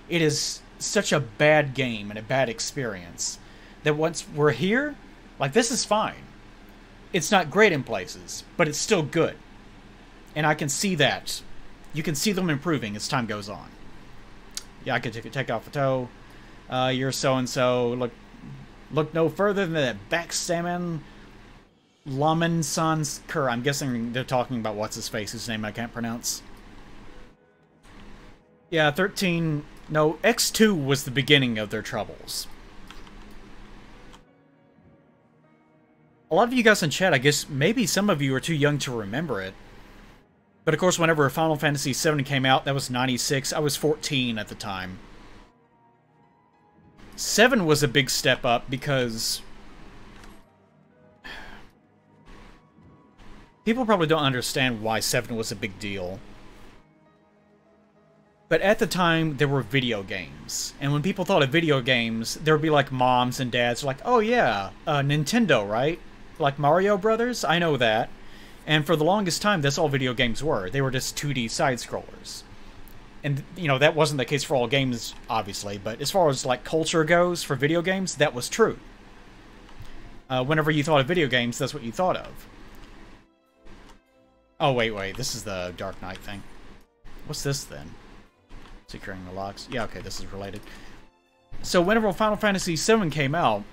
It is such a bad game and a bad experience that once we're here, like, this is fine. It's not great in places, but it's still good. And I can see that. You can see them improving as time goes on. Yeah, I could take off a toe. You're so-and-so. Look no further than that backstabbing Laman Sans Kur. I'm guessing they're talking about what's-his-face, whose name I can't pronounce. Yeah, 13 No, X2 was the beginning of their troubles. A lot of you guys in chat, I guess maybe some of you are too young to remember it. But of course, whenever Final Fantasy VII came out, that was 96. I was 14 at the time. 7 was a big step up because people probably don't understand why 7 was a big deal. But at the time, there were video games. And when people thought of video games, there would be like moms and dads like, oh yeah, Nintendo, right? Like Mario Brothers? I know that. And for the longest time, that's all video games were. They were just 2D side-scrollers. And, you know, that wasn't the case for all games, obviously. But as far as, like, culture goes for video games, that was true. Whenever you thought of video games, that's what you thought of. Oh, wait. This is the Dark Knight thing. What's this, then? Securing the locks. Yeah, okay, this is related. So whenever Final Fantasy VII came out,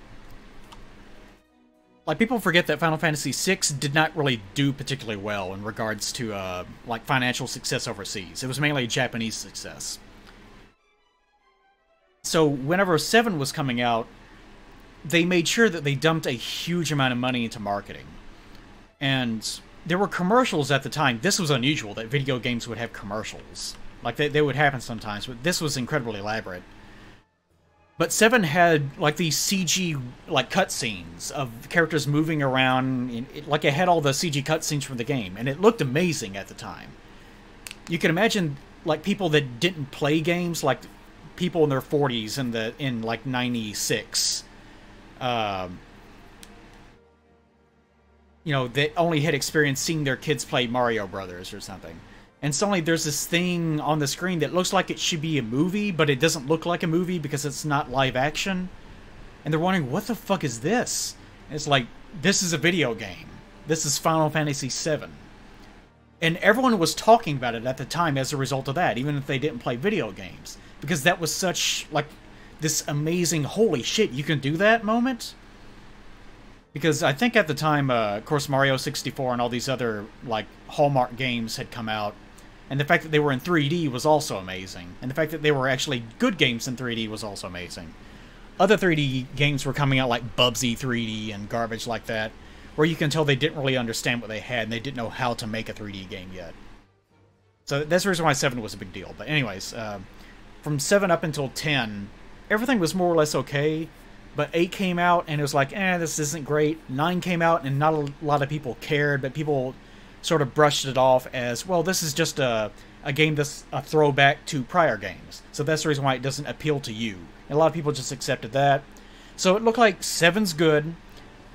like, people forget that Final Fantasy VI did not really do particularly well in regards to, like, financial success overseas. It was mainly a Japanese success. So, whenever 7 was coming out, they made sure that they dumped a huge amount of money into marketing. And there were commercials at the time. This was unusual, that video games would have commercials. Like, they would happen sometimes, but this was incredibly elaborate. But 7 had, like, these CG, like, cutscenes of characters moving around. Like, it had all the CG cutscenes from the game, and it looked amazing at the time. You can imagine, like, people that didn't play games, like, people in their 40s in like, 96. You know, that only had experience seeing their kids play Mario Brothers or something. And suddenly there's this thing on the screen that looks like it should be a movie, but it doesn't look like a movie because it's not live action. And they're wondering, what the fuck is this? And it's like, this is a video game. This is Final Fantasy VII. And everyone was talking about it at the time as a result of that, even if they didn't play video games. Because that was such, like, this amazing, holy shit, you can do that moment? Because I think at the time, of course, Mario 64 and all these other, like, Hallmark games had come out. And the fact that they were in 3D was also amazing. And the fact that they were actually good games in 3D was also amazing. Other 3D games were coming out like Bubsy 3D and garbage like that, where you can tell they didn't really understand what they had and they didn't know how to make a 3D game yet. So that's the reason why 7 was a big deal. But anyways, from 7 up until 10, everything was more or less okay. But 8 came out and it was like, this isn't great. 9 came out and not a lot of people cared, but people sort of brushed it off as, well, this is just a game that's a throwback to prior games. So that's the reason why it doesn't appeal to you. And a lot of people just accepted that. So it looked like 7's good,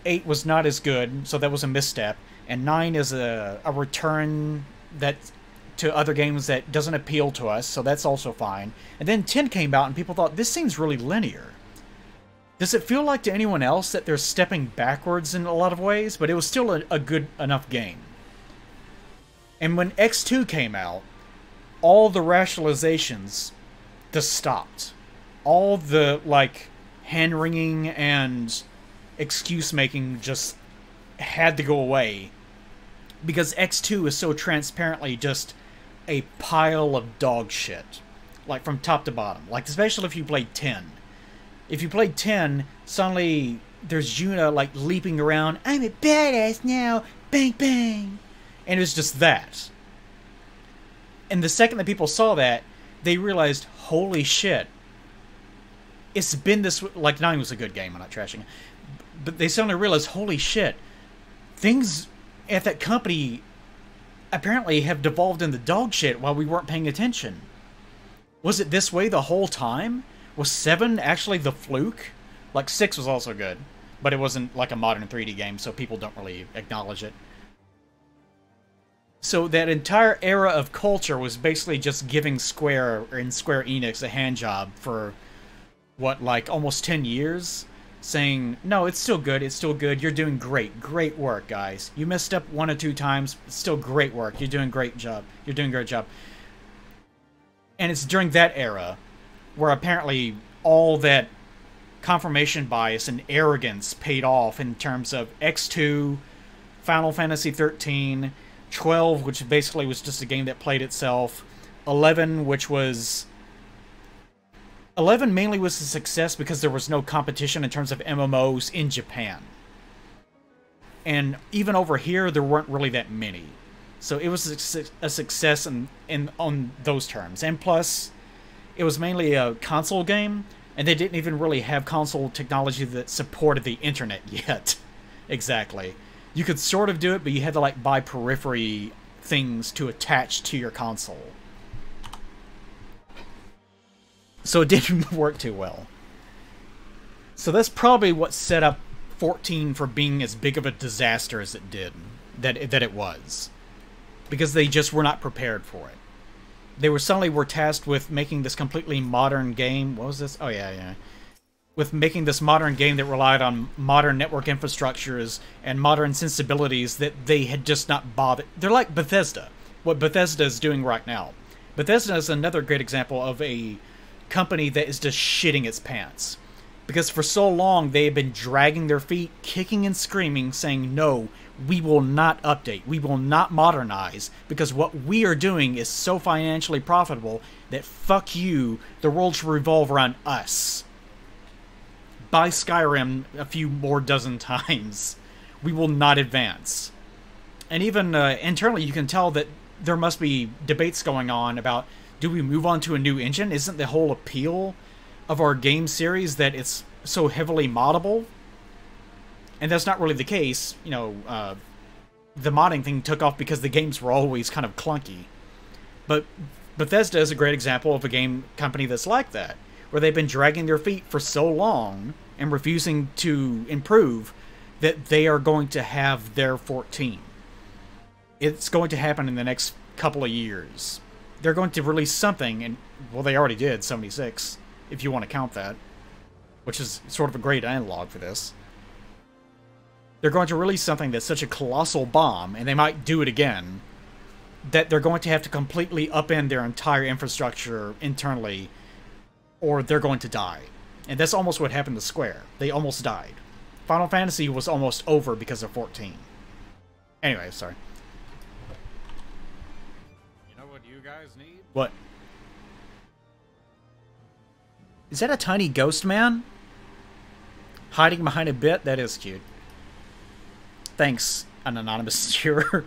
8 was not as good, so that was a misstep, and 9 is a return that to other games that doesn't appeal to us, so that's also fine. And then 10 came out and people thought, this seems really linear. Does it feel like to anyone else that they're stepping backwards in a lot of ways? But it was still a good enough game. And when X2 came out, all the rationalizations just stopped. All the, like, hand-wringing and excuse-making just had to go away. Because X2 is so transparently just a pile of dog shit. Like, from top to bottom. Like, especially if you played 10. If you played 10, suddenly there's Yuna, like, leaping around. I'm a badass now! Bang, bang! And it was just that. And the second that people saw that, they realized, holy shit. It's been this... Like, 9 was a good game, I'm not trashing it. But they suddenly realized, holy shit. Things at that company apparently have devolved into dog shit while we weren't paying attention. Was it this way the whole time? Was 7 actually the fluke? Like, 6 was also good. But it wasn't like a modern 3D game, so people don't really acknowledge it. So that entire era of culture was basically just giving Square Enix a handjob for, what, like almost 10 years? Saying, no, it's still good, you're doing great work, guys. You messed up 1 or 2 times, it's still great work, you're doing a great job. And it's during that era where apparently all that confirmation bias and arrogance paid off in terms of X2, Final Fantasy 13, 12, which basically was just a game that played itself, 11, which was 11 mainly was a success because there was no competition in terms of MMOs in Japan. And even over here, there weren't really that many. So it was a success on those terms. And plus, it was mainly a console game, and they didn't even really have console technology that supported the internet yet. Exactly. You could sort of do it, but you had to like buy periphery things to attach to your console. So it didn't work too well. So that's probably what set up 14 for being as big of a disaster as it did, that it was. Because they just were not prepared for it. They were tasked with making this completely modern game. What was this? Oh yeah. With making this modern game that relied on modern network infrastructures and modern sensibilities that they had just not bothered. They're like Bethesda. What Bethesda is doing right now. Bethesda is another great example of a company that is just shitting its pants. Because for so long, they have been dragging their feet, kicking and screaming, saying, no, we will not update, we will not modernize, because what we are doing is so financially profitable that fuck you, the world should revolve around us. Buy Skyrim a few more dozen times. We will not advance. And even internally, you can tell that there must be debates going on about, do we move on to a new engine? Isn't the whole appeal of our game series that it's so heavily moddable? And that's not really the case. You know, the modding thing took off because the games were always kind of clunky. But Bethesda is a great example of a game company that's like that, where they've been dragging their feet for so long and refusing to improve that they are going to have their 14. It's going to happen in the next couple of years. They're going to release something, and, well, they already did, 76, if you want to count that, which is sort of a great analog for this. They're going to release something that's such a colossal bomb, and they might do it again, that they're going to have to completely upend their entire infrastructure internally, or they're going to die. And that's almost what happened to Square. They almost died. Final Fantasy was almost over because of 14. Anyway, sorry. What you guys need? What? Is that a tiny ghost man? Hiding behind a bit? That is cute. Thanks, an anonymous cheerer.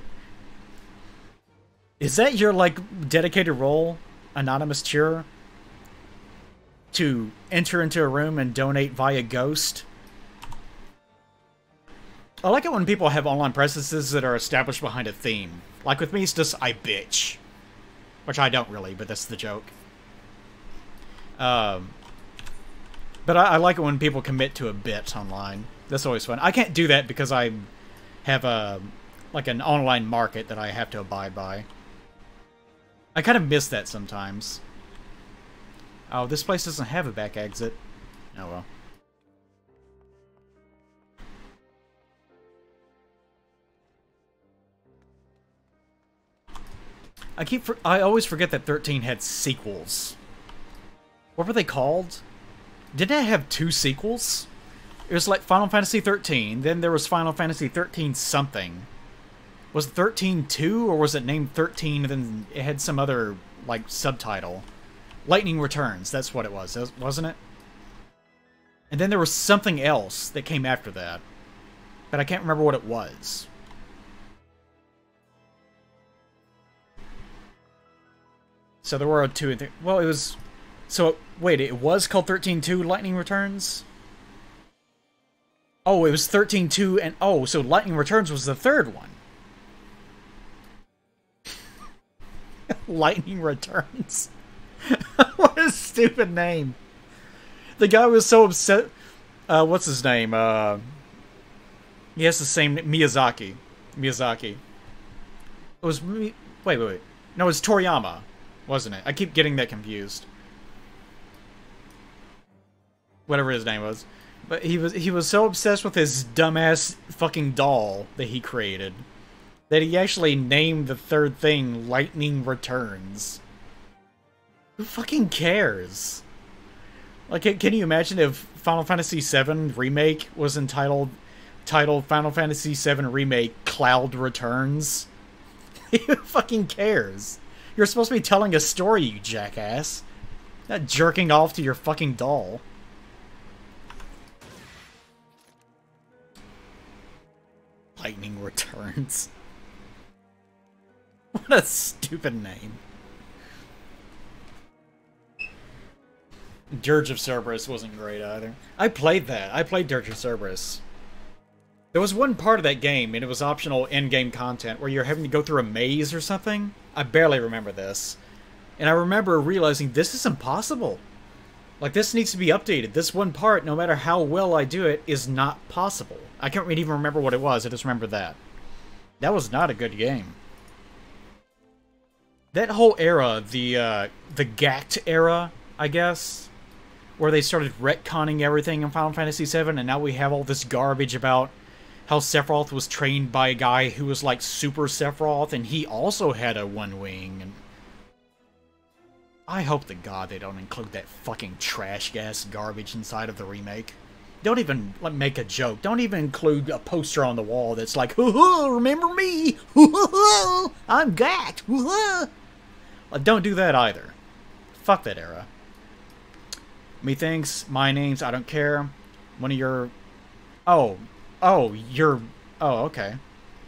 Is that your, like, dedicated role, anonymous cheerer? To enter into a room and donate via ghost? I like it when people have online presences that are established behind a theme. Like with me, it's just, I bitch. Which I don't really, but that's the joke. But I like it when people commit to a bit online. That's always fun. I can't do that because I have like an online market that I have to abide by. I kind of miss that sometimes. Oh, this place doesn't have a back exit. Oh well. I always forget that 13 had sequels. What were they called? Didn't it have 2 sequels? It was like Final Fantasy 13, then there was Final Fantasy 13 something. Was it 13-2, or was it named 13 and then it had some other, like, subtitle? Lightning Returns, that's what it was, wasn't it? And then there was something else that came after that. But I can't remember what it was. So there were 2 and 3. Well, it was... So, wait, it was called 13-2 Lightning Returns? Oh, it was 13-2 and... Oh, so Lightning Returns was the 3rd one. Lightning Returns. What a stupid name. The guy was so upset... what's his name? He has the same... Miyazaki. It was... Wait. No, it was Toriyama, wasn't it? I keep getting that confused. Whatever his name was. But he was so obsessed with his dumbass fucking doll that he created that he actually named the 3rd thing Lightning Returns. Who fucking cares? Like, can you imagine if Final Fantasy VII Remake was titled Final Fantasy VII Remake Cloud Returns? Who fucking cares? You're supposed to be telling a story, you jackass. Not jerking off to your fucking doll. Lightning Returns. What a stupid name. Dirge of Cerberus wasn't great either. I played that. I played Dirge of Cerberus. There was one part of that game, and it was optional in-game content, where you're having to go through a maze or something. I barely remember this. And I remember realizing, this is impossible. Like, this needs to be updated. This one part, no matter how well I do it, is not possible. I can't even remember what it was, I just remember that. That was not a good game. That whole era, the GACT era, I guess, where they started retconning everything in Final Fantasy VII, and now we have all this garbage about how Sephiroth was trained by a guy who was like Super Sephiroth, and he also had a one wing. And I hope to God they don't include that fucking trash gas garbage inside of the remake. Don't even make a joke. Don't even include a poster on the wall that's like, hoo-hoo, remember me? Hoo-hoo-hoo, I'm GACT. Hoo-hoo. Don't do that either. Fuck that era. Methinks, my name's, I don't care. One of your... Oh, you're... Oh, okay.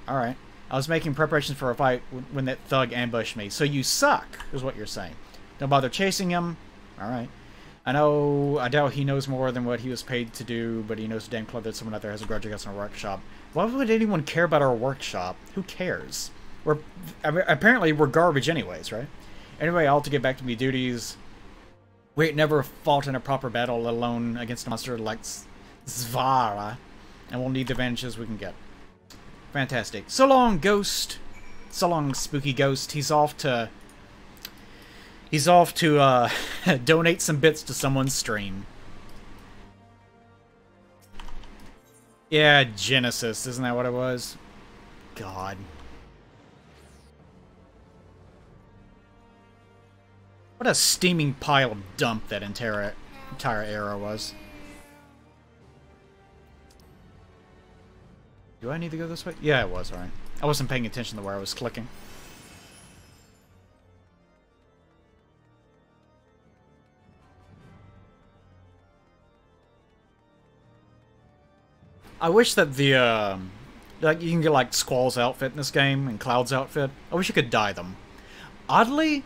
Alright. I was making preparations for a fight when that thug ambushed me. So you suck, is what you're saying. Don't bother chasing him. Alright. I doubt he knows more than what he was paid to do, but he knows damn clear that someone out there has a grudge against our workshop. Why would anyone care about our workshop? Who cares? Apparently we're garbage anyways, right? Anyway, all to get back to me duties. We ain't never fought in a proper battle, let alone against a monster like Zvara. And we'll need the advantages we can get. Fantastic. So long, Ghost. So long, Spooky Ghost. He's off to donate some bits to someone's stream. Yeah, Genesis. Isn't that what it was? God. What a steaming pile of dump that entire era was. Do I need to go this way? Yeah, it was, alright. I wasn't paying attention to where I was clicking. I wish that the, like, you can get, like, Squall's outfit in this game, and Cloud's outfit. I wish you could dye them. Oddly,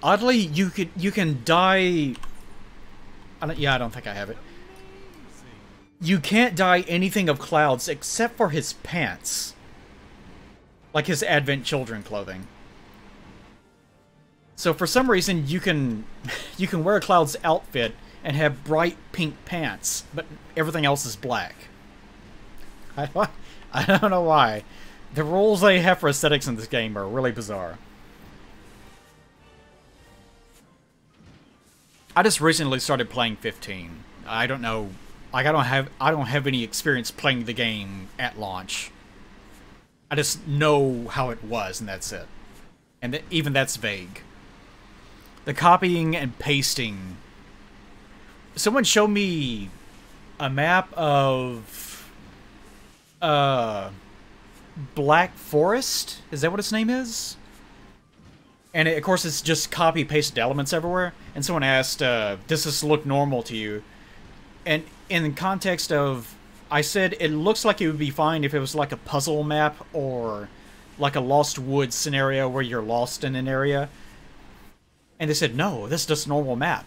you can dye... I don't think I have it. You can't dye anything of Cloud's except for his pants. Like his Advent Children clothing. So for some reason you can wear Cloud's outfit and have bright pink pants, but everything else is black. I don't know why. The rules they have for aesthetics in this game are really bizarre. I just recently started playing 15. I don't know. Like, I don't have any experience playing the game at launch. I just know how it was, and that's it. And even that's vague. The copying and pasting. Someone showed me a map of Black Forest. Is that what its name is? And of course, it's just copy-pasted elements everywhere. And someone asked, does this look normal to you? And in the context of, I said it looks like it would be fine if it was like a puzzle map or like a Lost Woods scenario where you're lost in an area. And they said, no, this is just a normal map.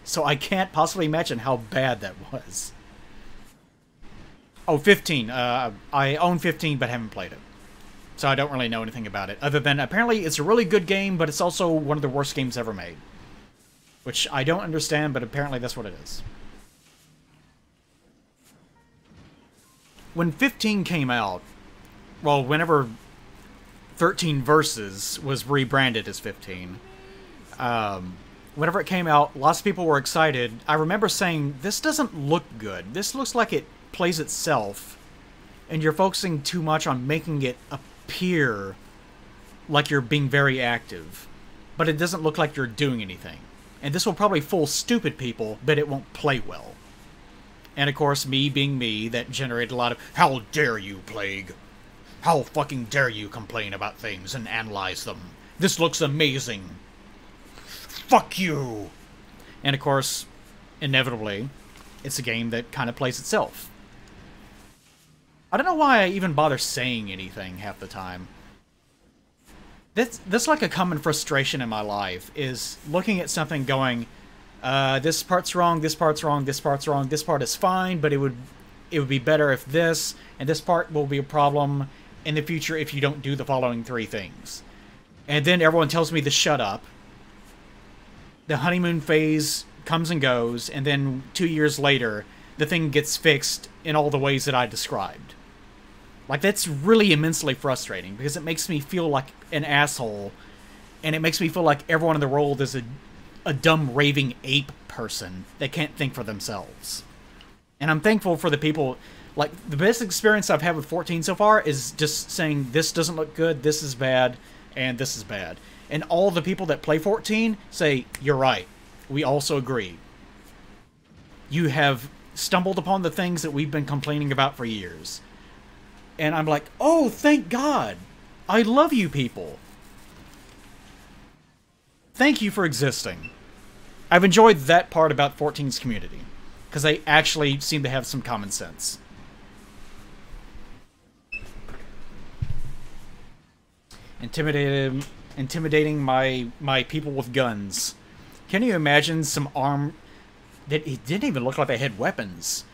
So I can't possibly imagine how bad that was. Oh, 15. I own 15 but haven't played it. So I don't really know anything about it. Other than, apparently it's a really good game, but it's also one of the worst games ever made. Which I don't understand, but apparently that's what it is. When 15 came out, well, whenever 13 Versus was rebranded as 15, whenever it came out, lots of people were excited. I remember saying, this doesn't look good. This looks like it plays itself, and you're focusing too much on making it appear like you're being very active, but it doesn't look like you're doing anything. And this will probably fool stupid people, but it won't play well. And of course, me being me, that generated a lot of, how dare you, Plague? How fucking dare you complain about things and analyze them? This looks amazing. fuck you. And of course, inevitably, it's a game that kind of plays itself. I don't know why I even bother saying anything half the time. That's like a common frustration in my life, is looking at something going, this part's wrong, this part's wrong, this part's wrong, this part is fine, but it would be better if this, and this part will be a problem in the future if you don't do the following 3 things. And then everyone tells me to shut up. The honeymoon phase comes and goes, and then 2 years later, the thing gets fixed in all the ways that I described. Like, that's really immensely frustrating, because it makes me feel like an asshole, and it makes me feel like everyone in the world is a dumb, raving ape person that can't think for themselves. And I'm thankful for the people, like, the best experience I've had with 14 so far is just saying, this doesn't look good, this is bad, and this is bad. And all the people that play 14 say, you're right, we also agree. You have stumbled upon the things that we've been complaining about for years. And I'm like, oh, thank God. I love you people. Thank you for existing. I've enjoyed that part about 14's community, because they actually seem to have some common sense. Intimidating my people with guns. Can you imagine some armed... It didn't even look like they had weapons.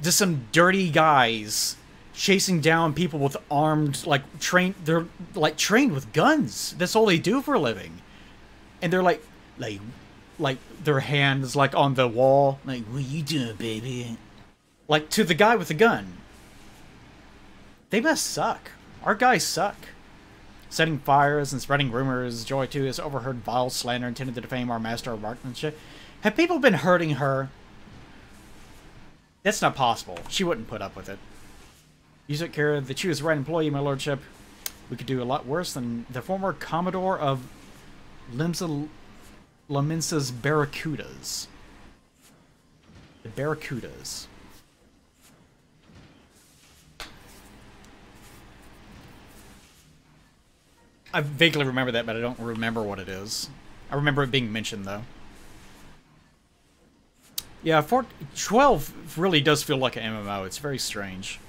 Just some dirty guys chasing down people with armed, like, they're, like, trained with guns. That's all they do for a living. And they're, like, their hands, like, on the wall. Like, what you doing, baby? Like, to the guy with the gun. They must suck. Our guys suck. Setting fires and spreading rumors. Joy, too, has overheard vile slander intended to defame our master of marksmanship. Have people been hurting her? That's not possible. She wouldn't put up with it. You took care that she was the right employee, my lordship. We could do a lot worse than the former Commodore of Laminsa's Barracudas. The Barracudas. I vaguely remember that, but I don't remember what it is. I remember it being mentioned, though. Yeah, 12 really does feel like an MMO. It's very strange.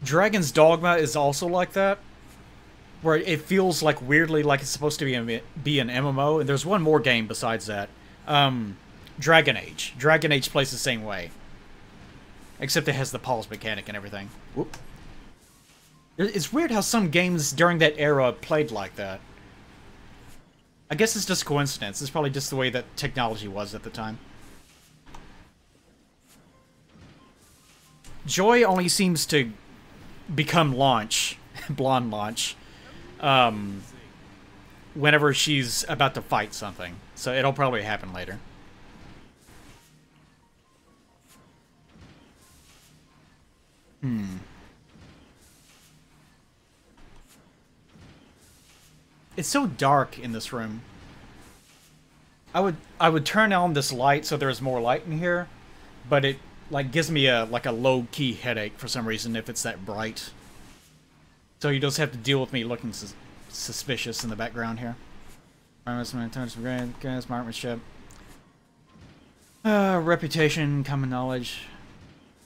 Dragon's Dogma is also like that, where it feels like weirdly like it's supposed to be an MMO, and there's one more game besides that. Dragon Age. Dragon Age plays the same way. Except it has the pause mechanic and everything. Whoop. It's weird how some games during that era played like that. I guess it's just coincidence. It's probably just the way that technology was at the time. Joy only seems to become blonde launch, whenever she's about to fight something. So it'll probably happen later. It's so dark in this room. I would turn on this light so there's more light in here, but it like gives me a low-key headache for some reason if it's that bright. So you just have to deal with me looking suspicious in the background here. Marksmanship. Reputation, common knowledge.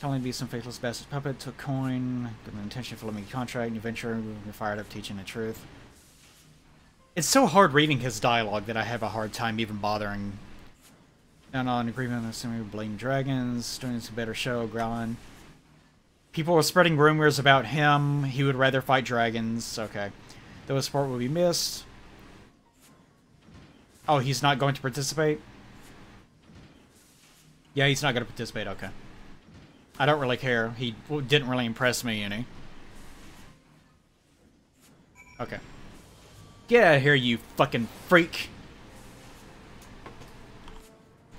Telling to be some faithless bastard puppet, took coin, good intention for limiting contract, new venture, fired up teaching the truth. It's so hard reading his dialogue that I have a hard time even bothering. Down on agreement, assuming blame dragons, doing some better show, growling. People are spreading rumors about him. He would rather fight dragons. Okay. Though his support will be missed. Oh, he's not going to participate? Yeah, he's not going to participate. Okay. I don't really care. He didn't really impress me any. Okay. Get out of here, you fucking freak.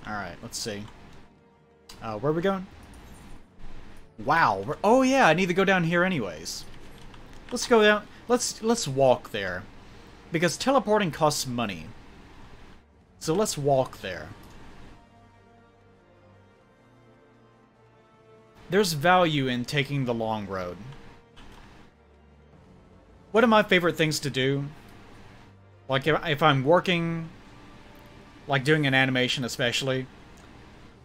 Alright, let's see. Where are we going? Wow. Oh yeah, I need to go down here anyways. Let's go down. Let's walk there. Because teleporting costs money. So let's walk there. There's value in taking the long road. One of my favorite things to do, Like, if I'm working, like doing an animation especially,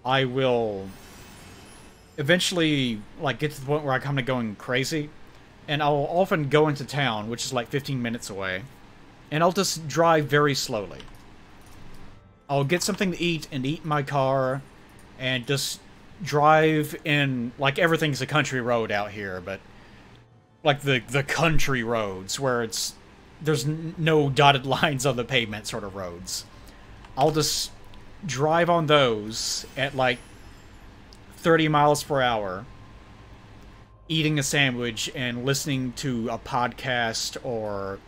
I will eventually, like, get to the point where I come to going crazy, and I'll often go into town, which is like 15 minutes away, and I'll just drive very slowly. I'll get something to eat and eat in my car, and just drive in, like, everything's a country road out here, but like the country roads where there's no dotted lines on the pavement sort of roads. I'll just drive on those at like 30 miles per hour, eating a sandwich and listening to a podcast or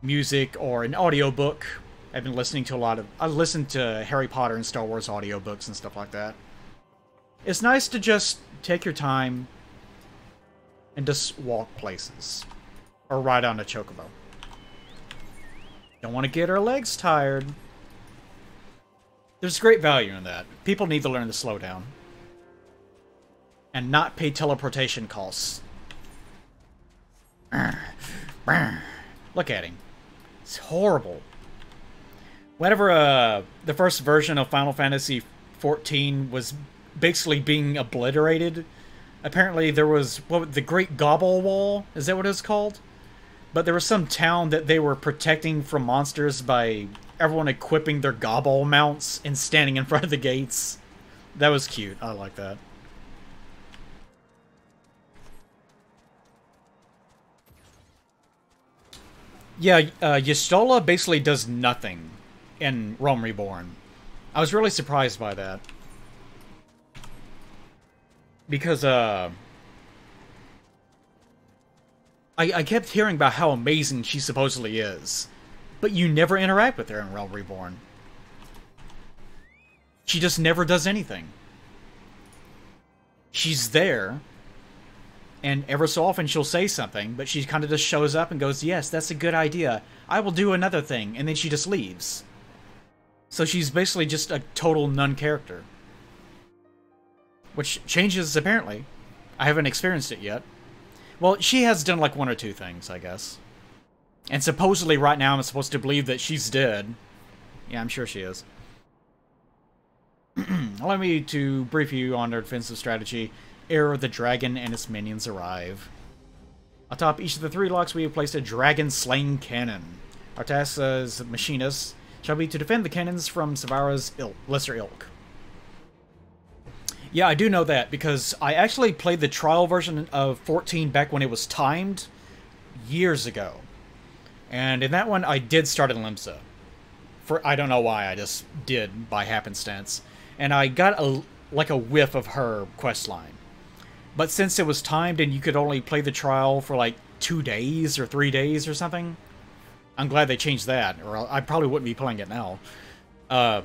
music or an audiobook. I've been listening to I listened to Harry Potter and Star Wars audiobooks and stuff like that. It's nice to just take your time and just walk places. Or ride on a chocobo. Don't want to get our legs tired. There's great value in that. People need to learn to slow down. And not pay teleportation costs. Look at him. It's horrible. Whenever the first version of Final Fantasy XIV was basically being obliterated, apparently there was the Great Gobble Wall. Is that what it's called? But there was some town that they were protecting from monsters by everyone equipping their gobble mounts and standing in front of the gates. That was cute. I like that. Yeah, Y'shtola basically does nothing in Realm Reborn. I was really surprised by that. Because, I kept hearing about how amazing she supposedly is, but you never interact with her in Realm Reborn. She just never does anything. She's there, and ever so often she'll say something, but she kind of just shows up and goes, yes, that's a good idea. I will do another thing, and then she just leaves. So she's basically just a total non-character. Which changes, apparently. I haven't experienced it yet. Well, she has done like one or two things, I guess. And supposedly right now I'm supposed to believe that she's dead. Yeah, I'm sure she is. Allow me to brief you on our defensive strategy. Ere the dragon and its minions arrive. Atop each of the 3 locks we have placed a dragon-slaying cannon. Our task as machinists shall be to defend the cannons from Savara's lesser ilk. Yeah, I do know that, because I actually played the trial version of 14 back when it was timed years ago. And in that one, I did start in Limsa. I don't know why, I just did, by happenstance. And I got a whiff of her questline. But since it was timed and you could only play the trial for like 2 days or 3 days or something, I'm glad they changed that, or I probably wouldn't be playing it now. I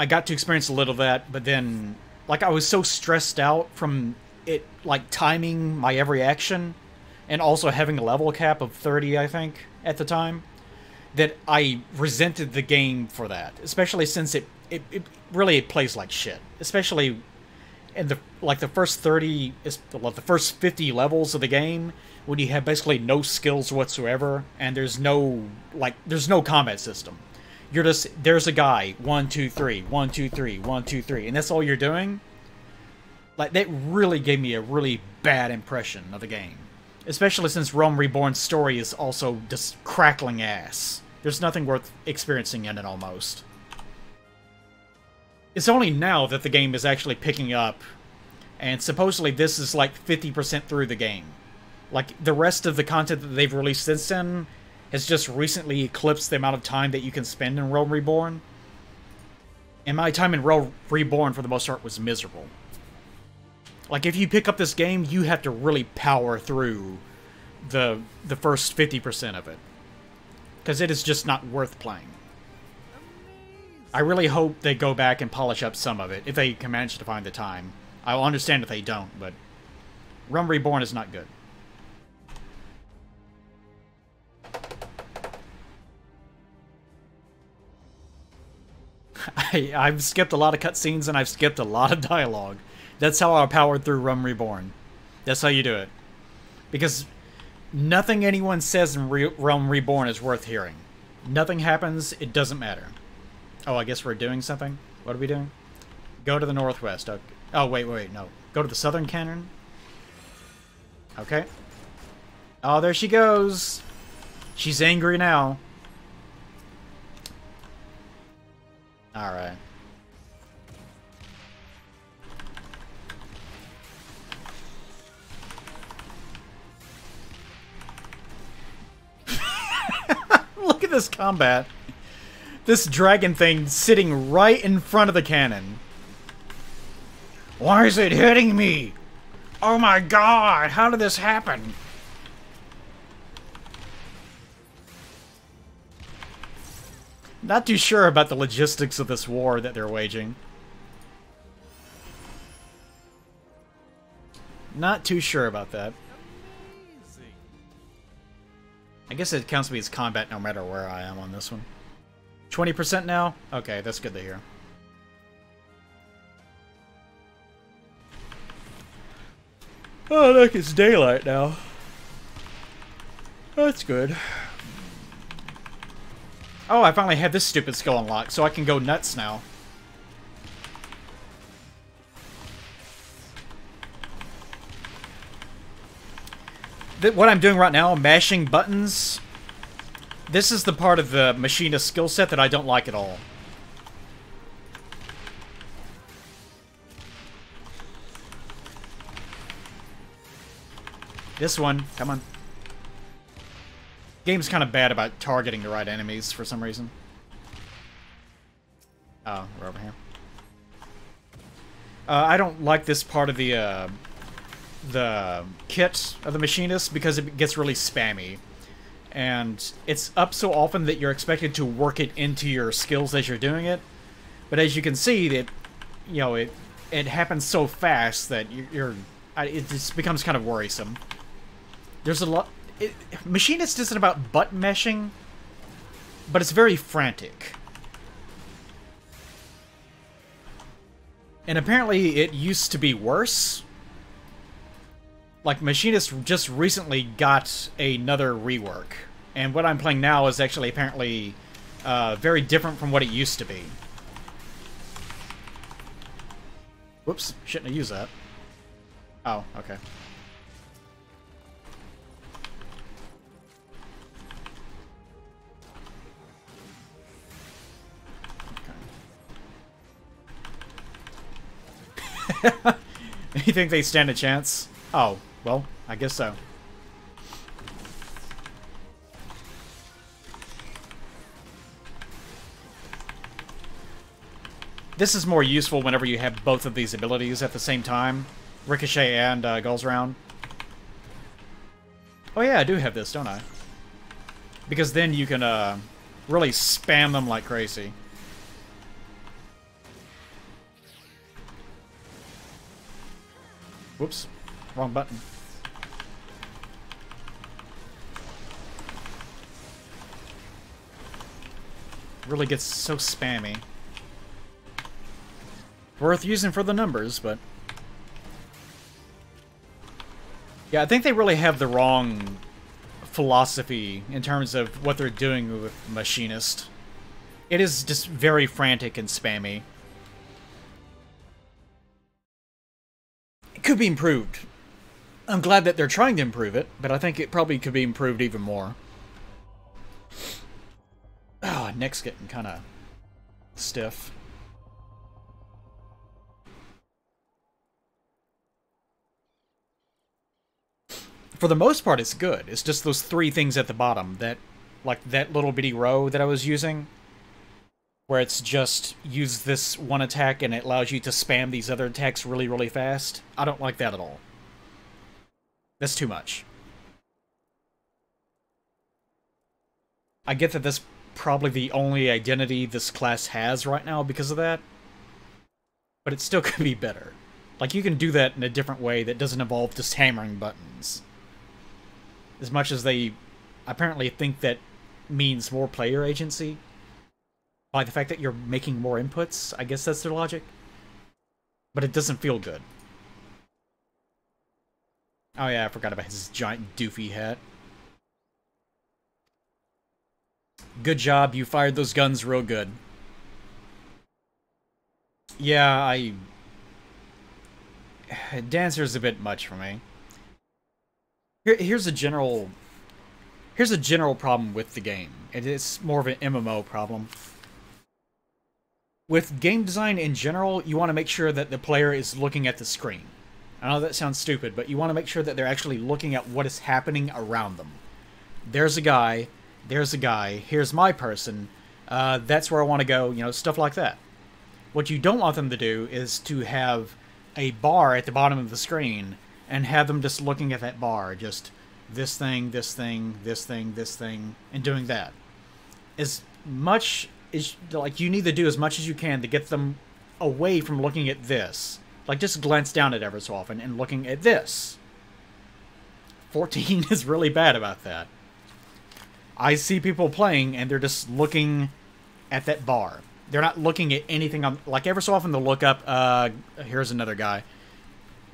got to experience a little of that, but then, like, I was so stressed out from it, like, timing my every action, and also having a level cap of 30, I think, at the time, that I resented the game for that. Especially since it really plays like shit. Especially in the first 30, the first 50 levels of the game, when you have basically no skills whatsoever, and there's no combat system. You're just, there's a guy, 1, 2, 3, 1, 2, 3, 1, 2, 3, and that's all you're doing? Like, that really gave me a really bad impression of the game. Especially since Realm Reborn's story is also just crackling ass. There's nothing worth experiencing in it, almost. It's only now that the game is actually picking up, and supposedly this is like 50% through the game. Like, the rest of the content that they've released since then has just recently eclipsed the amount of time that you can spend in Realm Reborn. And my time in Realm Reborn, for the most part, was miserable. Like, if you pick up this game, you have to really power through the first 50% of it. Because it is just not worth playing. I really hope they go back and polish up some of it, if they can manage to find the time. I'll understand if they don't, but Realm Reborn is not good. I've skipped a lot of cutscenes and I've skipped a lot of dialogue. That's how I powered through Realm Reborn. That's how you do it. Because nothing anyone says in Realm Reborn is worth hearing. Nothing happens, it doesn't matter. Oh, I guess we're doing something? What are we doing? Go to the northwest. Okay. Oh, wait, no. Go to the southern canyon? Okay. Oh, there she goes! She's angry now. Alright. Look at this combat. This dragon thing sitting right in front of the cannon. Why is it hitting me? Oh my god, how did this happen? Not too sure about the logistics of this war that they're waging. Not too sure about that. I guess it counts me as combat no matter where I am on this one. 20% now? Okay, that's good to hear. Oh, look, it's daylight now. That's good. Oh, I finally had this stupid skill unlocked, so I can go nuts now. What I'm doing right now, mashing buttons, this is the part of the machinist skill set that I don't like at all. This one, come on. Game's kind of bad about targeting the right enemies for some reason. Oh, we're over here. I don't like this part of the kit of the machinist because it gets really spammy. And it's up so often that you're expected to work it into your skills as you're doing it. But as you can see, that it happens so fast that it just becomes kind of worrisome. There's a lot. Machinist isn't about button mashing, but it's very frantic. And apparently it used to be worse. Like, Machinist just recently got another rework. And what I'm playing now is actually apparently very different from what it used to be. Whoops, shouldn't have used that. Oh, okay. You think they stand a chance? Oh, well, I guess so. This is more useful whenever you have both of these abilities at the same time. Ricochet and Gulls Round. Oh yeah, I do have this, don't I? Because then you can really spam them like crazy. Whoops. Wrong button. Really gets so spammy. Worth using for the numbers, but... yeah, I think they really have the wrong philosophy in terms of what they're doing with Machinist. It is just very frantic and spammy. It could be improved. I'm glad that they're trying to improve it, but I think it probably could be improved even more. Oh, neck's getting kind of stiff. For the most part, it's good. It's just those three things at the bottom that, like that little bitty row that I was using, where it's just use this one attack and it allows you to spam these other attacks really, really fast. I don't like that at all. That's too much. I get that that's probably the only identity this class has right now because of that, but it still could be better. Like, you can do that in a different way that doesn't involve just hammering buttons. As much as they apparently think that means more player agency. By the fact that you're making more inputs, I guess that's their logic. But it doesn't feel good. Oh yeah, I forgot about his giant doofy hat. Good job, you fired those guns real good. Yeah, Dancer's a bit much for me. Here's a general problem with the game. It's more of an MMO problem. With game design in general, you want to make sure that the player is looking at the screen. I know that sounds stupid, but you want to make sure that they're actually looking at what is happening around them. There's a guy, here's my person, that's where I want to go, you know, stuff like that. What you don't want them to do is to have a bar at the bottom of the screen and have them just looking at that bar, just this thing, this thing, this thing, this thing, and doing that. As much as, like, you need to do as much as you can to get them away from looking at this. Like, just glance down at it ever so often and looking at this. 14 is really bad about that. I see people playing and they're just looking at that bar. They're not looking at anything on, like, ever so often they'll look up, here's another guy.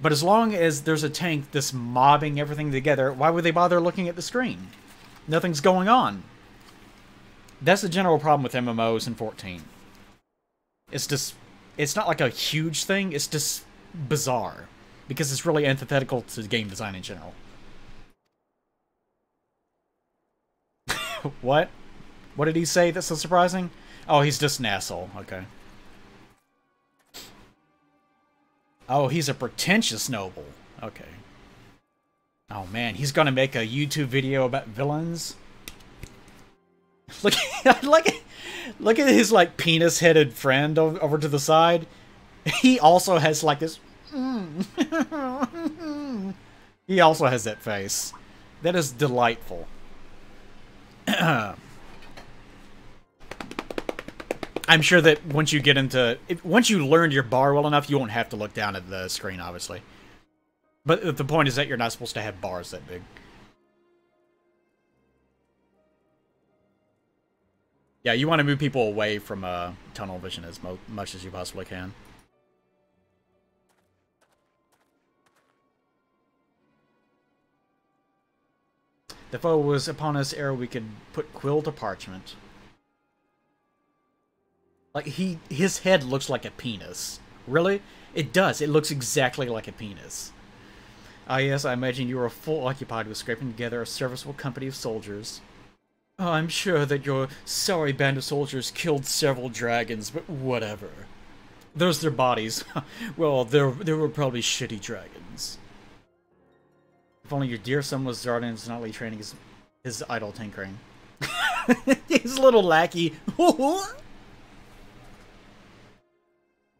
But as long as there's a tank that's mobbing everything together, why would they bother looking at the screen? Nothing's going on. That's the general problem with MMOs in 14. It's just, it's not like a huge thing, it's just bizarre. Because it's really antithetical to game design in general. What? What did he say that's so surprising? Oh, he's just an asshole. Okay. Oh, he's a pretentious noble. Okay. Oh man, he's gonna make a YouTube video about villains? Look, look at his, like, penis-headed friend over to the side. He also has, like, this... He also has that face. That is delightful. I'm sure that once you get into... once you learn your bar well enough, you won't have to look down at the screen, obviously. But the point is that you're not supposed to have bars that big. Yeah, you want to move people away from tunnel vision as much as you possibly can. The foe was upon us ere we could put quill to parchment. Like, his head looks like a penis. Really? It does. It looks exactly like a penis. Ah, yes, I imagine you are full occupied with scraping together a serviceable company of soldiers. Oh, I'm sure that your sorry band of soldiers killed several dragons, but whatever. Those their bodies. Well, they were probably shitty dragons. If only your dear son was Zardan's nightly training his idle tinkering. His little lackey.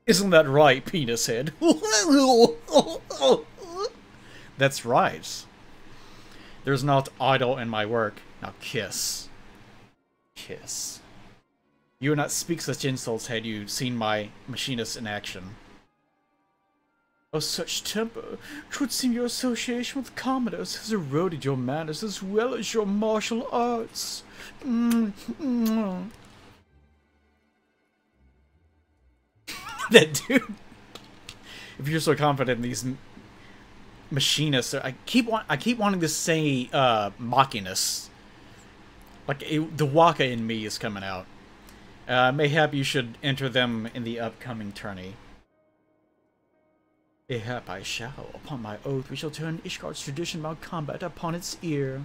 Isn't that right, penis head? That's right. There's not idle in my work. Now kiss. Kiss. You would not speak such insults had you seen my machinist in action. Of such temper, 'twould seem your association with commoners has eroded your manners as well as your martial arts. That dude. If you're so confident in these machinists, I keep wanting to say machinist. Like, the Waka in me is coming out. Mayhap you should enter them in the upcoming tourney. Mayhap I shall. Upon my oath, we shall turn Ishgard's tradition about combat upon its ear.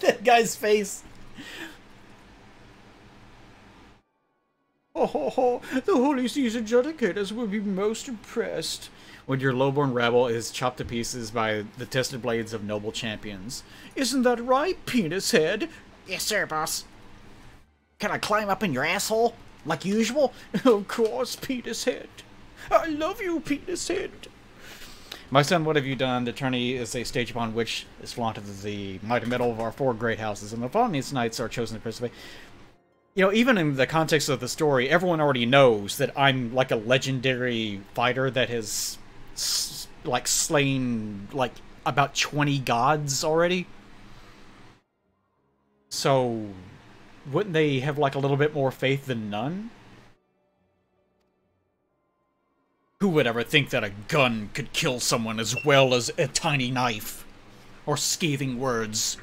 That guy's face. Oh, the Holy Seas adjudicators will be most impressed when your lowborn rabble is chopped to pieces by the tested blades of noble champions. Isn't that right, penis head? Yes, sir, boss. Can I climb up in your asshole, like usual? Of course, penis head. I love you, penis head. My son, what have you done? The tourney is a stage upon which is flaunted the might and metal of our four great houses, and the following knights are chosen to participate. You know, even in the context of the story, everyone already knows that I'm, like, a legendary fighter that has, like, slain, like, about 20 gods already. So, wouldn't they have, like, a little bit more faith than none? Who would ever think that a gun could kill someone as well as a tiny knife? Or scathing words?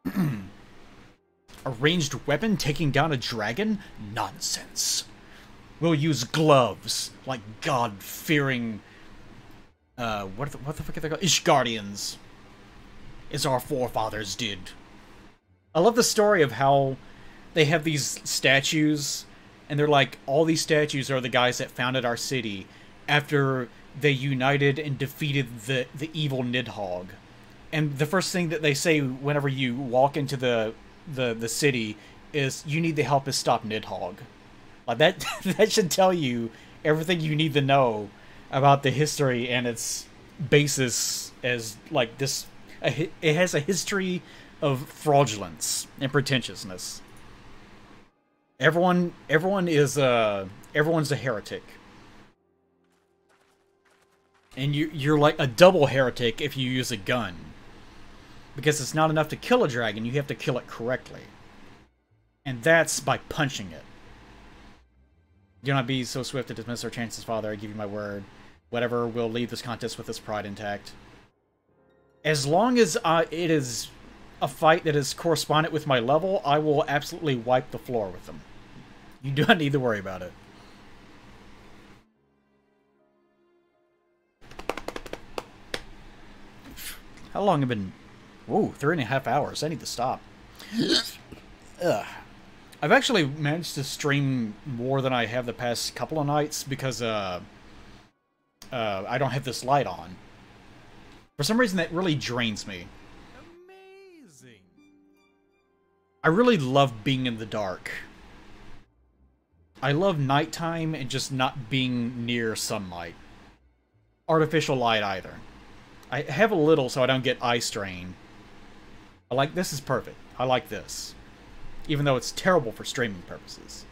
A ranged weapon taking down a dragon? Nonsense. We'll use gloves, like God-fearing... what the fuck are they called? Ishgardians. As our forefathers did. I love the story of how they have these statues, and they're like, all these statues are the guys that founded our city after they united and defeated the evil Nidhogg. And the first thing that they say whenever you walk into the city is, you need to help us stop Nidhogg. Like that, that should tell you everything you need to know about the history and its basis as, like, this... It has a history of fraudulence and pretentiousness. Everyone's a heretic. And you're like a double heretic if you use a gun. Because it's not enough to kill a dragon, you have to kill it correctly. And that's by punching it. Do not be so swift to dismiss our chances, Father, I give you my word. Whatever, we'll leave this contest with this pride intact. As long as it is a fight that is correspondent with my level, I will absolutely wipe the floor with them. You do not need to worry about it. How long have I been... Whoa, 3.5 hours. I need to stop. Ugh. I've actually managed to stream more than I have the past couple of nights because I don't have this light on. For some reason, that really drains me. Amazing. I really love being in the dark. I love nighttime and just not being near sunlight. Artificial light either. I have a little so I don't get eye strain. I like, this is perfect. I like this. Even though it's terrible for streaming purposes.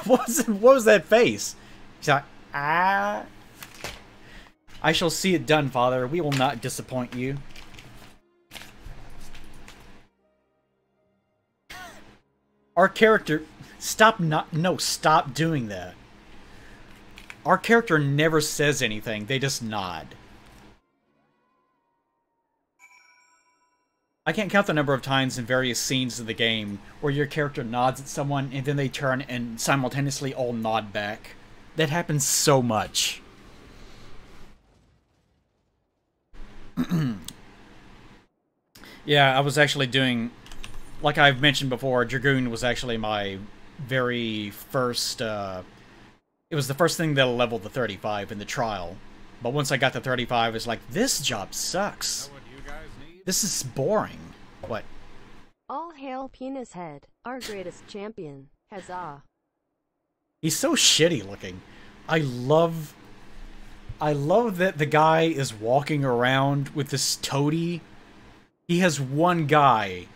What was that face? She's like, ah. I shall see it done, Father. We will not disappoint you. Our character... Stop doing that. Our character never says anything. They just nod. I can't count the number of times in various scenes of the game where your character nods at someone and then they turn and simultaneously all nod back. That happens so much. Yeah, I was actually doing... Like I've mentioned before, Dragoon was actually my very first... it was the first thing that leveled the 35 in the trial. But once I got to 35, it's like, this job sucks. Know what you guys need? This is boring. What? All hail Penis Head, our greatest champion. Huzzah. He's so shitty looking. I love that the guy is walking around with this toady. He has one guy.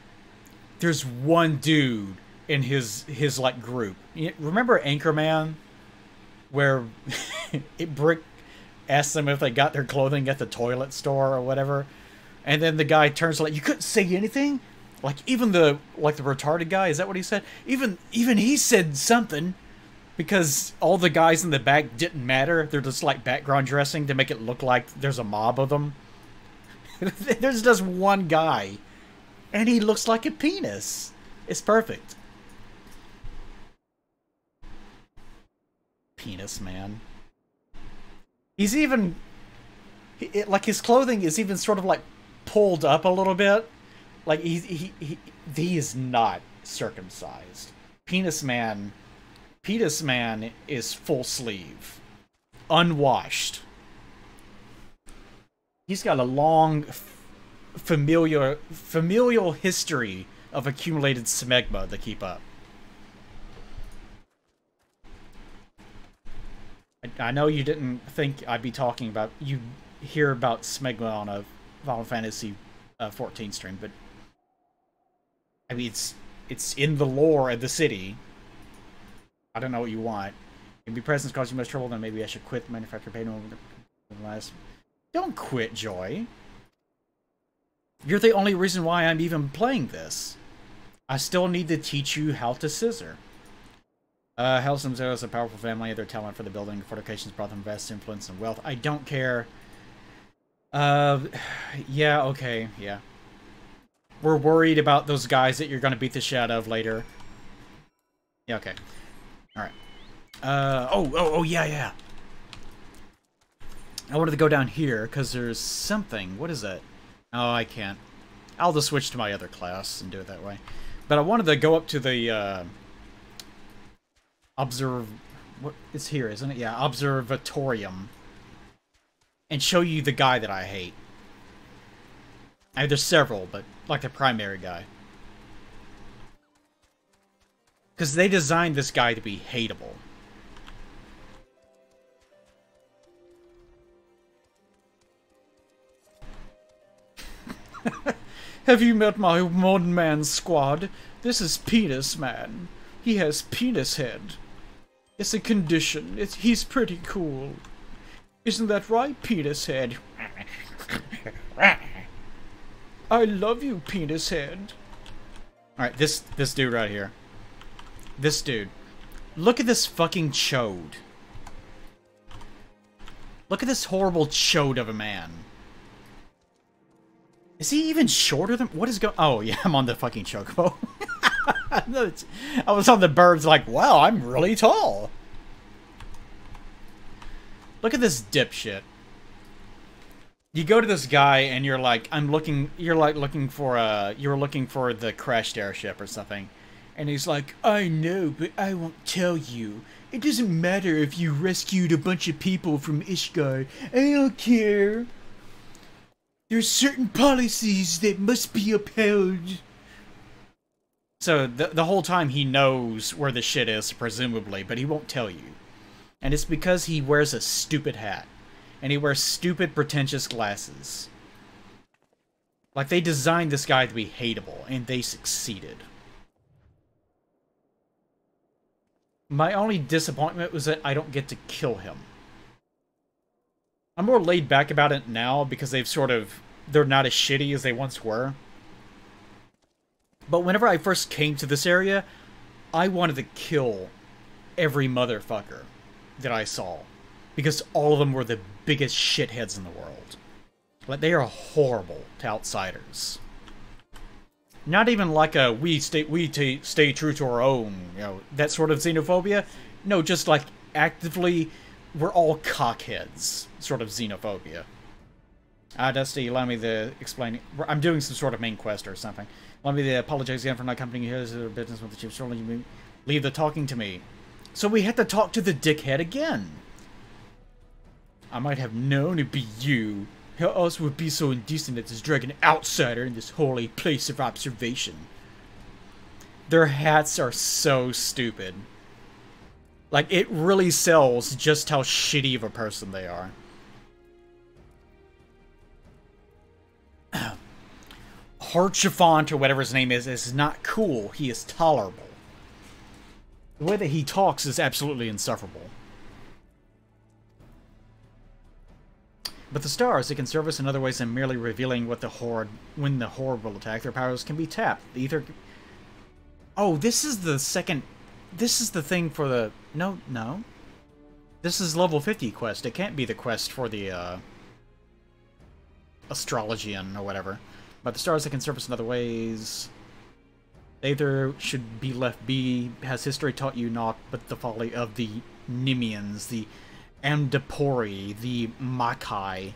There's one dude in his like group. Remember Anchorman? Where Brick asked them if they got their clothing at the toilet store or whatever. And then the guy turns like, you couldn't say anything? Like even the retarded guy, is that what he said? Even he said something. Because all the guys in the back didn't matter. They're just like background dressing to make it look like there's a mob of them. There's just one guy. And he looks like a penis. It's perfect. Penis man. He's even... like his clothing is even sort of like pulled up a little bit. Like he is not circumcised. Penis man is full sleeve. Unwashed. He's got a long familial history of accumulated smegma to keep up. I know you didn't think I'd be talking about... You hear about smegma on a Final Fantasy 14 stream, but... I mean, it's in the lore of the city. I don't know what you want. Maybe presence cause you much trouble, then maybe I should quit the manufacturer payment over the last... Don't quit, Joy. You're the only reason why I'm even playing this. I still need to teach you how to scissor. Hellstorm Zero is a powerful family. Their talent for the building fortifications brought them vast influence and wealth. I don't care. Yeah, okay, yeah. We're worried about those guys that you're gonna beat the shit out of later. Yeah, okay. Alright. Oh, yeah. I wanted to go down here, because there's something. What is that? Oh, I can't. I'll just switch to my other class and do it that way. But I wanted to go up to the, what is here, isn't it? Yeah, Observatorium. And show you the guy that I hate. There's several, but like the primary guy. Because they designed this guy to be hateable. Have you met my one-man squad? This is Penis Man. He has penis head. It's a condition. He's pretty cool. Isn't that right, Penis Head? I love you, Penis Head. Alright, this dude right here. This dude. Look at this fucking chode. Look at this horrible chode of a man. Is he even shorter than... What is going... Oh, yeah, I'm on the fucking chocobo. I was on the birds like, wow, I'm really tall. Look at this dipshit. You go to this guy and you're like, you're looking for the crashed airship or something. And he's like, I know, but I won't tell you. It doesn't matter if you rescued a bunch of people from Ishgard. I don't care. There's certain policies that must be upheld. So the whole time he knows where the shit is, presumably, but he won't tell you. And it's because he wears a stupid hat. And he wears stupid, pretentious glasses. Like, they designed this guy to be hateable, and they succeeded. My only disappointment was that I don't get to kill him. I'm more laid back about it now because they're not as shitty as they once were. But whenever I first came to this area, I wanted to kill every motherfucker that I saw. Because all of them were the biggest shitheads in the world. Like, they are horrible to outsiders. Not even like a we stay true to our own, you know, that sort of xenophobia. No, just like actively, we're all cockheads sort of xenophobia. Dusty, allow me to explain. I'm doing some sort of main quest or something. Allow me to apologize again for not accompanying you here to business with the chief. Surely you leave the talking to me. So we had to talk to the dickhead again. I might have known it'd be you. How else would it be so indecent as to drag an outsider in this holy place of observation? Their hats are so stupid. Like, it really sells just how shitty of a person they are. Harchafont, or whatever his name is not cool. He is tolerable. The way that he talks is absolutely insufferable. But the stars, they can serve us in other ways than merely revealing what the Horde, when the Horde will attack. Their powers can be tapped. The ether... Oh, this is the second... This is the thing for the... No. This is level 50 quest. It can't be the quest for the, Astrologian, or whatever. But the stars, they can serve us in other ways. They either should be left be. Has history taught you not but the folly of the Nimians, the Amdapori, the Makai.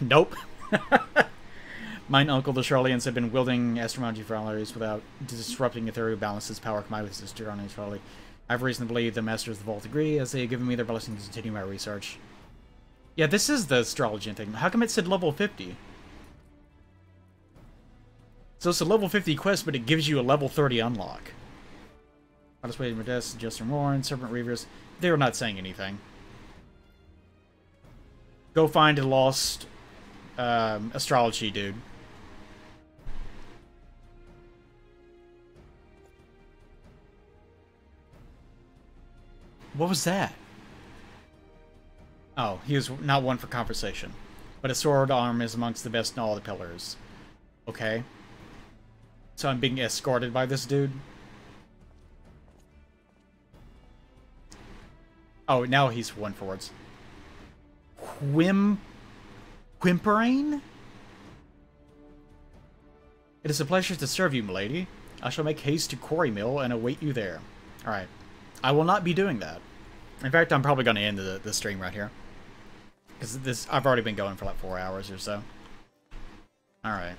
Nope. Mine uncle, the Charlians, have been wielding astrology for hours without disrupting ethereal balances. Power combined with sister on Charlie. I have reason to believe the Masters of the Vault agree, as they have given me their blessing to continue my research. Yeah, this is the astrology thing. How come it said level 50? So it's a level 50 quest, but it gives you a level 30 unlock. I'll just wait for Modest, Justin Warren, Serpent Reavers. They were not saying anything. Go find a lost astrology dude. What was that? Oh, he was not one for conversation. But his sword arm is amongst the best in all the pillars. Okay. So I'm being escorted by this dude? Oh, now he's one forwards. Whimpering? It is a pleasure to serve you, milady. I shall make haste to Quarry Mill and await you there. Alright. I will not be doing that. In fact, I'm probably going to end the stream right here. Because I've already been going for like 4 hours or so. Alright.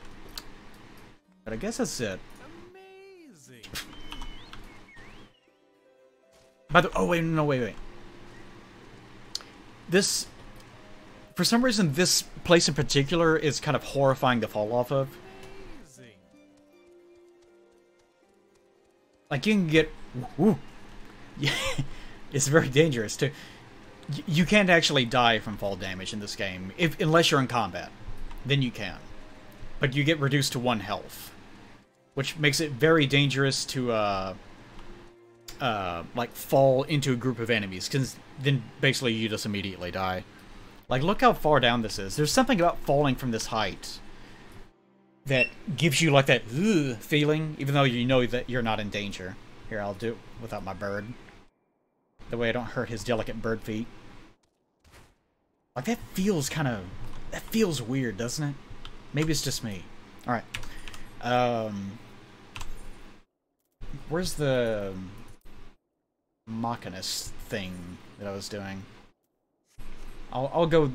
But I guess that's it. Amazing. By the... Oh, wait, no, wait. This... For some reason, this place in particular is kind of horrifying to fall off of. Amazing. Like, you can get... Woo, yeah, it's very dangerous, too. You can't actually die from fall damage in this game, unless you're in combat. Then you can. But you get reduced to 1 health. Which makes it very dangerous to, like, fall into a group of enemies, because then basically you just immediately die. Like, look how far down this is. There's something about falling from this height that gives you, like, that ugh feeling, even though you know that you're not in danger. Here, I'll do it without my bird. That way I don't hurt his delicate bird feet. Like, that feels kind of... That feels weird, doesn't it? Maybe it's just me. Alright. Where's the... Machinist thing that I was doing? I'll go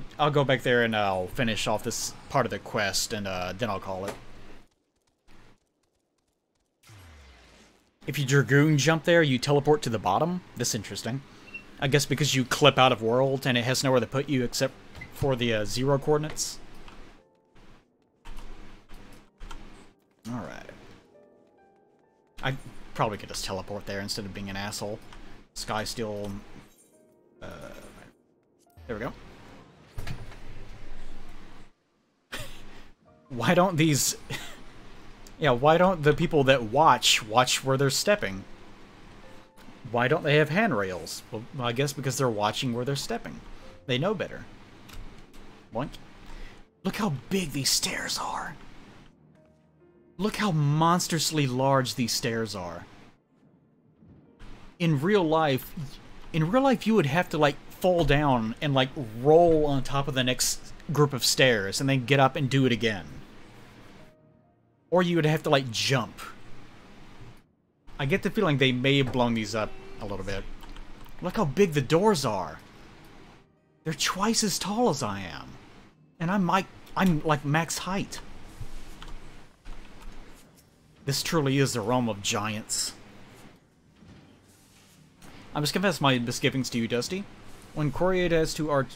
back there and I'll finish off this part of the quest and then I'll call it. If you Dragoon jump there, you teleport to the bottom. That's interesting. I guess because you clip out of world and it has nowhere to put you except for the 0 coordinates. Alright. I probably could just teleport there instead of being an asshole. Sky still... there we go. Why don't these... yeah, why don't the people that watch where they're stepping? Why don't they have handrails? Well, I guess because they're watching where they're stepping. They know better. Boink. Look how big these stairs are. Look how monstrously large these stairs are. In real life you would have to, like, fall down and, like, roll on top of the next group of stairs and then get up and do it again. Or you would have to, like, jump. I get the feeling they may have blown these up a little bit. Look how big the doors are. They're twice as tall as I am. And I'm like max height. This truly is the realm of giants. I must confess my misgivings to you, Dusty. When queried as to our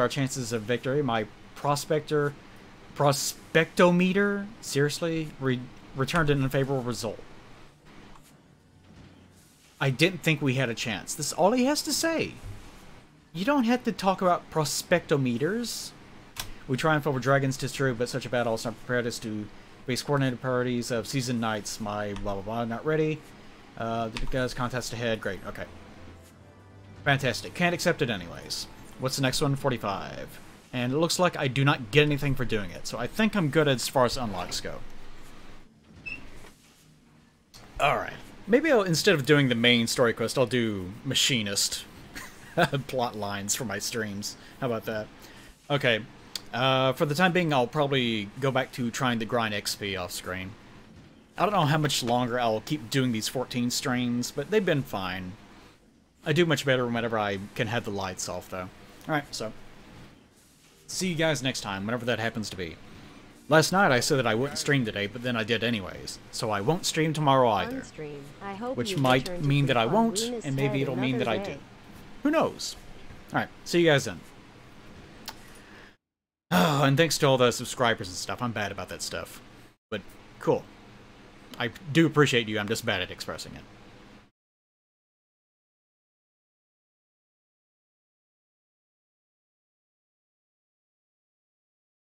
chances of victory, my prospectometer seriously returned an unfavorable result. I didn't think we had a chance. This is all he has to say. You don't have to talk about prospectometers. We triumph over dragons, 'tis true, but such a battle is not prepared us to face coordinated parties of seasoned knights. My blah blah blah, not ready. The guys contest ahead. Great, okay. Fantastic. Can't accept it anyways. What's the next one? 45. And it looks like I do not get anything for doing it, so I think I'm good as far as unlocks go. Alright. Maybe instead of doing the main story quest, I'll do machinist plot lines for my streams. How about that? Okay. For the time being, I'll probably go back to trying to grind XP off screen. I don't know how much longer I'll keep doing these 14 streams, but they've been fine. I do much better whenever I can have the lights off, though. Alright, so... see you guys next time, whenever that happens to be. Last night I said that I wouldn't stream today, but then I did anyways. So I won't stream tomorrow either. Which might mean that I won't, and maybe it'll mean that I do. Who knows? Alright, see you guys then. Oh, and thanks to all the subscribers and stuff. I'm bad about that stuff. But, cool. I do appreciate you, I'm just bad at expressing it.